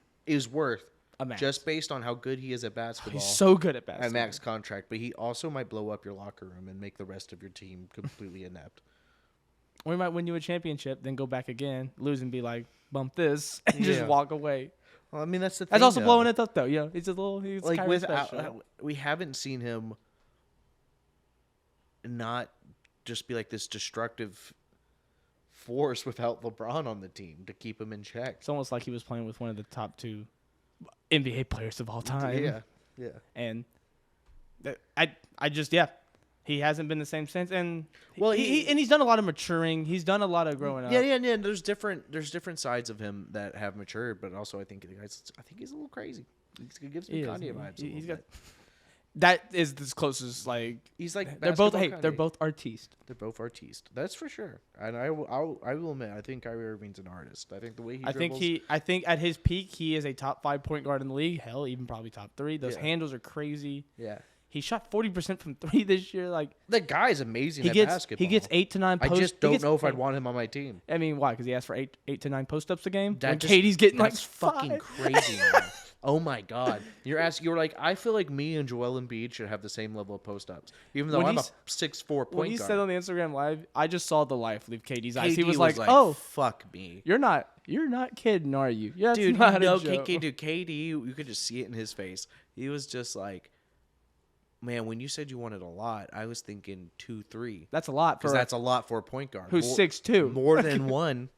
[SPEAKER 2] A max.
[SPEAKER 1] just based on how good he is at basketball.
[SPEAKER 2] He's so good at
[SPEAKER 1] at
[SPEAKER 2] basketball.
[SPEAKER 1] max contract, but he also might blow up your locker room and make the rest of your team completely inept.
[SPEAKER 2] Or he might win you a championship, then go back again, lose and be like, bump this, and just
[SPEAKER 1] Yeah.
[SPEAKER 2] walk away.
[SPEAKER 1] Well, I mean, that's the thing.
[SPEAKER 2] That's also
[SPEAKER 1] though.
[SPEAKER 2] blowing it up though. He's a little. He's
[SPEAKER 1] Like
[SPEAKER 2] Kyrie
[SPEAKER 1] without,
[SPEAKER 2] special.
[SPEAKER 1] we haven't seen him not just be like this destructive force without LeBron on the team to keep him in check.
[SPEAKER 2] It's almost like he was playing with one of the top 2 NBA players of all time.
[SPEAKER 1] Yeah.
[SPEAKER 2] And I just he hasn't been the same since. And he's done a lot of maturing. He's done a lot of growing up.
[SPEAKER 1] Yeah. There's different sides of him that have matured, but also I think he's a little crazy. He gives me Kanye vibes. He's got.
[SPEAKER 2] That is the closest. Like
[SPEAKER 1] he's like
[SPEAKER 2] they're both.
[SPEAKER 1] Kanye.
[SPEAKER 2] They're both artistes.
[SPEAKER 1] They're both artistes. That's for sure. And I will admit, I think Kyrie Irving's an artist. I think the way he dribbles.
[SPEAKER 2] I think at his peak, he is a top 5 point guard in the league. Hell, even probably top 3. Those handles are crazy.
[SPEAKER 1] Yeah.
[SPEAKER 2] He shot 40% from 3 this year. Like
[SPEAKER 1] the guy's amazing at basketball.
[SPEAKER 2] He gets 8 to 9 posts.
[SPEAKER 1] I just don't know if I'd want him on my team.
[SPEAKER 2] I mean, why? Because he asked for 8 to 9 post ups a game.
[SPEAKER 1] That's
[SPEAKER 2] Katie's getting
[SPEAKER 1] that's
[SPEAKER 2] like
[SPEAKER 1] fucking
[SPEAKER 2] 5.
[SPEAKER 1] crazy, man. Oh my god. You're like, I feel like me and Joel Embiid should have the same level of post ups. Even though I'm a 6'4" point guard.
[SPEAKER 2] When he said on the Instagram live, I just saw the life leave Katie's eyes.
[SPEAKER 1] KD
[SPEAKER 2] He was like,
[SPEAKER 1] "Oh, fuck me."
[SPEAKER 2] You're not kidding, are you? Yeah,
[SPEAKER 1] Dude,
[SPEAKER 2] not
[SPEAKER 1] no,
[SPEAKER 2] a joke.
[SPEAKER 1] KD, you could just see it in his face. He was just like, man, when you said you wanted a lot, I was thinking 2-3.
[SPEAKER 2] That's a lot
[SPEAKER 1] because that's a lot for a point guard.
[SPEAKER 2] Who's 6'2".
[SPEAKER 1] More than one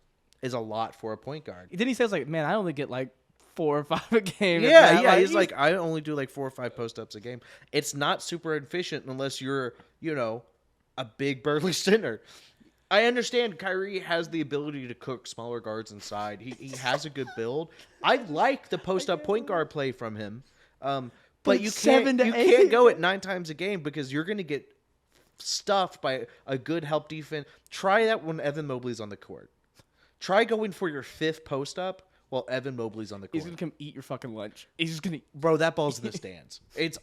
[SPEAKER 1] is a lot for a point guard.
[SPEAKER 2] Then he says like, man, I only get like 4 or 5 a game.
[SPEAKER 1] Yeah. He's like, I only do like 4 or 5 post ups a game. It's not super efficient unless you're, a big burly center. I understand Kyrie has the ability to cook smaller guards inside. He has a good build. I like the post up point guard play from him. But you can't go at 9 times a game because you're going to get stuffed by a good help defense. Try that when Evan Mobley's on the court. Try going for your 5th post up while Evan Mobley's on the court.
[SPEAKER 2] He's gonna come eat your fucking lunch. He's just gonna.
[SPEAKER 1] Bro, that ball's in the stands. It's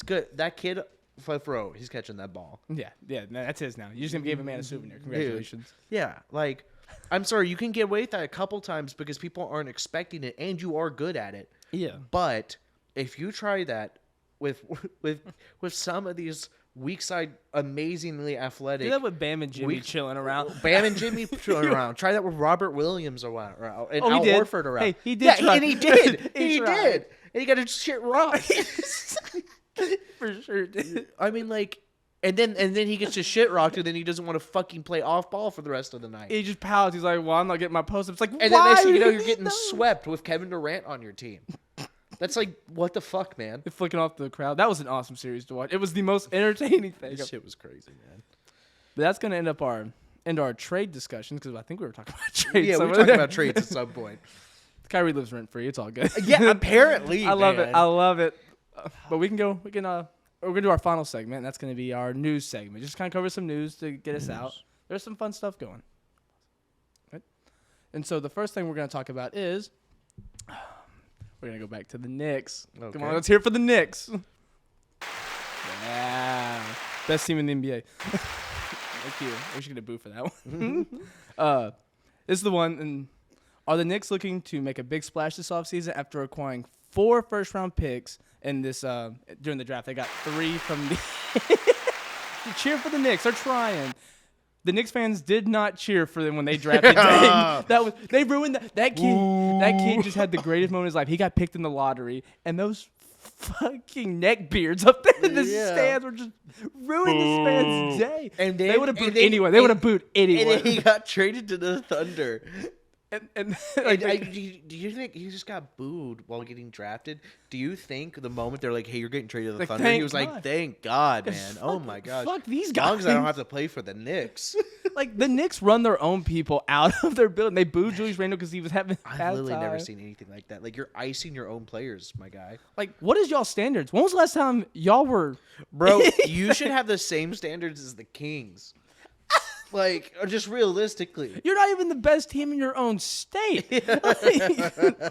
[SPEAKER 1] good. That kid, 5th row, he's catching that ball.
[SPEAKER 2] Yeah, that's his now. You just gonna give a man a souvenir. Congratulations.
[SPEAKER 1] Dude, yeah, like, I'm sorry, you can get away with that a couple times because people aren't expecting it, and you are good at it.
[SPEAKER 2] Yeah.
[SPEAKER 1] But if you try that with some of these weak side, amazingly athletic.
[SPEAKER 2] Do that with Bam and Jimmy chilling around.
[SPEAKER 1] Bam and Jimmy chilling around. Try that with Robert Williams around and
[SPEAKER 2] Al
[SPEAKER 1] Horford around.
[SPEAKER 2] Hey, he did.
[SPEAKER 1] Yeah, and he did. he did. And he got his shit rocked.
[SPEAKER 2] For sure did.
[SPEAKER 1] I mean, like, and then he gets his shit rocked, and then he doesn't want to fucking play off ball for the rest of the night.
[SPEAKER 2] He just pouts. He's like, "Well, I'm not getting my post ups." Like,
[SPEAKER 1] and then next thing you know, you're getting swept with Kevin Durant on your team. That's like, what the fuck, man?
[SPEAKER 2] They're flicking off the crowd. That was an awesome series to watch. It was the most entertaining thing.
[SPEAKER 1] This shit was crazy, man.
[SPEAKER 2] But that's gonna end up our trade discussions because I think we were talking about trades.
[SPEAKER 1] Yeah, we were talking about trades at some point.
[SPEAKER 2] Kyrie lives rent free. It's all good.
[SPEAKER 1] Yeah, apparently.
[SPEAKER 2] I love it. I love it. But we can go. We're gonna do our final segment. And that's gonna be our news segment. Just kind of cover some news to get us out. There's some fun stuff going. Right? And so the first thing we're gonna talk about is we're gonna go back to the Knicks. Okay. Come on, let's hear it for the Knicks. Yeah, best team in the NBA. Thank you. We're just gonna boo for that one. This is the one. And are the Knicks looking to make a big splash this offseason after acquiring 4 first-round picks in this during the draft? They got 3 from the. You cheer for the Knicks. They're trying. The Knicks fans did not cheer for them when they drafted Dame. They ruined that. That kid. Ooh. That kid just had the greatest moment of his life. He got picked in the lottery, and those fucking neckbeards up there in the stands were just ruining this man's day. And they would have booed anyway. They would have booed anyway.
[SPEAKER 1] And then he got traded to the Thunder.
[SPEAKER 2] And
[SPEAKER 1] do you think he just got booed while getting drafted? Do you think the moment they're like, "Hey, you're getting traded to the Thunder," he was like, "Thank God, man! Oh my gosh!
[SPEAKER 2] Fuck these guys!
[SPEAKER 1] As long as I don't have to play for the Knicks."
[SPEAKER 2] Like the Knicks run their own people out of their building. They booed Julius Randle because he was having.
[SPEAKER 1] I've literally never seen anything like that. Like you're icing your own players, my guy.
[SPEAKER 2] Like what is y'all standards? When was the last time y'all were?
[SPEAKER 1] Bro, you should have the same standards as the Kings. Like, just realistically.
[SPEAKER 2] You're not even the best team in your own state.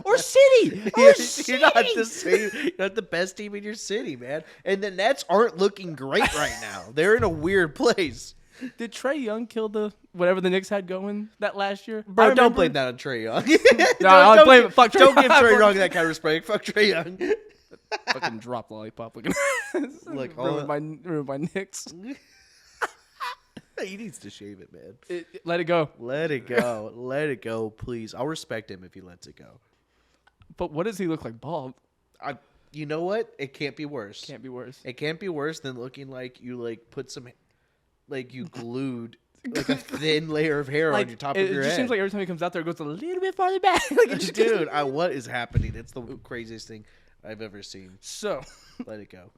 [SPEAKER 2] Or city.
[SPEAKER 1] You're not the same. You're not the best team in your city, man. And the Nets aren't looking great right now. They're in a weird place.
[SPEAKER 2] Did Trae Young kill whatever the Knicks had going that last year?
[SPEAKER 1] Bro, don't blame that on Trae Young.
[SPEAKER 2] I'll blame it. Fuck Trae Young.
[SPEAKER 1] Don't give Trae Young that kind of respect. Fuck Trae Young.
[SPEAKER 2] Fucking drop lollipop looking.
[SPEAKER 1] Look,
[SPEAKER 2] ruined my Knicks.
[SPEAKER 1] He needs to shave it, man.
[SPEAKER 2] Let it go.
[SPEAKER 1] Let it go. Let it go, please. I'll respect him if he lets it go.
[SPEAKER 2] But what does he look like bald?
[SPEAKER 1] You know what? It can't be worse.
[SPEAKER 2] Can't be worse.
[SPEAKER 1] It can't be worse than looking like you put some you glued like a thin layer of hair on your top of your
[SPEAKER 2] It
[SPEAKER 1] head.
[SPEAKER 2] just seems like every time he comes out there, it goes a little bit farther back. Like it just
[SPEAKER 1] Dude, what is happening? It's the craziest thing I've ever seen.
[SPEAKER 2] So,
[SPEAKER 1] Let it go.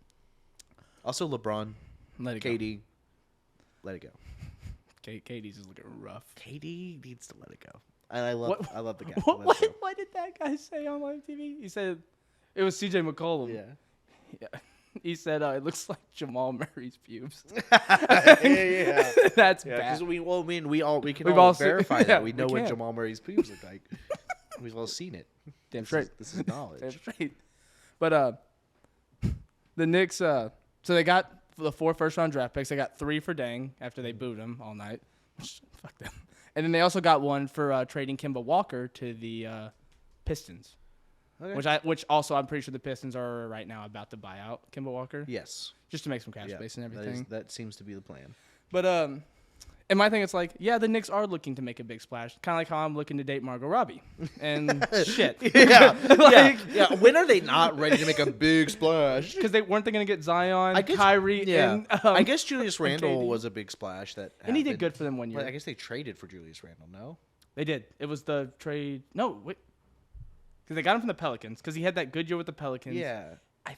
[SPEAKER 1] Also, LeBron,
[SPEAKER 2] let it go.
[SPEAKER 1] KD, let it go.
[SPEAKER 2] KD's is looking rough.
[SPEAKER 1] KD needs to let it go. And I love the guy.
[SPEAKER 2] What did that guy say on live TV? He said it was CJ McCollum.
[SPEAKER 1] Yeah.
[SPEAKER 2] He said it looks like Jamal Murray's pubes.
[SPEAKER 1] yeah.
[SPEAKER 2] That's
[SPEAKER 1] Yeah,
[SPEAKER 2] bad.
[SPEAKER 1] because we can
[SPEAKER 2] We've
[SPEAKER 1] all
[SPEAKER 2] all seen-
[SPEAKER 1] verify
[SPEAKER 2] yeah,
[SPEAKER 1] that. We
[SPEAKER 2] we
[SPEAKER 1] know what
[SPEAKER 2] can.
[SPEAKER 1] Jamal Murray's pubes look like. We've all seen it.
[SPEAKER 2] Damn
[SPEAKER 1] This
[SPEAKER 2] straight.
[SPEAKER 1] This is knowledge.
[SPEAKER 2] Damn straight. But the Knicks. So they got the 4 first-round draft picks. They got 3 for Deng after they booed him all night. Fuck them. And then they also got 1 for trading Kemba Walker to the Pistons.
[SPEAKER 1] Okay.
[SPEAKER 2] Which also I'm pretty sure the Pistons are right now about to buy out Kemba Walker.
[SPEAKER 1] Yes.
[SPEAKER 2] Just to make some cap space and everything.
[SPEAKER 1] That seems to be the plan.
[SPEAKER 2] But and my thing is like, yeah, the Knicks are looking to make a big splash, kind of like how I'm looking to date Margot Robbie. And shit.
[SPEAKER 1] Yeah. When are they not ready to make a big splash?
[SPEAKER 2] Because they weren't going to get Zion,
[SPEAKER 1] I guess-
[SPEAKER 2] Kyrie, and
[SPEAKER 1] I guess Julius Randle
[SPEAKER 2] KD.
[SPEAKER 1] was a big splash that
[SPEAKER 2] and he did
[SPEAKER 1] happened.
[SPEAKER 2] good for them one year.
[SPEAKER 1] But I guess they traded for Julius Randle, no?
[SPEAKER 2] They did. It was the trade. No, wait. Because they got him from the Pelicans. Because he had that good year with the Pelicans.
[SPEAKER 1] Yeah.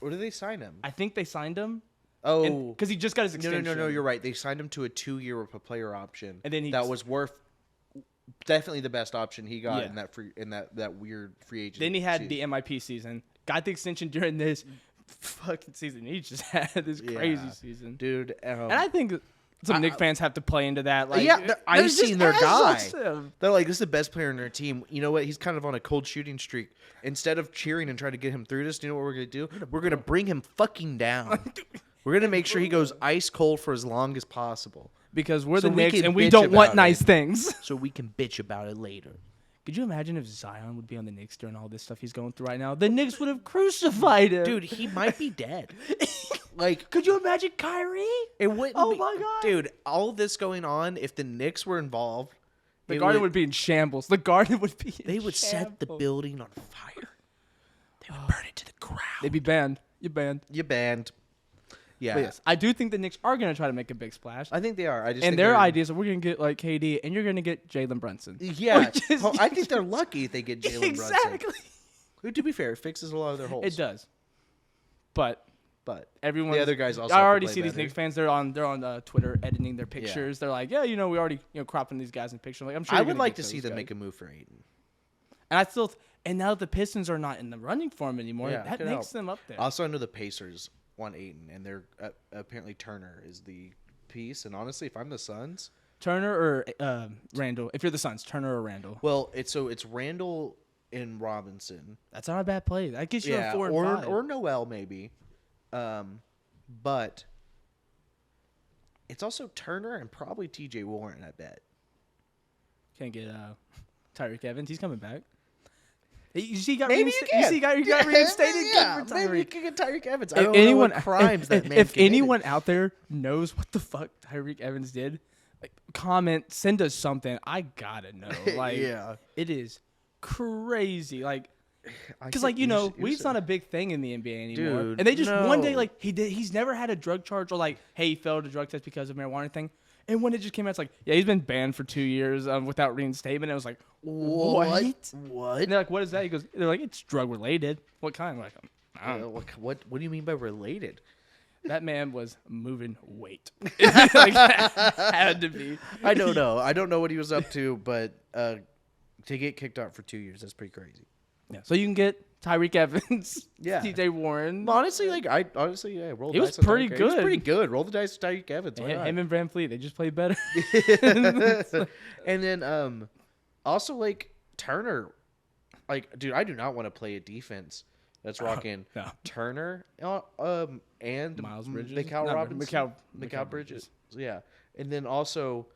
[SPEAKER 1] Or did they sign him?
[SPEAKER 2] I think they signed him.
[SPEAKER 1] Oh.
[SPEAKER 2] Because he just got his
[SPEAKER 1] No,
[SPEAKER 2] extension.
[SPEAKER 1] no, you're right. They signed him to a 2-year with a player option.
[SPEAKER 2] And then
[SPEAKER 1] that was worth definitely the best option he got
[SPEAKER 2] Yeah.
[SPEAKER 1] in that weird free agent.
[SPEAKER 2] Then he had
[SPEAKER 1] season.
[SPEAKER 2] the MIP season. Got the extension during this fucking season. He just had this crazy season.
[SPEAKER 1] Dude.
[SPEAKER 2] And I think some Knicks fans have to play into that. Like,
[SPEAKER 1] Yeah,
[SPEAKER 2] they're
[SPEAKER 1] icing
[SPEAKER 2] just
[SPEAKER 1] their guy.
[SPEAKER 2] aggressive.
[SPEAKER 1] They're like, this is the best player in their team. You know what? He's kind of on a cold shooting streak. Instead of cheering and trying to get him through this, you know what we're going to do? We're going to bring him fucking down. We're going to make sure he goes ice cold for as long as possible.
[SPEAKER 2] Because we're
[SPEAKER 1] So
[SPEAKER 2] the
[SPEAKER 1] we
[SPEAKER 2] Knicks
[SPEAKER 1] can
[SPEAKER 2] and we
[SPEAKER 1] bitch
[SPEAKER 2] don't want
[SPEAKER 1] about
[SPEAKER 2] nice
[SPEAKER 1] it.
[SPEAKER 2] things.
[SPEAKER 1] So we can bitch about it later.
[SPEAKER 2] Could you imagine if Zion would be on the Knicks during all this stuff he's going through right now? The Knicks would have crucified him.
[SPEAKER 1] Dude, he might be dead. Like,
[SPEAKER 2] Could you imagine Kyrie?
[SPEAKER 1] it wouldn't
[SPEAKER 2] Oh
[SPEAKER 1] be,
[SPEAKER 2] my God.
[SPEAKER 1] Dude, all of this going on, if the Knicks were involved,
[SPEAKER 2] The Garden would be in shambles. The Garden would be in
[SPEAKER 1] they would set the
[SPEAKER 2] shambles.
[SPEAKER 1] building on fire. They would burn it to the ground.
[SPEAKER 2] They'd be banned. You're banned.
[SPEAKER 1] You banned. Yeah.
[SPEAKER 2] But yes, I do think the Knicks are going to try to make a big splash.
[SPEAKER 1] I think they are. I just
[SPEAKER 2] And
[SPEAKER 1] think
[SPEAKER 2] their
[SPEAKER 1] they're-
[SPEAKER 2] ideas are we're going to get like KD and you're going to get Jalen Brunson.
[SPEAKER 1] Yeah.
[SPEAKER 2] Which is-
[SPEAKER 1] I think they're lucky if they get Jalen Brunson.
[SPEAKER 2] Exactly.
[SPEAKER 1] Who, to be fair, fixes a lot of their holes.
[SPEAKER 2] It does. But
[SPEAKER 1] But
[SPEAKER 2] everyone,
[SPEAKER 1] the other guys also
[SPEAKER 2] I
[SPEAKER 1] have to
[SPEAKER 2] already
[SPEAKER 1] play
[SPEAKER 2] see these
[SPEAKER 1] better.
[SPEAKER 2] Knicks fans. They're on Twitter editing their pictures. They're like, yeah, we already cropping these guys in pictures. Like, I'm sure
[SPEAKER 1] I
[SPEAKER 2] you're
[SPEAKER 1] would
[SPEAKER 2] gonna
[SPEAKER 1] like
[SPEAKER 2] get
[SPEAKER 1] to see
[SPEAKER 2] those
[SPEAKER 1] them
[SPEAKER 2] guys.
[SPEAKER 1] make a move for Aiden.
[SPEAKER 2] And I still, and now that the Pistons are not in the running for him anymore,
[SPEAKER 1] Yeah,
[SPEAKER 2] that
[SPEAKER 1] could
[SPEAKER 2] makes
[SPEAKER 1] help.
[SPEAKER 2] them up there.
[SPEAKER 1] Also, I know the Pacers want Aiden, and they're apparently Turner is the piece. And honestly, if I'm the Suns,
[SPEAKER 2] Turner or Randall? If you're the Suns, Turner or Randall?
[SPEAKER 1] well, it's Randall and Robinson.
[SPEAKER 2] That's not a bad play. That gets you a 4 and 5.
[SPEAKER 1] or Noel maybe, but it's also Turner and probably T.J. Warren. I bet.
[SPEAKER 2] Can't get Tyreek Evans. He's coming back. You see, he got
[SPEAKER 1] Maybe you
[SPEAKER 2] reinstated.
[SPEAKER 1] can.
[SPEAKER 2] You see, he got reinstated.
[SPEAKER 1] Yeah,
[SPEAKER 2] Good for
[SPEAKER 1] maybe you
[SPEAKER 2] Tyreek.
[SPEAKER 1] can get Tyreek Evans. I
[SPEAKER 2] If
[SPEAKER 1] don't
[SPEAKER 2] anyone,
[SPEAKER 1] know what crimes that man
[SPEAKER 2] if
[SPEAKER 1] committed.
[SPEAKER 2] anyone out there knows what the fuck Tyreek Evans did, like, comment, send us something. I gotta know. Like,
[SPEAKER 1] Yeah.
[SPEAKER 2] it is crazy. Like,
[SPEAKER 1] I
[SPEAKER 2] because
[SPEAKER 1] think
[SPEAKER 2] weed's not a big thing in the NBA anymore.
[SPEAKER 1] Dude,
[SPEAKER 2] And they just one day,
[SPEAKER 1] no.
[SPEAKER 2] like, he's never had a drug charge or like, hey, he failed a drug test because of marijuana thing. And when it just came out, it's like, yeah, he's been banned for 2 years without reinstatement. It was like, what?
[SPEAKER 1] What?
[SPEAKER 2] And they're like, what is that? He goes, they're like, it's drug related. What kind? We're like, I don't know.
[SPEAKER 1] What do you mean by related?
[SPEAKER 2] That man was moving weight. Like, had to be.
[SPEAKER 1] I don't know. I don't know what he was up to, but to get kicked out for 2 years, that's pretty crazy.
[SPEAKER 2] Yeah. So you can get Tyreek Evans,
[SPEAKER 1] Yeah.
[SPEAKER 2] TJ Warren.
[SPEAKER 1] Honestly, roll the
[SPEAKER 2] He was
[SPEAKER 1] dice on
[SPEAKER 2] pretty
[SPEAKER 1] Tyreek. He was
[SPEAKER 2] good.
[SPEAKER 1] pretty good. Roll the dice with Tyreek Evans. Why not?
[SPEAKER 2] Him and Van Fleet, they just played better.
[SPEAKER 1] And then also like Turner, like dude, I do not want to play a defense that's rocking
[SPEAKER 2] no.
[SPEAKER 1] Turner and
[SPEAKER 2] Miles Bridges?
[SPEAKER 1] Mikal
[SPEAKER 2] No,
[SPEAKER 1] Robinson,
[SPEAKER 2] Mikal
[SPEAKER 1] Bridges. Yeah, and then also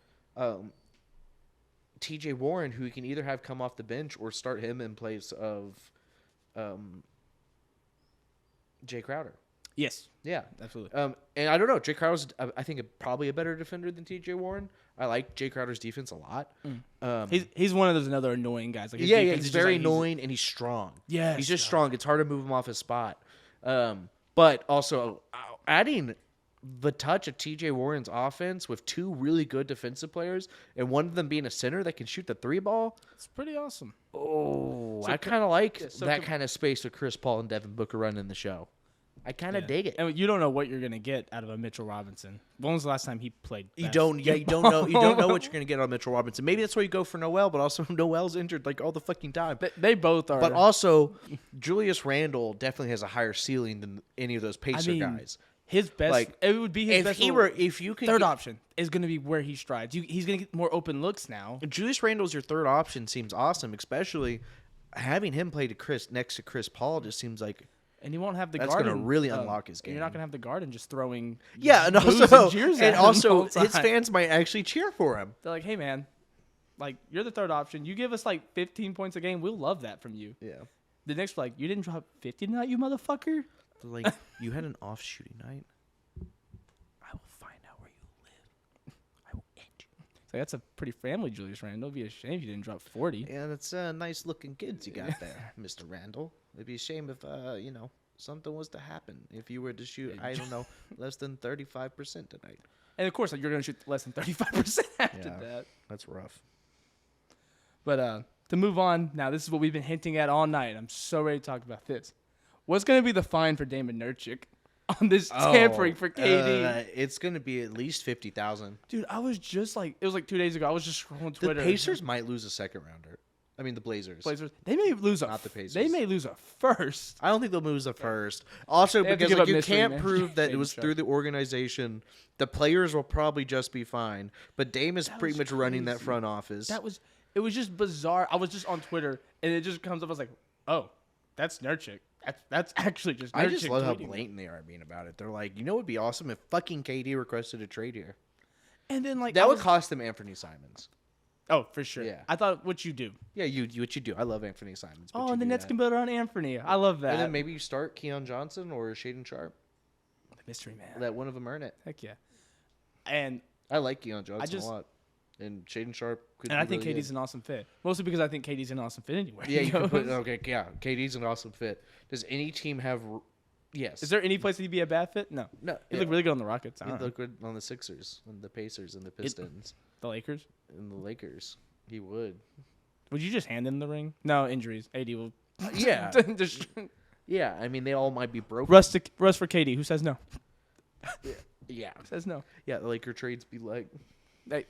[SPEAKER 1] T.J. Warren, who you can either have come off the bench or start him in place of Jay Crowder.
[SPEAKER 2] Yes,
[SPEAKER 1] Yeah.
[SPEAKER 2] absolutely.
[SPEAKER 1] And I don't know. Jay Crowder's, I think, probably a better defender than T.J. Warren. I like Jay Crowder's defense a lot.
[SPEAKER 2] He's one of those another annoying guys. Like his
[SPEAKER 1] Yeah,
[SPEAKER 2] defense
[SPEAKER 1] he's
[SPEAKER 2] is just
[SPEAKER 1] very
[SPEAKER 2] like,
[SPEAKER 1] annoying and he's strong.
[SPEAKER 2] Yes,
[SPEAKER 1] he's just
[SPEAKER 2] yeah.
[SPEAKER 1] strong. It's hard to move him off his spot. But also adding the touch of TJ Warren's offense with two really good defensive players and one of them being a center that can shoot the 3-ball.
[SPEAKER 2] It's pretty awesome.
[SPEAKER 1] Oh,
[SPEAKER 2] So
[SPEAKER 1] I kind of like
[SPEAKER 2] so
[SPEAKER 1] that kind of space with Chris Paul and Devin Booker running the show. I kind of dig it.
[SPEAKER 2] And you don't know what you're gonna get out of a Mitchell Robinson. When was the last time he played?
[SPEAKER 1] You don't know. You don't know what you're gonna get on Mitchell Robinson. Maybe that's why you go for Noel, but also Noel's injured like all the fucking time.
[SPEAKER 2] They both are.
[SPEAKER 1] But also, Julius Randle definitely has a higher ceiling than any of those Pacer guys.
[SPEAKER 2] His best,
[SPEAKER 1] Like,
[SPEAKER 2] it would be his best.
[SPEAKER 1] If you could
[SPEAKER 2] third option is going to be where he strides. He's going to get more open looks now.
[SPEAKER 1] Julius Randle's your third option seems awesome, especially having him play next to Chris Paul just seems like.
[SPEAKER 2] And he won't have the
[SPEAKER 1] That's
[SPEAKER 2] guard.
[SPEAKER 1] going to really unlock his game.
[SPEAKER 2] You're not going to have the guard and just throwing.
[SPEAKER 1] Yeah, and
[SPEAKER 2] boos
[SPEAKER 1] also,
[SPEAKER 2] cheers at him the whole time.
[SPEAKER 1] his fans might actually cheer for him.
[SPEAKER 2] They're like, hey man, like you're the third option. You give us like 15 points a game, we'll love that from you.
[SPEAKER 1] Yeah.
[SPEAKER 2] The next like, you didn't drop 50 tonight, you motherfucker.
[SPEAKER 1] Like you had an off shooting night. I will find out where you live. I will end you.
[SPEAKER 2] So that's a pretty family, Julius Randle. It'd be a shame if you didn't drop 40.
[SPEAKER 1] Yeah, that's nice looking kids you got there, Mr. Randall. It'd be a shame if something was to happen. If you were to shoot, I don't know, less than 35% tonight.
[SPEAKER 2] And of course, like, you're going to shoot less than 35% after that.
[SPEAKER 1] That's rough.
[SPEAKER 2] But to move on, now this is what we've been hinting at all night. I'm so ready to talk about this. What's going to be the fine for Damon Nurkic on this tampering for KD?
[SPEAKER 1] It's going to be at least 50,000.
[SPEAKER 2] Dude, I was just like, it was like 2 days ago. I was just scrolling Twitter.
[SPEAKER 1] The Pacers might lose a second rounder. I mean, the Blazers.
[SPEAKER 2] They may lose
[SPEAKER 1] Not the Pacers.
[SPEAKER 2] They may lose a first.
[SPEAKER 1] I don't think they'll lose a first. Also,
[SPEAKER 2] They have to
[SPEAKER 1] because
[SPEAKER 2] give
[SPEAKER 1] like,
[SPEAKER 2] up
[SPEAKER 1] you
[SPEAKER 2] mystery,
[SPEAKER 1] can't
[SPEAKER 2] man.
[SPEAKER 1] prove that it
[SPEAKER 2] Shaden
[SPEAKER 1] was
[SPEAKER 2] Sharp.
[SPEAKER 1] through the organization. The players will probably just be fine. But Dame is pretty
[SPEAKER 2] was
[SPEAKER 1] much running that
[SPEAKER 2] crazy.
[SPEAKER 1] front office.
[SPEAKER 2] It was just bizarre. I was just on Twitter, and it just comes up. I was like, oh, that's Nurkic. That's actually just Nurkic.
[SPEAKER 1] I just love how
[SPEAKER 2] tweeting.
[SPEAKER 1] blatant they are being about it. They're like, you know what would be awesome if fucking KD requested a trade here.
[SPEAKER 2] And then, like,
[SPEAKER 1] That would cost them Anthony Simons.
[SPEAKER 2] Oh, for sure.
[SPEAKER 1] Yeah.
[SPEAKER 2] I thought what you do.
[SPEAKER 1] Yeah, what you do. I love Anthony Simons. but
[SPEAKER 2] Oh,
[SPEAKER 1] you
[SPEAKER 2] and the
[SPEAKER 1] do
[SPEAKER 2] Nets
[SPEAKER 1] that.
[SPEAKER 2] can build around Anthony. I love that.
[SPEAKER 1] And then maybe you start Keon Johnson or Shaden Sharp.
[SPEAKER 2] The mystery man.
[SPEAKER 1] Let one of them earn it.
[SPEAKER 2] Heck yeah. And
[SPEAKER 1] I like Keon Johnson
[SPEAKER 2] just-
[SPEAKER 1] a lot. And Shaden Sharp could
[SPEAKER 2] I think
[SPEAKER 1] really
[SPEAKER 2] KD's an awesome fit. Mostly because I think KD's an awesome fit anywhere.
[SPEAKER 1] Yeah,
[SPEAKER 2] he
[SPEAKER 1] you can put
[SPEAKER 2] goes.
[SPEAKER 1] KD's an awesome fit. Does any team have yes.
[SPEAKER 2] Is there any place that he'd be a bad fit? No.
[SPEAKER 1] No.
[SPEAKER 2] He looked really good on the Rockets. I
[SPEAKER 1] He'd
[SPEAKER 2] don't know.
[SPEAKER 1] look good on the Sixers and the Pacers and the Pistons
[SPEAKER 2] The Lakers.
[SPEAKER 1] and the Lakers. He would.
[SPEAKER 2] Would you just hand him the ring? No, injuries. AD will.
[SPEAKER 1] Yeah.
[SPEAKER 2] Just
[SPEAKER 1] Yeah, I mean they all might be broken.
[SPEAKER 2] Rust for KD. Who says no?
[SPEAKER 1] Yeah.
[SPEAKER 2] Who says no?
[SPEAKER 1] Yeah, the Laker trades be like
[SPEAKER 2] Hey,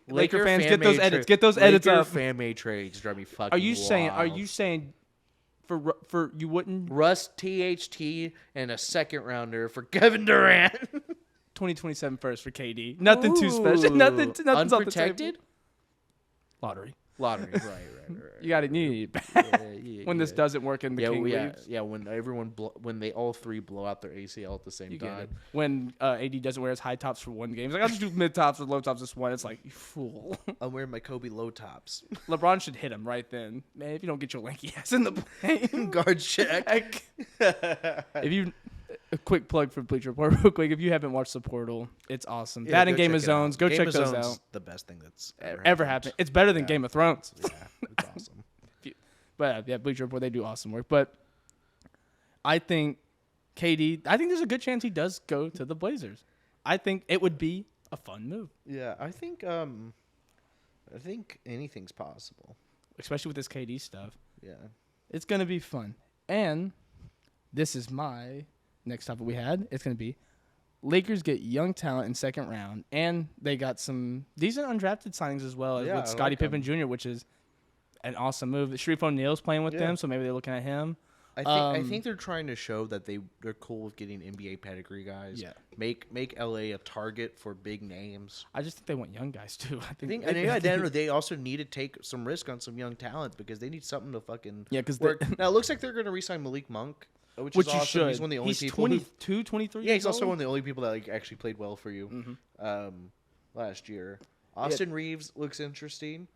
[SPEAKER 2] Laker fans, get those
[SPEAKER 1] fan-made
[SPEAKER 2] edits. Get those edits
[SPEAKER 1] Laker
[SPEAKER 2] up.
[SPEAKER 1] fan-made trades drive me fucking
[SPEAKER 2] Are you saying? Are
[SPEAKER 1] wild.
[SPEAKER 2] you saying? For you wouldn't
[SPEAKER 1] Russ, THT, and a second rounder for Kevin Durant?
[SPEAKER 2] 2027 first for KD. Nothing too special. Nothing's off the table.
[SPEAKER 1] Unprotected?
[SPEAKER 2] Lottery.
[SPEAKER 1] Lottery, right.
[SPEAKER 2] You got it. You need it back. When this doesn't work in the King leagues.
[SPEAKER 1] yeah. When they all three blow out their ACL at the same
[SPEAKER 2] You get
[SPEAKER 1] time.
[SPEAKER 2] it. When AD doesn't wear his high tops for one game, he's like, I'll just do mid tops or low tops this one. It's like, you fool.
[SPEAKER 1] I'm wearing my Kobe low tops.
[SPEAKER 2] LeBron should hit him right then. Man, if you don't get your lanky ass in the plane.
[SPEAKER 1] Guard check.
[SPEAKER 2] If you, a quick plug for Bleacher Report, real quick. If you haven't watched The Portal, it's awesome.
[SPEAKER 1] Yeah,
[SPEAKER 2] that and
[SPEAKER 1] go
[SPEAKER 2] Game
[SPEAKER 1] check
[SPEAKER 2] of
[SPEAKER 1] it
[SPEAKER 2] Zones,
[SPEAKER 1] out.
[SPEAKER 2] go
[SPEAKER 1] Game
[SPEAKER 2] check
[SPEAKER 1] of
[SPEAKER 2] those
[SPEAKER 1] Zones,
[SPEAKER 2] out.
[SPEAKER 1] the best thing that's
[SPEAKER 2] Ever happened. It's better than Game of Thrones.
[SPEAKER 1] Yeah, it's awesome.
[SPEAKER 2] But yeah, Bleacher Report, they do awesome work. But I think KD, I think there's a good chance he does go to the Blazers. I think it would be a fun move,
[SPEAKER 1] Yeah, I think anything's possible.
[SPEAKER 2] especially with this KD stuff.
[SPEAKER 1] Yeah.
[SPEAKER 2] It's going to be fun. And this is my next topic we had. It's going to be Lakers get young talent in second round, and they got some decent undrafted signings as well,
[SPEAKER 1] Yeah,
[SPEAKER 2] with
[SPEAKER 1] I
[SPEAKER 2] Scottie
[SPEAKER 1] like
[SPEAKER 2] Pippen Jr., which is an awesome move. Sharif O'Neal's playing with
[SPEAKER 1] Yeah.
[SPEAKER 2] them, so maybe they're looking at him.
[SPEAKER 1] I think they're trying to show that they're cool with getting NBA pedigree guys.
[SPEAKER 2] Yeah.
[SPEAKER 1] Make LA a target for big names.
[SPEAKER 2] I just think they want young guys, too.
[SPEAKER 1] I think and at the end of the day, they also need to take some risk on some young talent because they need something to fucking
[SPEAKER 2] Yeah, 'cause
[SPEAKER 1] work. Now it looks like they're going to re-sign Malik Monk, which is
[SPEAKER 2] you
[SPEAKER 1] awesome.
[SPEAKER 2] should.
[SPEAKER 1] He's one of the only
[SPEAKER 2] He's
[SPEAKER 1] people.
[SPEAKER 2] 22, 23
[SPEAKER 1] Yeah, he's
[SPEAKER 2] years
[SPEAKER 1] also
[SPEAKER 2] old?
[SPEAKER 1] one of the only people that like actually played well for you last year. Austin Reeves looks interesting.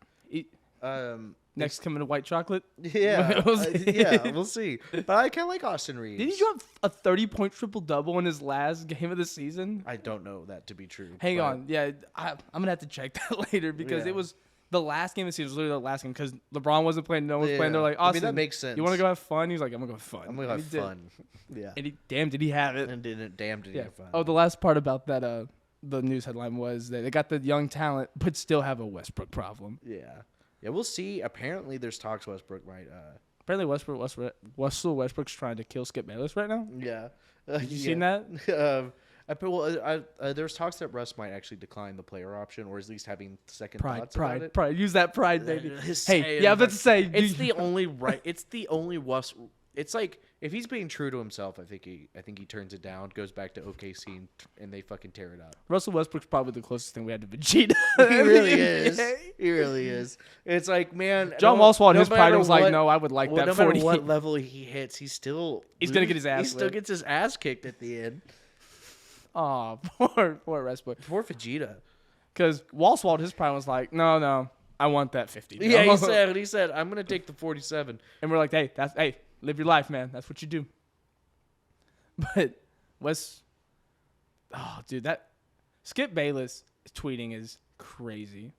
[SPEAKER 2] Next coming to white chocolate.
[SPEAKER 1] Yeah,
[SPEAKER 2] We'll see.
[SPEAKER 1] yeah, we'll see. But I kind of like Austin Reeves.
[SPEAKER 2] Did he drop a 30-point triple-double in his last game of the season?
[SPEAKER 1] I don't know that to be true.
[SPEAKER 2] Hang
[SPEAKER 1] but
[SPEAKER 2] on. Yeah, I'm going to have to check that later because
[SPEAKER 1] Yeah.
[SPEAKER 2] it was the last game of the season. It was literally the last game because LeBron wasn't playing. No one was playing. They're
[SPEAKER 1] Yeah.
[SPEAKER 2] like, Austin,
[SPEAKER 1] I mean, that makes sense.
[SPEAKER 2] you want to go have fun? He's like, I'm going to go have fun.
[SPEAKER 1] I'm gonna
[SPEAKER 2] And
[SPEAKER 1] have
[SPEAKER 2] he did.
[SPEAKER 1] fun. Yeah.
[SPEAKER 2] And did he have it.
[SPEAKER 1] And damn did he
[SPEAKER 2] Yeah.
[SPEAKER 1] have fun.
[SPEAKER 2] Oh, the last part about that, the news headline was that they got the young talent, but still have a Westbrook problem.
[SPEAKER 1] Yeah. Yeah, we'll see. Apparently, there's talks Westbrook might.
[SPEAKER 2] Apparently, Russell Westbrook's trying to kill Skip Bayless right now.
[SPEAKER 1] Yeah.
[SPEAKER 2] You seen that?
[SPEAKER 1] There's talks that Russ might actually decline the player option, or at least having second thoughts about it.
[SPEAKER 2] Pride. Use that pride, baby.
[SPEAKER 1] His
[SPEAKER 2] Hey,
[SPEAKER 1] saying,
[SPEAKER 2] yeah, I was about to say.
[SPEAKER 1] it's the only right. It's the only West. It's like if he's being true to himself, I think he turns it down, goes back to OKC, and they fucking tear it up.
[SPEAKER 2] Russell Westbrook's probably the closest thing we had to Vegeta.
[SPEAKER 1] He really is. He really is. It's like, man,
[SPEAKER 2] John Wallswall,
[SPEAKER 1] no
[SPEAKER 2] his pride
[SPEAKER 1] matter
[SPEAKER 2] was like,
[SPEAKER 1] what-
[SPEAKER 2] no, I would like
[SPEAKER 1] well,
[SPEAKER 2] that
[SPEAKER 1] no
[SPEAKER 2] 40.
[SPEAKER 1] matter what level he hits, he's
[SPEAKER 2] gonna get his ass
[SPEAKER 1] He still
[SPEAKER 2] whipped.
[SPEAKER 1] gets his ass kicked at the end.
[SPEAKER 2] Aw, poor Westbrook.
[SPEAKER 1] Poor Vegeta.
[SPEAKER 2] Because Wallswall, his pride was like, no, I want that 50.
[SPEAKER 1] Yeah,
[SPEAKER 2] No.
[SPEAKER 1] he said, I'm gonna take the 47.
[SPEAKER 2] And we're like, hey, live your life, man. That's what you do. But dude, that Skip Bayless tweeting is crazy.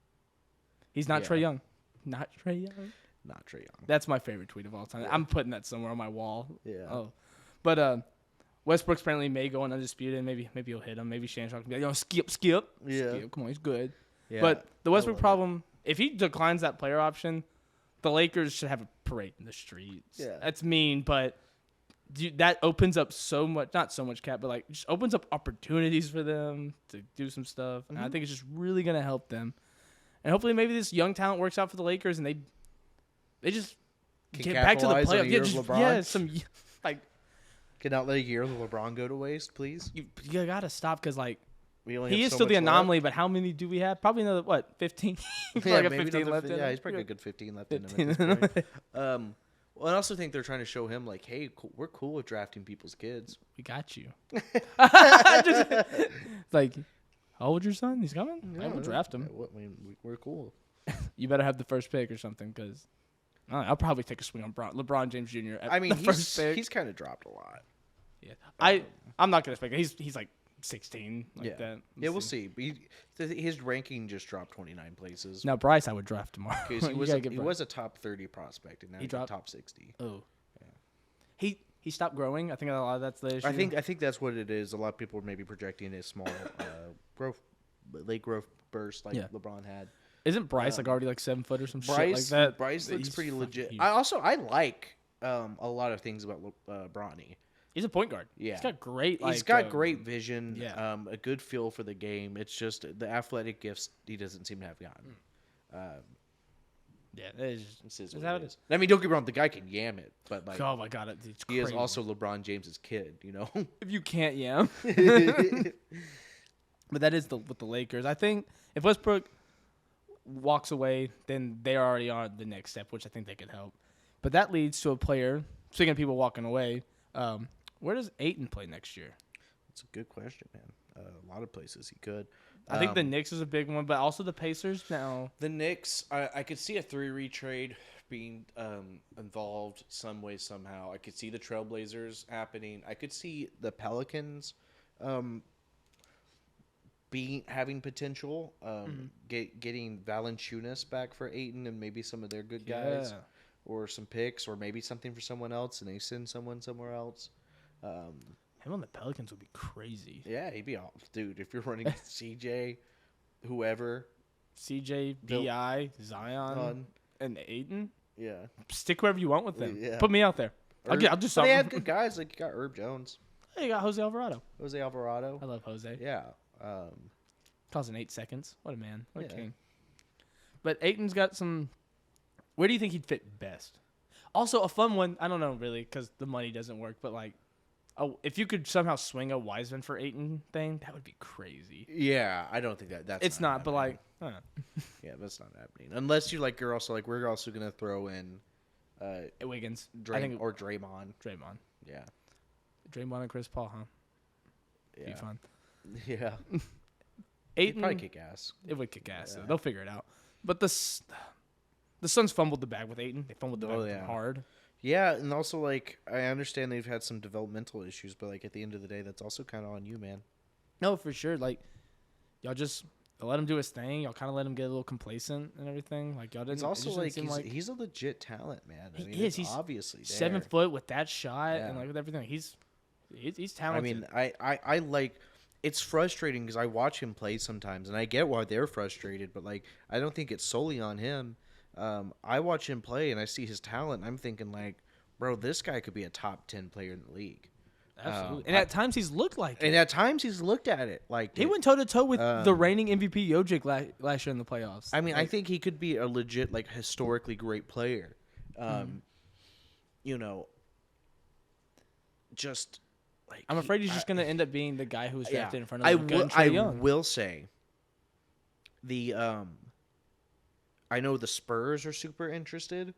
[SPEAKER 2] He's not
[SPEAKER 1] Yeah.
[SPEAKER 2] Trae Young. Not Trae Young.
[SPEAKER 1] Not Trae Young.
[SPEAKER 2] That's my favorite tweet of all time.
[SPEAKER 1] Yeah.
[SPEAKER 2] I'm putting that somewhere on my wall.
[SPEAKER 1] Yeah.
[SPEAKER 2] Oh, but Westbrook's apparently may go on undisputed. Maybe he'll hit him. Maybe Shannon Sharp can be like, Skip.
[SPEAKER 1] Yeah.
[SPEAKER 2] Skip. Come on, he's good.
[SPEAKER 1] Yeah.
[SPEAKER 2] But the
[SPEAKER 1] I
[SPEAKER 2] Westbrook
[SPEAKER 1] love it.
[SPEAKER 2] problem, if he declines that player option, the Lakers should have a parade in the streets.
[SPEAKER 1] Yeah.
[SPEAKER 2] That's mean, but that opens up so much, not so much cap, but like just opens up opportunities for them to do some stuff. And I think it's just really going to help them. And hopefully maybe this young talent works out for the Lakers and they just
[SPEAKER 1] Can
[SPEAKER 2] get back to the
[SPEAKER 1] capitalize on a
[SPEAKER 2] playoffs.
[SPEAKER 1] year of LeBron?
[SPEAKER 2] Yeah, some like
[SPEAKER 1] Can not let a year of LeBron go to waste, please.
[SPEAKER 2] you got to stop because like
[SPEAKER 1] We only
[SPEAKER 2] he
[SPEAKER 1] have
[SPEAKER 2] is
[SPEAKER 1] so
[SPEAKER 2] still the
[SPEAKER 1] much
[SPEAKER 2] anomaly, but how many do we have? Probably another 15?
[SPEAKER 1] left.
[SPEAKER 2] Like a
[SPEAKER 1] maybe
[SPEAKER 2] 15
[SPEAKER 1] another
[SPEAKER 2] left
[SPEAKER 1] fi-
[SPEAKER 2] in
[SPEAKER 1] Yeah,
[SPEAKER 2] him.
[SPEAKER 1] he's probably a good 15 left in him
[SPEAKER 2] 15.
[SPEAKER 1] at this point. Well, I also think they're trying to show him like, hey, we're cool with drafting people's kids.
[SPEAKER 2] We got you. Like, how old your son? He's coming? I will draft him.
[SPEAKER 1] We're cool.
[SPEAKER 2] You better have the first pick or something because I'll probably take a swing on LeBron James Jr. At
[SPEAKER 1] I mean,
[SPEAKER 2] the first pick.
[SPEAKER 1] he's kind of dropped a lot.
[SPEAKER 2] Yeah. I'm not going to expect it. He's like 16 like that.
[SPEAKER 1] Yeah, we'll see. But his ranking just dropped 29 places.
[SPEAKER 2] Now, Bryce, I would draft tomorrow.
[SPEAKER 1] Because
[SPEAKER 2] You gotta get
[SPEAKER 1] he
[SPEAKER 2] Bryce.
[SPEAKER 1] was a top 30 prospect, and now he's
[SPEAKER 2] dropped?
[SPEAKER 1] top 60.
[SPEAKER 2] Oh. Yeah. He stopped growing. I think a lot of that's the issue.
[SPEAKER 1] I think that's what it is. A lot of people are maybe projecting a small late growth burst like
[SPEAKER 2] Yeah.
[SPEAKER 1] LeBron had.
[SPEAKER 2] Isn't Bryce like already like 7 foot or some shit like
[SPEAKER 1] Bryce
[SPEAKER 2] that?
[SPEAKER 1] Bryce looks
[SPEAKER 2] He's
[SPEAKER 1] pretty
[SPEAKER 2] fucking
[SPEAKER 1] legit.
[SPEAKER 2] huge.
[SPEAKER 1] I like a lot of things about Bronny.
[SPEAKER 2] He's a point guard.
[SPEAKER 1] Yeah.
[SPEAKER 2] He's got great.
[SPEAKER 1] He's
[SPEAKER 2] like,
[SPEAKER 1] got great vision,
[SPEAKER 2] yeah.
[SPEAKER 1] a good feel for the game. It's just the athletic gifts he doesn't seem to have gotten.
[SPEAKER 2] Yeah, it's just,
[SPEAKER 1] This is
[SPEAKER 2] Is
[SPEAKER 1] what
[SPEAKER 2] that
[SPEAKER 1] it
[SPEAKER 2] what it
[SPEAKER 1] is. I mean, don't get me wrong, the guy can yam it, but like
[SPEAKER 2] oh my god, it's
[SPEAKER 1] he is
[SPEAKER 2] crazy.
[SPEAKER 1] also LeBron James's kid, you know.
[SPEAKER 2] If you can't yam. But that is with the Lakers. I think if Westbrook walks away, then they already are the next step, which I think they could help. But that leads to a player. Speaking of people walking away, where does Ayton play next year?
[SPEAKER 1] That's a good question, man. A lot of places he could.
[SPEAKER 2] I think the Knicks is a big one, but also the Pacers now.
[SPEAKER 1] The Knicks, I could see a 3 retrade being involved some way, somehow. I could see the Trailblazers happening. I could see the Pelicans having potential, getting Valanciunas back for Ayton and maybe some of their good guys,
[SPEAKER 2] Yeah.
[SPEAKER 1] or some picks, or maybe something for someone else, and they send someone somewhere else.
[SPEAKER 2] Him on the Pelicans would be crazy.
[SPEAKER 1] Yeah, he'd be off, dude. If you're running CJ, whoever,
[SPEAKER 2] CJ, BI, Zion, and Ayton.
[SPEAKER 1] yeah.
[SPEAKER 2] Stick whoever you want with them.
[SPEAKER 1] Yeah.
[SPEAKER 2] Put me out there. I'll do
[SPEAKER 1] But they
[SPEAKER 2] something.
[SPEAKER 1] have good guys. Like you got Herb Jones,
[SPEAKER 2] Hey, you got Jose Alvarado.
[SPEAKER 1] Jose Alvarado.
[SPEAKER 2] I love Jose.
[SPEAKER 1] Yeah.
[SPEAKER 2] Calls in 8 seconds. What a man. What a
[SPEAKER 1] Yeah.
[SPEAKER 2] king. But Ayton's got some. Where do you think he'd fit best? Also, a fun one. I don't know really because the money doesn't work. But like, if you could somehow swing a Wiseman for Ayton thing, that would be crazy.
[SPEAKER 1] Yeah, I don't think that's.
[SPEAKER 2] It's not, but
[SPEAKER 1] happening.
[SPEAKER 2] like, I don't know.
[SPEAKER 1] Yeah, that's not happening unless you're also like we're also gonna throw in,
[SPEAKER 2] Wiggins. I think
[SPEAKER 1] or Draymond.
[SPEAKER 2] Draymond.
[SPEAKER 1] Yeah.
[SPEAKER 2] Draymond and Chris Paul, huh?
[SPEAKER 1] Yeah.
[SPEAKER 2] Be fun.
[SPEAKER 1] Yeah. He'd
[SPEAKER 2] Ayton.
[SPEAKER 1] probably kick ass.
[SPEAKER 2] It would kick ass.
[SPEAKER 1] Yeah.
[SPEAKER 2] They'll figure it out. But The Suns fumbled the bag with Ayton. They fumbled the bag with him
[SPEAKER 1] yeah.
[SPEAKER 2] hard.
[SPEAKER 1] Yeah, and also, like, I understand they've had some developmental issues, but, like, at the end of the day, that's also kind of on you, man.
[SPEAKER 2] No, for sure. Like, y'all just let him do his thing. Y'all kind of let him get a little complacent and everything. Like, y'all didn't.
[SPEAKER 1] It's also,
[SPEAKER 2] it just didn't
[SPEAKER 1] like,
[SPEAKER 2] seem
[SPEAKER 1] he's a legit talent, man. I
[SPEAKER 2] He
[SPEAKER 1] mean,
[SPEAKER 2] is.
[SPEAKER 1] it's
[SPEAKER 2] He's
[SPEAKER 1] obviously there.
[SPEAKER 2] 7 foot with that shot
[SPEAKER 1] Yeah.
[SPEAKER 2] and, like, with everything. He's
[SPEAKER 1] I
[SPEAKER 2] talented.
[SPEAKER 1] mean, I like. It's frustrating because I watch him play sometimes, and I get why they're frustrated, but, like, I don't think it's solely on him. I watch him play, and I see his talent, and I'm thinking, like, bro, this guy could be a top 10 player in the league.
[SPEAKER 2] Absolutely. And at times he's looked like
[SPEAKER 1] And
[SPEAKER 2] it.
[SPEAKER 1] at times he's looked at it like
[SPEAKER 2] He
[SPEAKER 1] it.
[SPEAKER 2] went toe-to-toe with the reigning MVP Jokic last year in the playoffs.
[SPEAKER 1] I mean, I think he could be a legit, like, historically great player. You know, just like
[SPEAKER 2] I'm afraid he's just going to end up being the guy who was drafted in front of
[SPEAKER 1] I
[SPEAKER 2] Luka
[SPEAKER 1] will.
[SPEAKER 2] and Trae
[SPEAKER 1] I
[SPEAKER 2] Young.
[SPEAKER 1] will say the I know the Spurs are super interested.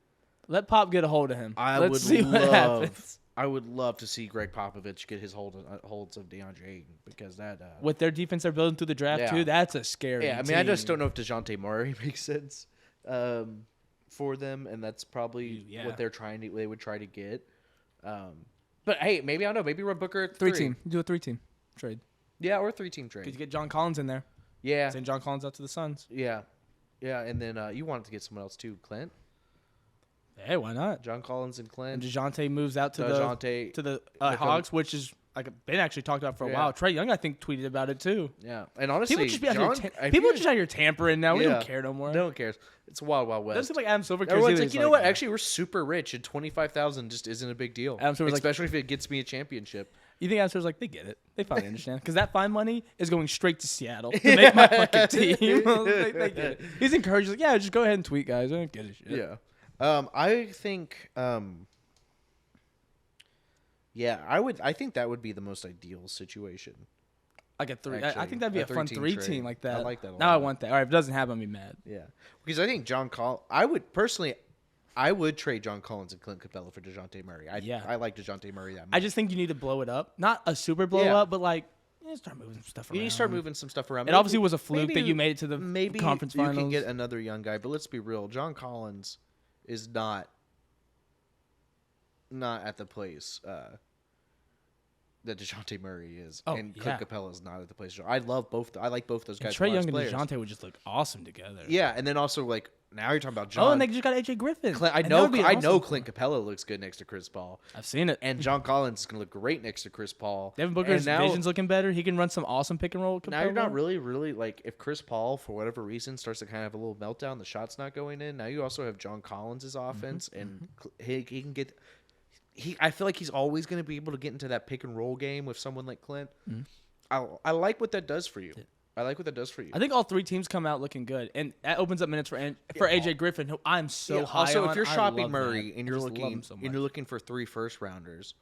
[SPEAKER 2] Let Pop get a hold of him.
[SPEAKER 1] I
[SPEAKER 2] Let's
[SPEAKER 1] would
[SPEAKER 2] see what happens.
[SPEAKER 1] I would love to see Greg Popovich get his holds of DeAndre Ayton because that
[SPEAKER 2] With their defense they're building through the draft,
[SPEAKER 1] Yeah.
[SPEAKER 2] too, that's a scary
[SPEAKER 1] I mean, I just
[SPEAKER 2] team.
[SPEAKER 1] don't know if DeJounte Murray makes sense for them, and that's probably what they would try to get. But hey, maybe I don't know. Maybe run Booker at three.
[SPEAKER 2] Three-team. Do a three-team trade.
[SPEAKER 1] Yeah, or 3-team
[SPEAKER 2] Could
[SPEAKER 1] trade.
[SPEAKER 2] you get John Collins in there?
[SPEAKER 1] Yeah,
[SPEAKER 2] Send John Collins out to the Suns.
[SPEAKER 1] yeah, and then you wanted to get someone else too, Clint.
[SPEAKER 2] Hey, why not?
[SPEAKER 1] John Collins and
[SPEAKER 2] And
[SPEAKER 1] Clint.
[SPEAKER 2] DeJounte moves out to
[SPEAKER 1] DeJounte,
[SPEAKER 2] the Hawks, which is like been actually talked about for a while. Trae Young, I think, tweeted about it too.
[SPEAKER 1] Yeah, and honestly,
[SPEAKER 2] People just be out
[SPEAKER 1] John,
[SPEAKER 2] here. People just out here tampering now. We
[SPEAKER 1] Yeah.
[SPEAKER 2] don't care no more.
[SPEAKER 1] No one cares. It's a wild, wild
[SPEAKER 2] It
[SPEAKER 1] west.
[SPEAKER 2] doesn't seem like Adam Silver cares.
[SPEAKER 1] Everyone's
[SPEAKER 2] either.
[SPEAKER 1] like,
[SPEAKER 2] He's
[SPEAKER 1] you know what? Actually, we're super rich, and 25,000 just isn't a big deal.
[SPEAKER 2] Adam Silver's like-
[SPEAKER 1] especially if it gets me a championship.
[SPEAKER 2] You think Adam Silver's like, they get it. They finally understand. Because that fine money is going straight to Seattle to make my fucking team. they get it. He's encouraged. He's like, yeah, just go ahead and tweet, guys. I don't get a shit.
[SPEAKER 1] Yeah. I think. Yeah, I think that would be the most ideal situation.
[SPEAKER 2] Like a three. I
[SPEAKER 1] Actually,
[SPEAKER 2] think that'd be
[SPEAKER 1] a
[SPEAKER 2] a fun
[SPEAKER 1] three-team
[SPEAKER 2] three-team
[SPEAKER 1] trade.
[SPEAKER 2] like that.
[SPEAKER 1] I like that a
[SPEAKER 2] Now I
[SPEAKER 1] lot.
[SPEAKER 2] want that. All right, if it doesn't happen, I'll be mad.
[SPEAKER 1] Yeah, because I think I would trade John Collins and Clint Capella for DeJounte Murray. I like DeJounte Murray that much.
[SPEAKER 2] I just think you need to blow it up. Not a super blow
[SPEAKER 1] Yeah.
[SPEAKER 2] up, but like start moving some stuff around.
[SPEAKER 1] You need to start moving some stuff around.
[SPEAKER 2] It obviously was a fluke that you made it to the conference finals.
[SPEAKER 1] You can get another young guy, but let's be real. John Collins is not at the place that DeJounte Murray is, and Clint Capella is not at the place. I like both those guys.
[SPEAKER 2] Trae Young and
[SPEAKER 1] players.
[SPEAKER 2] DeJounte would just look awesome together.
[SPEAKER 1] Yeah, and then also like now you're talking about John.
[SPEAKER 2] Oh, and they just got AJ Griffin.
[SPEAKER 1] I
[SPEAKER 2] And that would be
[SPEAKER 1] know
[SPEAKER 2] awesome.
[SPEAKER 1] Clint Capella looks good next to Chris Paul.
[SPEAKER 2] I've seen it.
[SPEAKER 1] And John Collins is going to look great next to Chris Paul.
[SPEAKER 2] Devin Booker's
[SPEAKER 1] now,
[SPEAKER 2] vision's looking better. He can run some awesome pick and roll. with
[SPEAKER 1] Now you're
[SPEAKER 2] Capella.
[SPEAKER 1] not really like if Chris Paul for whatever reason starts to kind of have a little meltdown, the shot's not going in. Now you also have John Collins' offense, and he can get. I feel like he's always going to be able to get into that pick and roll game with someone like Clint. I like what that does for you. I like what that does for you.
[SPEAKER 2] I think all three teams come out looking good, and that opens up minutes for AJ Griffin, who I'm so high
[SPEAKER 1] also,
[SPEAKER 2] on.
[SPEAKER 1] if you're
[SPEAKER 2] I
[SPEAKER 1] shopping
[SPEAKER 2] love
[SPEAKER 1] Murray
[SPEAKER 2] that.
[SPEAKER 1] and
[SPEAKER 2] I
[SPEAKER 1] you're
[SPEAKER 2] just love him so much.
[SPEAKER 1] looking for 3 first-rounders,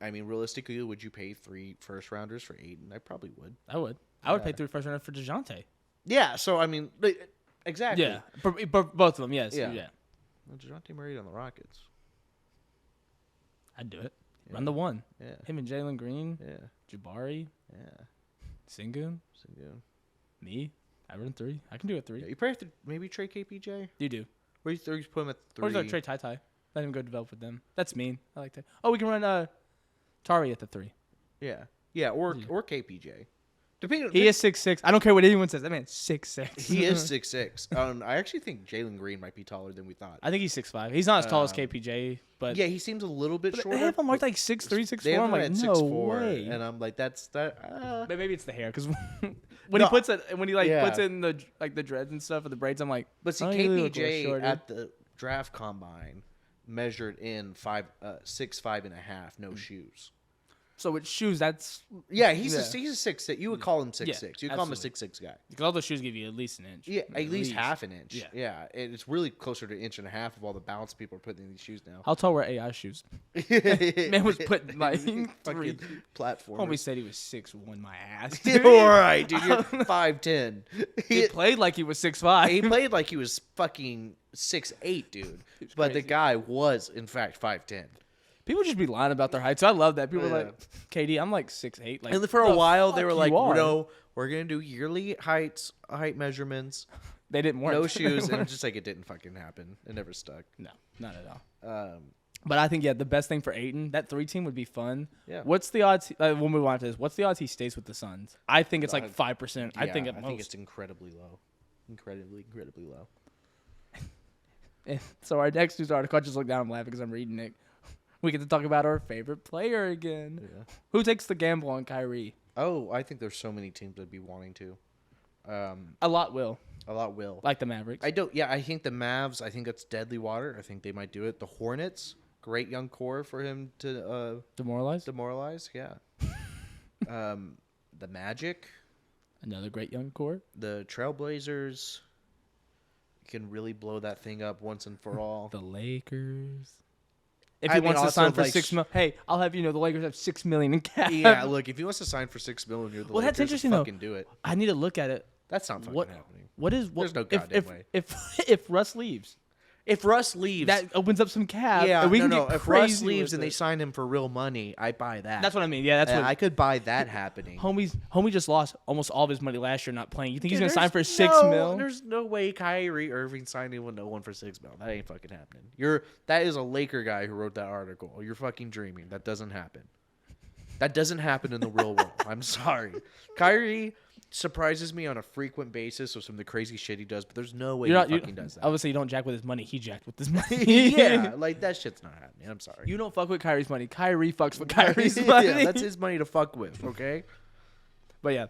[SPEAKER 1] I mean, realistically, would you pay 3 first-rounders for Aiden? I probably would.
[SPEAKER 2] I would pay 3 first rounders for DeJounte.
[SPEAKER 1] Yeah, so I mean, exactly.
[SPEAKER 2] Yeah, both of them. Yes.
[SPEAKER 1] Yeah.
[SPEAKER 2] Yeah.
[SPEAKER 1] Well, DeJounte Murray on the Rockets.
[SPEAKER 2] I'd do it. Run the one.
[SPEAKER 1] Yeah.
[SPEAKER 2] Him and Jalen Green,
[SPEAKER 1] Yeah.
[SPEAKER 2] Jabari,
[SPEAKER 1] Yeah.
[SPEAKER 2] Sengun,
[SPEAKER 1] So, yeah.
[SPEAKER 2] me. I run 3. I can do a 3.
[SPEAKER 1] Yeah, you probably have to maybe trade KPJ.
[SPEAKER 2] You do.
[SPEAKER 1] Or you put him at 3.
[SPEAKER 2] Or just trade Ty. Let him go develop with them. That's mean. I like that. Oh, we can run Tari at the 3.
[SPEAKER 1] Yeah. Yeah, or KPJ. Depending.
[SPEAKER 2] He is 6'6". I don't care what anyone says. That man's 6'6".
[SPEAKER 1] He is 6'6". I actually think Jalen Green might be taller than we thought.
[SPEAKER 2] I think he's 6'5". He's not as tall as KPJ, but
[SPEAKER 1] Yeah, he seems a little bit shorter.
[SPEAKER 2] they have him marked like 6'3", 6'4".
[SPEAKER 1] They have
[SPEAKER 2] I'm
[SPEAKER 1] him
[SPEAKER 2] like,
[SPEAKER 1] at
[SPEAKER 2] no
[SPEAKER 1] 6'4",
[SPEAKER 2] way.
[SPEAKER 1] and I'm like, that's that.
[SPEAKER 2] But maybe it's the hair because when
[SPEAKER 1] No.
[SPEAKER 2] he puts it
[SPEAKER 1] Yeah.
[SPEAKER 2] puts it in the the dreads and stuff or the braids, I'm like,
[SPEAKER 1] But see,
[SPEAKER 2] oh, you look a little
[SPEAKER 1] KPJ
[SPEAKER 2] shorter.
[SPEAKER 1] at the draft combine measured in 6'5" and a half, no shoes.
[SPEAKER 2] So with shoes, that's
[SPEAKER 1] Yeah, he's
[SPEAKER 2] Yeah.
[SPEAKER 1] a 6'6". You would call him 6'6".
[SPEAKER 2] Yeah,
[SPEAKER 1] You would call him a
[SPEAKER 2] absolutely.
[SPEAKER 1] 6'6" guy.
[SPEAKER 2] because all those shoes give you at least an inch.
[SPEAKER 1] Yeah, at least half an inch.
[SPEAKER 2] Yeah.
[SPEAKER 1] Yeah, it's really closer to an inch and a half of all the bounce people are putting in these shoes now.
[SPEAKER 2] How tall were AI shoes? Man was putting like 3.
[SPEAKER 1] Fucking platform.
[SPEAKER 2] Homie said he was 6'1", my ass.
[SPEAKER 1] All right, dude, you're 5'10".
[SPEAKER 2] He played like he was 6'5".
[SPEAKER 1] He played like he was fucking 6'8", dude. But the
[SPEAKER 2] crazy.
[SPEAKER 1] guy was, in fact, 5'10".
[SPEAKER 2] People just be lying about their height, so I love that. People are
[SPEAKER 1] Yeah.
[SPEAKER 2] like, KD, I'm like 6'8". Like,
[SPEAKER 1] And for a
[SPEAKER 2] the
[SPEAKER 1] while, they
[SPEAKER 2] fuck
[SPEAKER 1] were
[SPEAKER 2] you
[SPEAKER 1] like,
[SPEAKER 2] are?
[SPEAKER 1] no, we're going to do yearly height measurements.
[SPEAKER 2] They didn't work.
[SPEAKER 1] No shoes, and it's just like it didn't fucking happen. It never stuck.
[SPEAKER 2] No, not at all.
[SPEAKER 1] Um,
[SPEAKER 2] But I think the best thing for Ayton, that 3-team would be fun.
[SPEAKER 1] Yeah.
[SPEAKER 2] What's the odds? We'll move on to this. What's the odds he stays with the Suns? I think it's like 5%. I think at most.
[SPEAKER 1] I think it's incredibly low. Incredibly low.
[SPEAKER 2] So our next news article, I just looked down and laughing because I'm reading it. We get to talk about our favorite player again.
[SPEAKER 1] Yeah.
[SPEAKER 2] Who takes the gamble on Kyrie?
[SPEAKER 1] Oh, I think there's so many teams that'd be wanting to.
[SPEAKER 2] A lot will.
[SPEAKER 1] A lot will.
[SPEAKER 2] Like the Mavericks.
[SPEAKER 1] I don't. Yeah, I think the Mavs. I think that's deadly water. I think they might do it. The Hornets, great young core for him to
[SPEAKER 2] Demoralize?
[SPEAKER 1] Yeah. The Magic,
[SPEAKER 2] Another great young core.
[SPEAKER 1] the Trailblazers can really blow that thing up once and for all.
[SPEAKER 2] The Lakers. If
[SPEAKER 1] I
[SPEAKER 2] he
[SPEAKER 1] mean,
[SPEAKER 2] wants to
[SPEAKER 1] also,
[SPEAKER 2] sign for
[SPEAKER 1] like,
[SPEAKER 2] $6 million, hey, I'll have you know the Lakers have $6 million in cash.
[SPEAKER 1] Yeah, look, if he wants to sign for $6 million, you're the
[SPEAKER 2] Well, that's
[SPEAKER 1] Lakers,
[SPEAKER 2] interesting, though.
[SPEAKER 1] fucking do it.
[SPEAKER 2] I need to look at it.
[SPEAKER 1] That's not fucking
[SPEAKER 2] What-
[SPEAKER 1] happening.
[SPEAKER 2] There's
[SPEAKER 1] no goddamn way.
[SPEAKER 2] If Russ leaves,
[SPEAKER 1] If Russ leaves,
[SPEAKER 2] that opens up some cap.
[SPEAKER 1] yeah,
[SPEAKER 2] and we can
[SPEAKER 1] no.
[SPEAKER 2] get
[SPEAKER 1] If Russ
[SPEAKER 2] crazy
[SPEAKER 1] leaves
[SPEAKER 2] with
[SPEAKER 1] and they
[SPEAKER 2] it.
[SPEAKER 1] sign him for real money, I buy that.
[SPEAKER 2] That's what I mean. Yeah, that's what
[SPEAKER 1] I could buy that happening.
[SPEAKER 2] homie just lost almost all of his money last year not playing. You think he's
[SPEAKER 1] Dude,
[SPEAKER 2] gonna sign for
[SPEAKER 1] there's
[SPEAKER 2] $6 million?
[SPEAKER 1] There's no way Kyrie Irving signing with no one for $6 million. That ain't fucking happening. That is a Laker guy who wrote that article. You're fucking dreaming. That doesn't happen. That doesn't happen in the real world. I'm sorry. Kyrie surprises me on a frequent basis with some of the crazy shit he does, but there's no way he fucking does that.
[SPEAKER 2] Obviously, you don't jack with his money. He jacked with his money.
[SPEAKER 1] Yeah, like that shit's not happening. I'm sorry.
[SPEAKER 2] You don't fuck with Kyrie's money. Kyrie fucks with Kyrie's money.
[SPEAKER 1] Yeah, that's his money to fuck with, okay?
[SPEAKER 2] But yeah,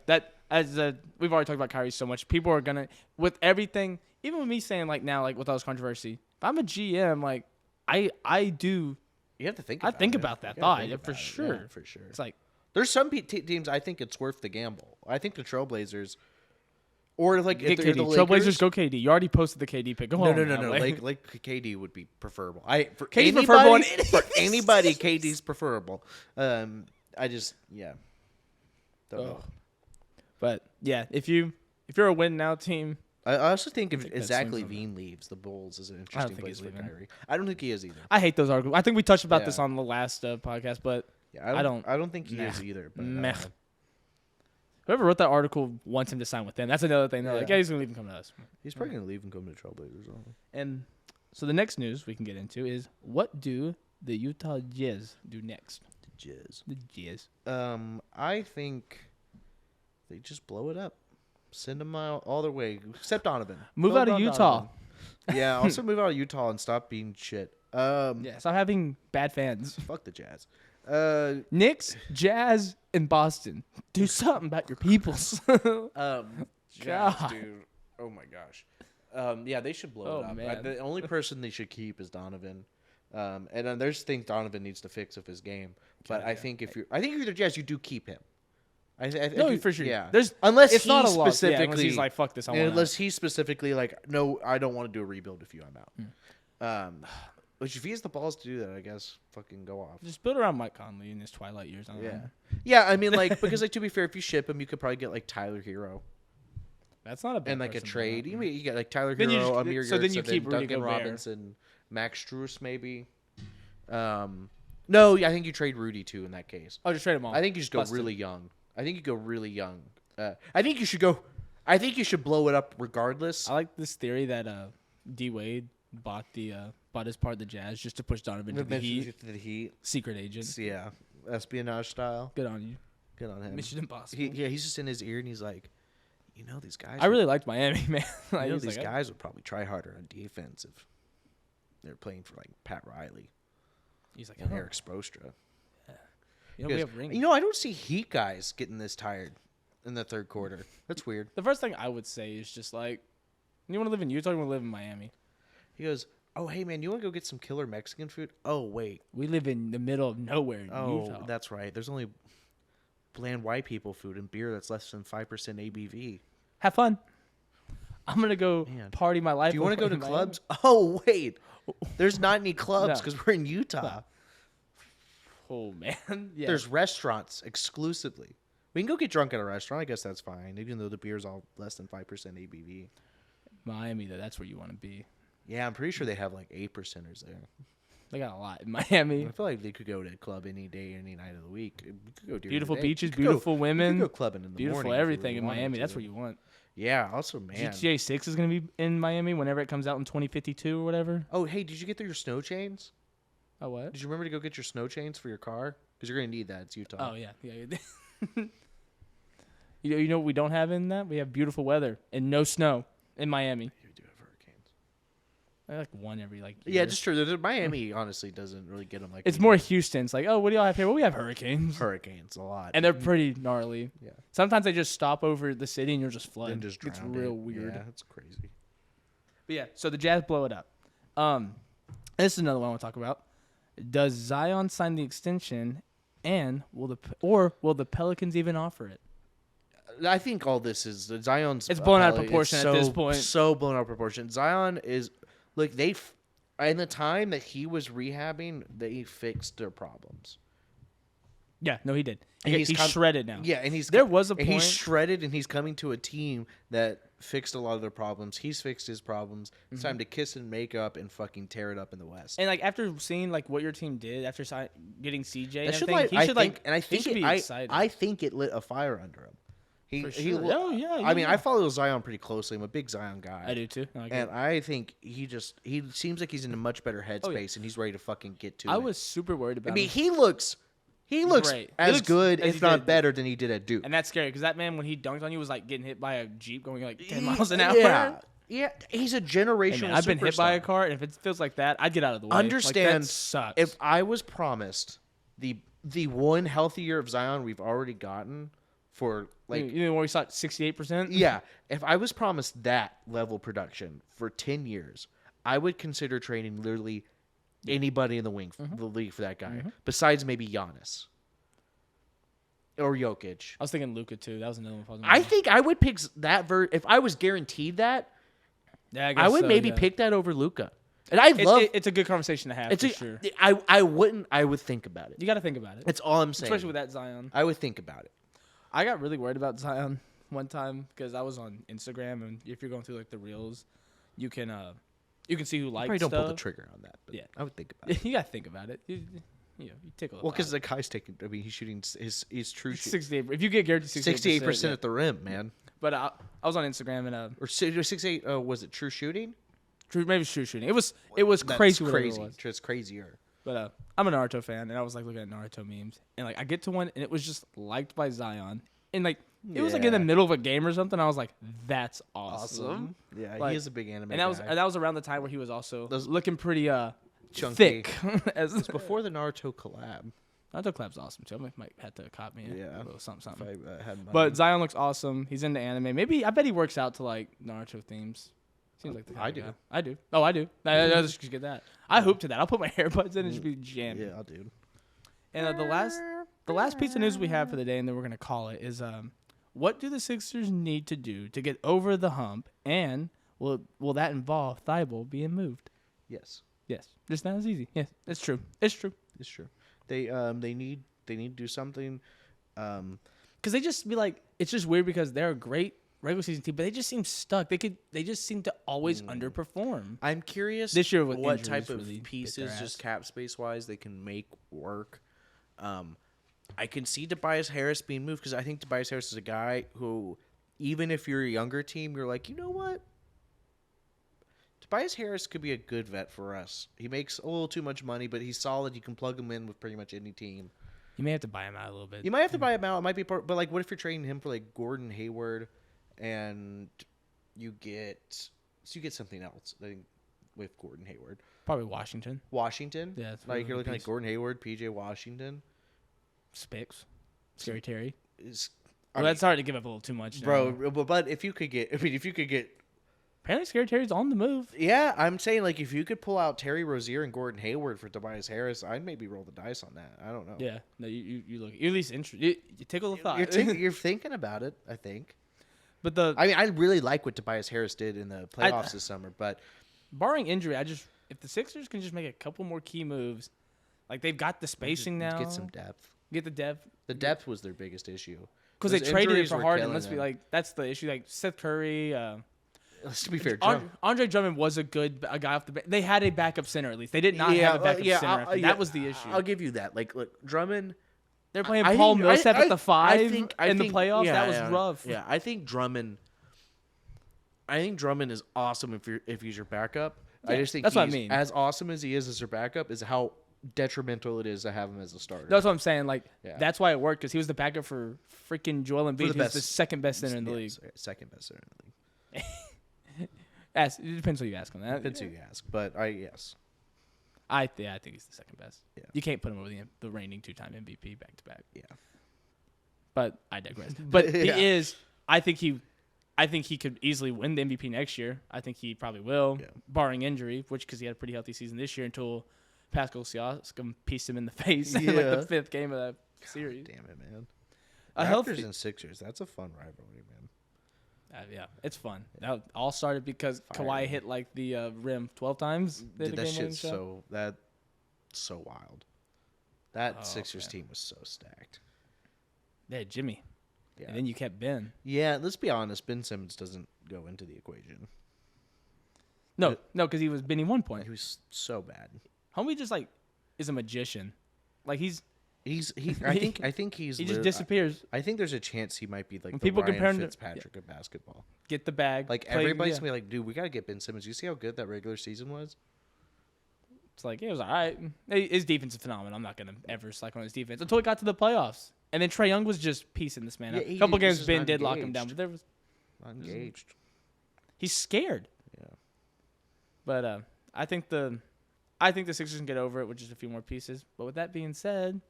[SPEAKER 2] we've already talked about Kyrie so much. People are gonna with everything. Even with me saying like now, like with all this controversy, if I'm a GM, like I do.
[SPEAKER 1] You have to think.
[SPEAKER 2] I
[SPEAKER 1] About
[SPEAKER 2] think
[SPEAKER 1] it.
[SPEAKER 2] about that
[SPEAKER 1] You gotta
[SPEAKER 2] thought
[SPEAKER 1] think
[SPEAKER 2] yeah, for
[SPEAKER 1] about it.
[SPEAKER 2] sure.
[SPEAKER 1] Yeah, for sure.
[SPEAKER 2] It's like
[SPEAKER 1] There's some teams I think it's worth the gamble. I think the Trailblazers, or like
[SPEAKER 2] get
[SPEAKER 1] if they're
[SPEAKER 2] KD.
[SPEAKER 1] the Lakers,
[SPEAKER 2] Trailblazers go KD. You already posted the KD pick. Go
[SPEAKER 1] No,
[SPEAKER 2] on
[SPEAKER 1] no,
[SPEAKER 2] now,
[SPEAKER 1] no.
[SPEAKER 2] like-
[SPEAKER 1] Like KD would be preferable. For
[SPEAKER 2] KD's
[SPEAKER 1] anybody,
[SPEAKER 2] preferable on
[SPEAKER 1] for anybody, KD's preferable. I just don't know.
[SPEAKER 2] But yeah, if you're a win now team,
[SPEAKER 1] I also think if
[SPEAKER 2] think that
[SPEAKER 1] Zach
[SPEAKER 2] swings on
[SPEAKER 1] Levine leaves, the Bulls is an
[SPEAKER 2] think
[SPEAKER 1] interesting place
[SPEAKER 2] he's
[SPEAKER 1] for
[SPEAKER 2] leaving.
[SPEAKER 1] Kyrie. I don't think he is either.
[SPEAKER 2] I hate those arguments. I think we touched about this
[SPEAKER 1] Yeah.
[SPEAKER 2] on the last podcast, but
[SPEAKER 1] Yeah, I don't think he is either. But
[SPEAKER 2] Meh. Whoever wrote that article wants him to sign with them. That's another thing. They're like,
[SPEAKER 1] Yeah.
[SPEAKER 2] yeah, he's gonna leave and come to us.
[SPEAKER 1] he's probably gonna leave and come to the Trailblazers.
[SPEAKER 2] And so the next news we can get into is what do the Utah Jazz do next?
[SPEAKER 1] Jizz.
[SPEAKER 2] The Jazz.
[SPEAKER 1] I think they just blow it up. Send them out all the way, except Donovan.
[SPEAKER 2] Move
[SPEAKER 1] Vote
[SPEAKER 2] out of
[SPEAKER 1] on
[SPEAKER 2] Utah.
[SPEAKER 1] Donovan. Yeah, also move out of Utah and stop being shit.
[SPEAKER 2] Yeah, stop having bad fans.
[SPEAKER 1] Fuck the Jazz.
[SPEAKER 2] Knicks, Jazz, and Boston. Do something about your peoples.
[SPEAKER 1] Jazz,
[SPEAKER 2] God.
[SPEAKER 1] dude. Oh my gosh. Yeah, they should blow
[SPEAKER 2] Oh,
[SPEAKER 1] it up.
[SPEAKER 2] man.
[SPEAKER 1] The only person they should keep is Donovan. And then there's things Donovan needs to fix of his game. But I think if you're the Jazz, you do keep him.
[SPEAKER 2] No, for sure.
[SPEAKER 1] Yeah.
[SPEAKER 2] There's
[SPEAKER 1] Unless
[SPEAKER 2] it's
[SPEAKER 1] he
[SPEAKER 2] not a loss. Yeah,
[SPEAKER 1] specifically,
[SPEAKER 2] unless he's like, fuck this. I want
[SPEAKER 1] unless he's specifically like, no, I don't want to do a rebuild with you. I'm out. Which if he has the balls to do that, I guess fucking go off.
[SPEAKER 2] just build around Mike Conley in his twilight years. I don't know.
[SPEAKER 1] Yeah. I mean, like because like to be fair, if you ship him, you could probably get like Tyler Hero
[SPEAKER 2] That's not a bad
[SPEAKER 1] and like a
[SPEAKER 2] person,
[SPEAKER 1] trade.
[SPEAKER 2] though.
[SPEAKER 1] You get like Tyler
[SPEAKER 2] Then you
[SPEAKER 1] Hero,
[SPEAKER 2] just-
[SPEAKER 1] Amir
[SPEAKER 2] so then you
[SPEAKER 1] Yurtseven,
[SPEAKER 2] keep Rudy
[SPEAKER 1] Duncan
[SPEAKER 2] Gobert.
[SPEAKER 1] Robinson, Max Strus maybe. No, I think you trade Rudy too in that case.
[SPEAKER 2] Oh, just trade him all.
[SPEAKER 1] I think you just go
[SPEAKER 2] Busted.
[SPEAKER 1] really young. I think you go really young. I think you should go. I think you should blow it up regardless.
[SPEAKER 2] I like this theory that D Wade bought his part of the Jazz just to push Donovan to the Heat.
[SPEAKER 1] The Heat.
[SPEAKER 2] Secret agent.
[SPEAKER 1] Yeah, espionage style.
[SPEAKER 2] Good on you.
[SPEAKER 1] Good on him.
[SPEAKER 2] Mission Impossible.
[SPEAKER 1] He's just in his ear and he's like, these guys.
[SPEAKER 2] I really liked Miami, man.
[SPEAKER 1] you
[SPEAKER 2] Like,
[SPEAKER 1] know,
[SPEAKER 2] he's
[SPEAKER 1] these
[SPEAKER 2] like,
[SPEAKER 1] guys would probably try harder on defense if they're playing for like Pat Riley
[SPEAKER 2] He's like,
[SPEAKER 1] and
[SPEAKER 2] oh,
[SPEAKER 1] Eric Spoelstra.
[SPEAKER 2] you know, we
[SPEAKER 1] Because,
[SPEAKER 2] have rings.
[SPEAKER 1] I don't see Heat guys getting this tired in the third quarter. That's weird.
[SPEAKER 2] The first thing I would say is just like, you want to live in Utah, or you want to live in Miami?
[SPEAKER 1] He goes, "Oh, hey man, you want to go get some killer Mexican food? Oh wait,
[SPEAKER 2] We live in the middle of nowhere in Utah.
[SPEAKER 1] that's right. There's only bland white people food and beer that's less than 5% ABV.
[SPEAKER 2] Have fun. I'm gonna go
[SPEAKER 1] Man.
[SPEAKER 2] party my life.
[SPEAKER 1] Do you want to go
[SPEAKER 2] away
[SPEAKER 1] to
[SPEAKER 2] in Miami.
[SPEAKER 1] clubs? Oh wait, there's not any clubs
[SPEAKER 2] No.
[SPEAKER 1] because we're in Utah.
[SPEAKER 2] Oh man, yeah.
[SPEAKER 1] There's restaurants exclusively. We can go get drunk at a restaurant. I guess that's fine, even though the beer's all less than 5% ABV.
[SPEAKER 2] Miami though. That's where you want to be.
[SPEAKER 1] Yeah, I'm pretty sure they have like 8%ers there.
[SPEAKER 2] They got a lot in Miami.
[SPEAKER 1] I feel like they could go to a club any day, any night of the week. We could go during
[SPEAKER 2] Beautiful
[SPEAKER 1] the day.
[SPEAKER 2] beaches,
[SPEAKER 1] We could go-
[SPEAKER 2] beautiful
[SPEAKER 1] we
[SPEAKER 2] women,
[SPEAKER 1] could go clubbing in the
[SPEAKER 2] beautiful
[SPEAKER 1] morning if we
[SPEAKER 2] everything
[SPEAKER 1] really
[SPEAKER 2] in
[SPEAKER 1] wanted
[SPEAKER 2] Miami.
[SPEAKER 1] to.
[SPEAKER 2] That's where you want.
[SPEAKER 1] Yeah. Also, man.
[SPEAKER 2] GTA 6 is going to be in Miami whenever it comes out in 2052 or whatever.
[SPEAKER 1] Oh, hey, did you get your snow chains?
[SPEAKER 2] Oh, what?
[SPEAKER 1] Did you remember to go get your snow chains for your car? Because you're gonna need that. It's Utah.
[SPEAKER 2] Oh, yeah. You know what we don't have in that? We have beautiful weather and no snow in Miami.
[SPEAKER 1] You do have hurricanes.
[SPEAKER 2] I like one every year.
[SPEAKER 1] Yeah, just true. Miami honestly doesn't really get them like.
[SPEAKER 2] It's more Houston's like, oh, what do y'all have here? Well, we have hurricanes.
[SPEAKER 1] Hurricanes a lot,
[SPEAKER 2] And they're pretty gnarly.
[SPEAKER 1] Yeah.
[SPEAKER 2] Sometimes they just stop over the city and you're just flooded.
[SPEAKER 1] And just
[SPEAKER 2] It's
[SPEAKER 1] drowned
[SPEAKER 2] real
[SPEAKER 1] it.
[SPEAKER 2] weird.
[SPEAKER 1] Yeah, it's crazy.
[SPEAKER 2] But yeah, so the Jazz blow it up. This is another one I want to talk about. Does Zion sign the extension, and will the Pelicans even offer it?
[SPEAKER 1] I think all this is Zion's.
[SPEAKER 2] It's blown out of proportion at this point.
[SPEAKER 1] So blown out of proportion. Zion is like in the time that he was rehabbing, they fixed their problems.
[SPEAKER 2] Yeah, no, he did.
[SPEAKER 1] And
[SPEAKER 2] He's shredded now.
[SPEAKER 1] Yeah, and
[SPEAKER 2] there was a point.
[SPEAKER 1] He's shredded, and he's coming to a team that fixed a lot of their problems. He's fixed his problems. It's time to kiss and make up and fucking tear it up in the West.
[SPEAKER 2] And like after seeing like what your team did after getting CJ,
[SPEAKER 1] That
[SPEAKER 2] and
[SPEAKER 1] should
[SPEAKER 2] everything, he should be excited.
[SPEAKER 1] I think it lit a fire under him.
[SPEAKER 2] For sure. Oh yeah.
[SPEAKER 1] I mean, I follow Zion pretty closely. I'm a big Zion guy.
[SPEAKER 2] I do too.
[SPEAKER 1] I think he seems like he's in a much better headspace and he's ready to fucking get to it.
[SPEAKER 2] I was super worried about.
[SPEAKER 1] I mean,
[SPEAKER 2] him.
[SPEAKER 1] he looks
[SPEAKER 2] Great.
[SPEAKER 1] as good,
[SPEAKER 2] as
[SPEAKER 1] if not better, than he did at Duke.
[SPEAKER 2] And that's scary because that man, when he dunked on you, was like getting hit by a Jeep going like 10 miles an hour.
[SPEAKER 1] Yeah, he's a generational.
[SPEAKER 2] Hey man, I've been hit by a
[SPEAKER 1] superstar.
[SPEAKER 2] car, and if it feels like that, I'd get out of the way.
[SPEAKER 1] Understand?
[SPEAKER 2] Like, that sucks.
[SPEAKER 1] If I was promised the one healthy year of Zion we've already gotten for like
[SPEAKER 2] you know where we saw 68%.
[SPEAKER 1] yeah, if I was promised that level production for 10 years, I would consider trading literally anybody in the league for that guy, besides maybe Giannis or Jokic.
[SPEAKER 2] I was thinking Luka too. That was another one.
[SPEAKER 1] I think I would pick that if I was guaranteed that.
[SPEAKER 2] Yeah,
[SPEAKER 1] I would maybe pick that over Luka. And I love.
[SPEAKER 2] It's a good conversation to have. For sure.
[SPEAKER 1] I wouldn't. I would think about it.
[SPEAKER 2] You got to think about it.
[SPEAKER 1] That's all I'm saying.
[SPEAKER 2] Especially with that Zion.
[SPEAKER 1] I would think about it.
[SPEAKER 2] I got really worried about Zion one time because I was on Instagram, and if you're going through like the reels, you can see who likes.
[SPEAKER 1] Probably don't
[SPEAKER 2] stuff.
[SPEAKER 1] pull the trigger on that. But
[SPEAKER 2] Yeah,
[SPEAKER 1] I would think about it.
[SPEAKER 2] You got to think about it. You tickle.
[SPEAKER 1] Well, because the guy's taking. I mean, he's shooting his true shoot.
[SPEAKER 2] 68. If you get guaranteed
[SPEAKER 1] 68% at the rim, man.
[SPEAKER 2] But I was on Instagram and
[SPEAKER 1] Or 68. Was it true shooting?
[SPEAKER 2] maybe true shooting. It was crazy.
[SPEAKER 1] Crazy.
[SPEAKER 2] It was.
[SPEAKER 1] It's crazier.
[SPEAKER 2] But I'm a Naruto fan, and I was like looking at Naruto memes, and like I get to one, and it was just liked by Zion, and like it was like in the middle of a game or something. I was like, that's awesome.
[SPEAKER 1] Yeah,
[SPEAKER 2] Like,
[SPEAKER 1] he is a big anime.
[SPEAKER 2] And that was around the time where he was also looking pretty
[SPEAKER 1] chunky.
[SPEAKER 2] thick.
[SPEAKER 1] It was before the Naruto collab.
[SPEAKER 2] Naruto collab's awesome too. I might have to cop me
[SPEAKER 1] Yeah.
[SPEAKER 2] a little something.
[SPEAKER 1] If I had money.
[SPEAKER 2] But Zion looks awesome. He's into anime. I bet he works out to like Naruto themes. Seems like the kind
[SPEAKER 1] I
[SPEAKER 2] of
[SPEAKER 1] do.
[SPEAKER 2] guy. I do. Oh, I do. I just get that. I hoop to that. I'll put my AirPods in and just be jamming.
[SPEAKER 1] Yeah, dude.
[SPEAKER 2] And the last piece of news we have for the day, and then we're gonna call it, is what do the Sixers need to do to get over the hump, and will that involve Thibault being moved?
[SPEAKER 1] Yes.
[SPEAKER 2] Yes, just not as easy. Yes, it's true. It's true.
[SPEAKER 1] It's true. They need to do something.
[SPEAKER 2] Because they just be like, it's just weird because they're a great regular season team, but they just seem stuck. They just seem to always underperform.
[SPEAKER 1] I'm curious
[SPEAKER 2] this year with
[SPEAKER 1] what
[SPEAKER 2] injuries
[SPEAKER 1] type of
[SPEAKER 2] really
[SPEAKER 1] pieces, just cap space wise, they can make work. I can see Tobias Harris being moved because I think Tobias Harris is a guy who, even if you're a younger team, you're like, you know what? Tobias Harris could be a good vet for us. He makes a little too much money, but he's solid. You can plug him in with pretty much any team.
[SPEAKER 2] You may have to buy him out a little bit.
[SPEAKER 1] You might have to buy him out. It might be part, but like, what if you're trading him for like Gordon Hayward, and you get something else? I think with Gordon Hayward,
[SPEAKER 2] probably Washington.
[SPEAKER 1] Yeah, like you're looking at Gordon Hayward, PJ Washington,
[SPEAKER 2] Spicks, Scary Terry.
[SPEAKER 1] Well,
[SPEAKER 2] that's hard to give up a little too much,
[SPEAKER 1] bro. But if you could get,
[SPEAKER 2] apparently Scary Terry's on the move.
[SPEAKER 1] Yeah, I'm saying like if you could pull out Terry Rozier and Gordon Hayward for Tobias Harris, I'd maybe roll the dice on that. I don't know.
[SPEAKER 2] Yeah, no, you look, you're at least interested. You tickle the thought.
[SPEAKER 1] You're thinking about it, I think.
[SPEAKER 2] But
[SPEAKER 1] I mean, I really like what Tobias Harris did in the playoffs this summer, but
[SPEAKER 2] barring injury, if the Sixers can just make a couple more key moves, like they've got the spacing now,
[SPEAKER 1] get some depth.
[SPEAKER 2] Get the depth.
[SPEAKER 1] The depth was their biggest issue
[SPEAKER 2] because they traded it for Harden. Let's be like, that's the issue. Like Seth Curry.
[SPEAKER 1] Let's be fair,
[SPEAKER 2] Andre Drummond was a guy off the bench. They had a backup center at least. They did not have a backup center. That was the issue.
[SPEAKER 1] I'll give you that. Like, look, Drummond.
[SPEAKER 2] They're playing Paul Millsap at the 5 in the playoffs.
[SPEAKER 1] Yeah,
[SPEAKER 2] that was rough.
[SPEAKER 1] Yeah, I think Drummond. I think Drummond is awesome if he's your backup. I
[SPEAKER 2] Yeah,
[SPEAKER 1] just think
[SPEAKER 2] that's what I
[SPEAKER 1] he's
[SPEAKER 2] mean.
[SPEAKER 1] as awesome as he is as your backup is how detrimental it is to have him as a starter.
[SPEAKER 2] That's what I'm saying. Like,
[SPEAKER 1] Yeah.
[SPEAKER 2] that's why it worked, because he was the backup for freaking Joel Embiid, who's the second best center in the
[SPEAKER 1] Yeah,
[SPEAKER 2] league.
[SPEAKER 1] second best center in the league.
[SPEAKER 2] It depends who you ask on that.
[SPEAKER 1] Depends who you ask, but yes.
[SPEAKER 2] I think he's the second best.
[SPEAKER 1] Yeah.
[SPEAKER 2] You can't put him over the reigning 2-time MVP back to back.
[SPEAKER 1] Yeah.
[SPEAKER 2] But I digress. But
[SPEAKER 1] Yeah.
[SPEAKER 2] he is. I think he could easily win the MVP next year. I think he probably will, barring injury, because he had a pretty healthy season this year until Pascal Siakam pieced him in the face in like the 5th game of that series.
[SPEAKER 1] Damn it, man.
[SPEAKER 2] A
[SPEAKER 1] Raptors
[SPEAKER 2] healthy,
[SPEAKER 1] and Sixers. That's a fun rivalry, man.
[SPEAKER 2] yeah, it's fun. That all started because Kawhi hit like the rim 12 times.
[SPEAKER 1] Dude, that shit's so wild. That Sixers team was so stacked.
[SPEAKER 2] They had Jimmy.
[SPEAKER 1] Yeah.
[SPEAKER 2] And then you kept Ben.
[SPEAKER 1] Yeah, let's be honest. Ben Simmons doesn't go into the equation.
[SPEAKER 2] No, because he was Benny 1 point.
[SPEAKER 1] He was so bad.
[SPEAKER 2] Homie just like is a magician. Like he
[SPEAKER 1] I think he's
[SPEAKER 2] he just disappears.
[SPEAKER 1] I think there's a chance he might be like
[SPEAKER 2] When
[SPEAKER 1] the
[SPEAKER 2] people
[SPEAKER 1] Ryan
[SPEAKER 2] compare him to-
[SPEAKER 1] Fitzpatrick of basketball.
[SPEAKER 2] Get the bag.
[SPEAKER 1] Like
[SPEAKER 2] play,
[SPEAKER 1] everybody's
[SPEAKER 2] yeah.
[SPEAKER 1] gonna be like, dude, we gotta get Ben Simmons. You see how good that regular season was?
[SPEAKER 2] It's like it was all right. His defense is phenomenal. I'm not gonna ever slack on his defense until he got to the playoffs. And then Trae Young was just piecing this man up.
[SPEAKER 1] Yeah,
[SPEAKER 2] A couple games
[SPEAKER 1] just
[SPEAKER 2] Ben
[SPEAKER 1] not
[SPEAKER 2] did lock him
[SPEAKER 1] engaged.
[SPEAKER 2] down, but there was
[SPEAKER 1] Engaged.
[SPEAKER 2] he's scared.
[SPEAKER 1] Yeah.
[SPEAKER 2] But I think the Sixers can get over it with just a few more pieces. But with that being said,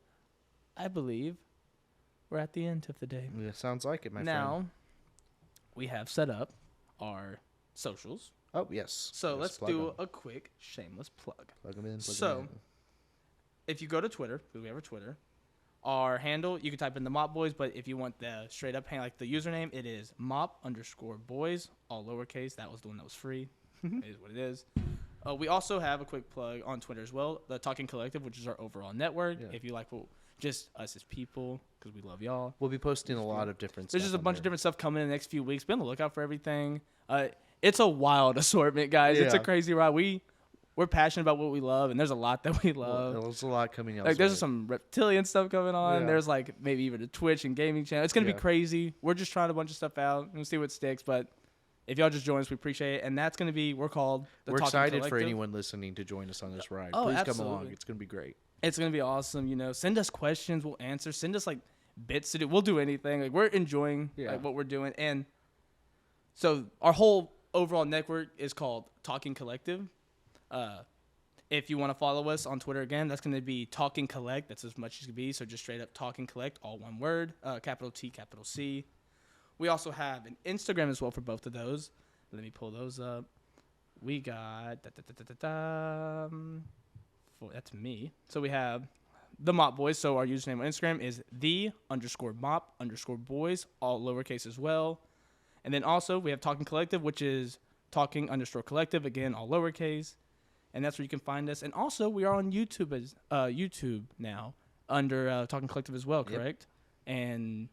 [SPEAKER 2] I believe we're at the end of the day.
[SPEAKER 1] Yeah, sounds like it, my friend.
[SPEAKER 2] Now we have set up our socials.
[SPEAKER 1] Oh yes.
[SPEAKER 2] So
[SPEAKER 1] Yes,
[SPEAKER 2] let's
[SPEAKER 1] plug
[SPEAKER 2] do
[SPEAKER 1] 'em.
[SPEAKER 2] a quick shameless plug.
[SPEAKER 1] Plug them in.
[SPEAKER 2] So, if you go to Twitter, because we have a Twitter, our handle, you can type in the Mop Boys, but if you want the straight up handle, like the username, it is Mop_Boys, all lowercase. That was the one that was free. It is what it is. We also have a quick plug on Twitter as well, the Talking Collective, which is our overall network.
[SPEAKER 1] Yeah.
[SPEAKER 2] If you like just us as people, because we love y'all.
[SPEAKER 1] we'll be posting a lot of different
[SPEAKER 2] There's
[SPEAKER 1] stuff
[SPEAKER 2] just a
[SPEAKER 1] on
[SPEAKER 2] bunch of
[SPEAKER 1] there.
[SPEAKER 2] different stuff coming in the next few weeks. Be on the lookout for everything. It's a wild assortment, guys. It's a
[SPEAKER 1] Yeah.
[SPEAKER 2] crazy ride. We're passionate about what we love, and there's a lot that we love.
[SPEAKER 1] Well, there's a lot coming out.
[SPEAKER 2] Like there's some reptilian stuff going on.
[SPEAKER 1] Yeah.
[SPEAKER 2] There's like maybe even a Twitch and gaming channel. It's gonna be
[SPEAKER 1] Yeah.
[SPEAKER 2] crazy. We're just trying a bunch of stuff out and see what sticks. But if y'all just join us, we appreciate it. And that's gonna be we're called the
[SPEAKER 1] We're
[SPEAKER 2] Talking
[SPEAKER 1] excited for
[SPEAKER 2] Collective.
[SPEAKER 1] anyone listening to join us on this ride.
[SPEAKER 2] Oh,
[SPEAKER 1] Please come
[SPEAKER 2] absolutely.
[SPEAKER 1] along. It's gonna be great.
[SPEAKER 2] It's gonna be awesome. Send us questions. We'll answer. Send us like bits to do. We'll do anything. Like we're enjoying like what we're doing. And so our whole overall network is called Talking Collective. If you want to follow us on Twitter again, that's going to be Talking Collect. That's as much as it can be. So just straight up Talking Collect, all one word, capital T, capital C. We also have an Instagram as well for both of those. Let me pull those up. We got that's me. So we have the Mop Boys. So our username on Instagram is the_Mop_Boys, all lowercase as well. And then also we have Talking Collective, which is Talking_Collective, again, all lowercase. And that's where you can find us. And also, we are on YouTube now under Talking Collective as well, correct? Yep. And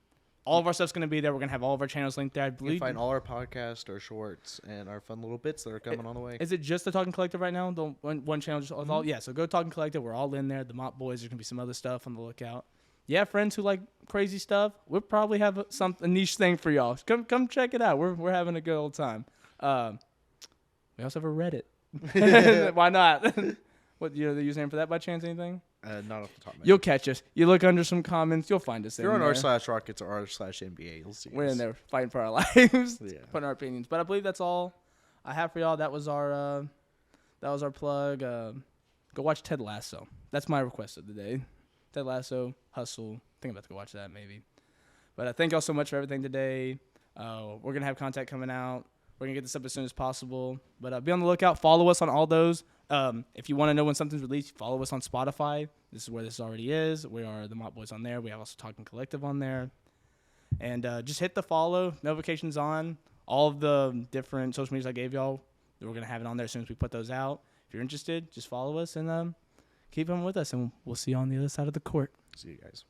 [SPEAKER 2] all of our stuff's going to be there. We're going to have all of our channels linked there, I believe.
[SPEAKER 1] You can find all our podcasts, our shorts, and our fun little bits that are coming on the way.
[SPEAKER 2] Is it just the Talking Collective right now? The one channel? Just all? Yeah, so go Talking Collective. We're all in there. The Mop Boys. There's going to be some other stuff on the lookout. Yeah, friends who like crazy stuff, we'll probably have a niche thing for y'all. Come check it out. We're having a good old time. We also have a Reddit. Why not? What the username for that by chance? Anything?
[SPEAKER 1] Not off the top of my head.
[SPEAKER 2] You'll catch us. You look under some comments, you'll find us.
[SPEAKER 1] If you're on
[SPEAKER 2] there.
[SPEAKER 1] r/Rockets or r/NBA, you'll see
[SPEAKER 2] We're
[SPEAKER 1] us.
[SPEAKER 2] in there fighting for our lives,
[SPEAKER 1] Yeah.
[SPEAKER 2] putting our opinions. But I believe that's all I have for y'all. That was our plug. Go watch Ted Lasso. That's my request of the day. Ted Lasso, Hustle. I think I'm about to go watch that maybe. But thank y'all so much for everything today. We're gonna have content coming out. We're going to get this up as soon as possible. But be on the lookout. Follow us on all those. If you want to know when something's released, follow us on Spotify. This is where this already is. We are the Mop Boys on there. We have also Talking Collective on there. And just hit the follow. Notifications on. All of the different social medias I gave y'all, we're going to have it on there as soon as we put those out. If you're interested, just follow us and keep them with us. And we'll see you on the other side of the court.
[SPEAKER 1] See you guys.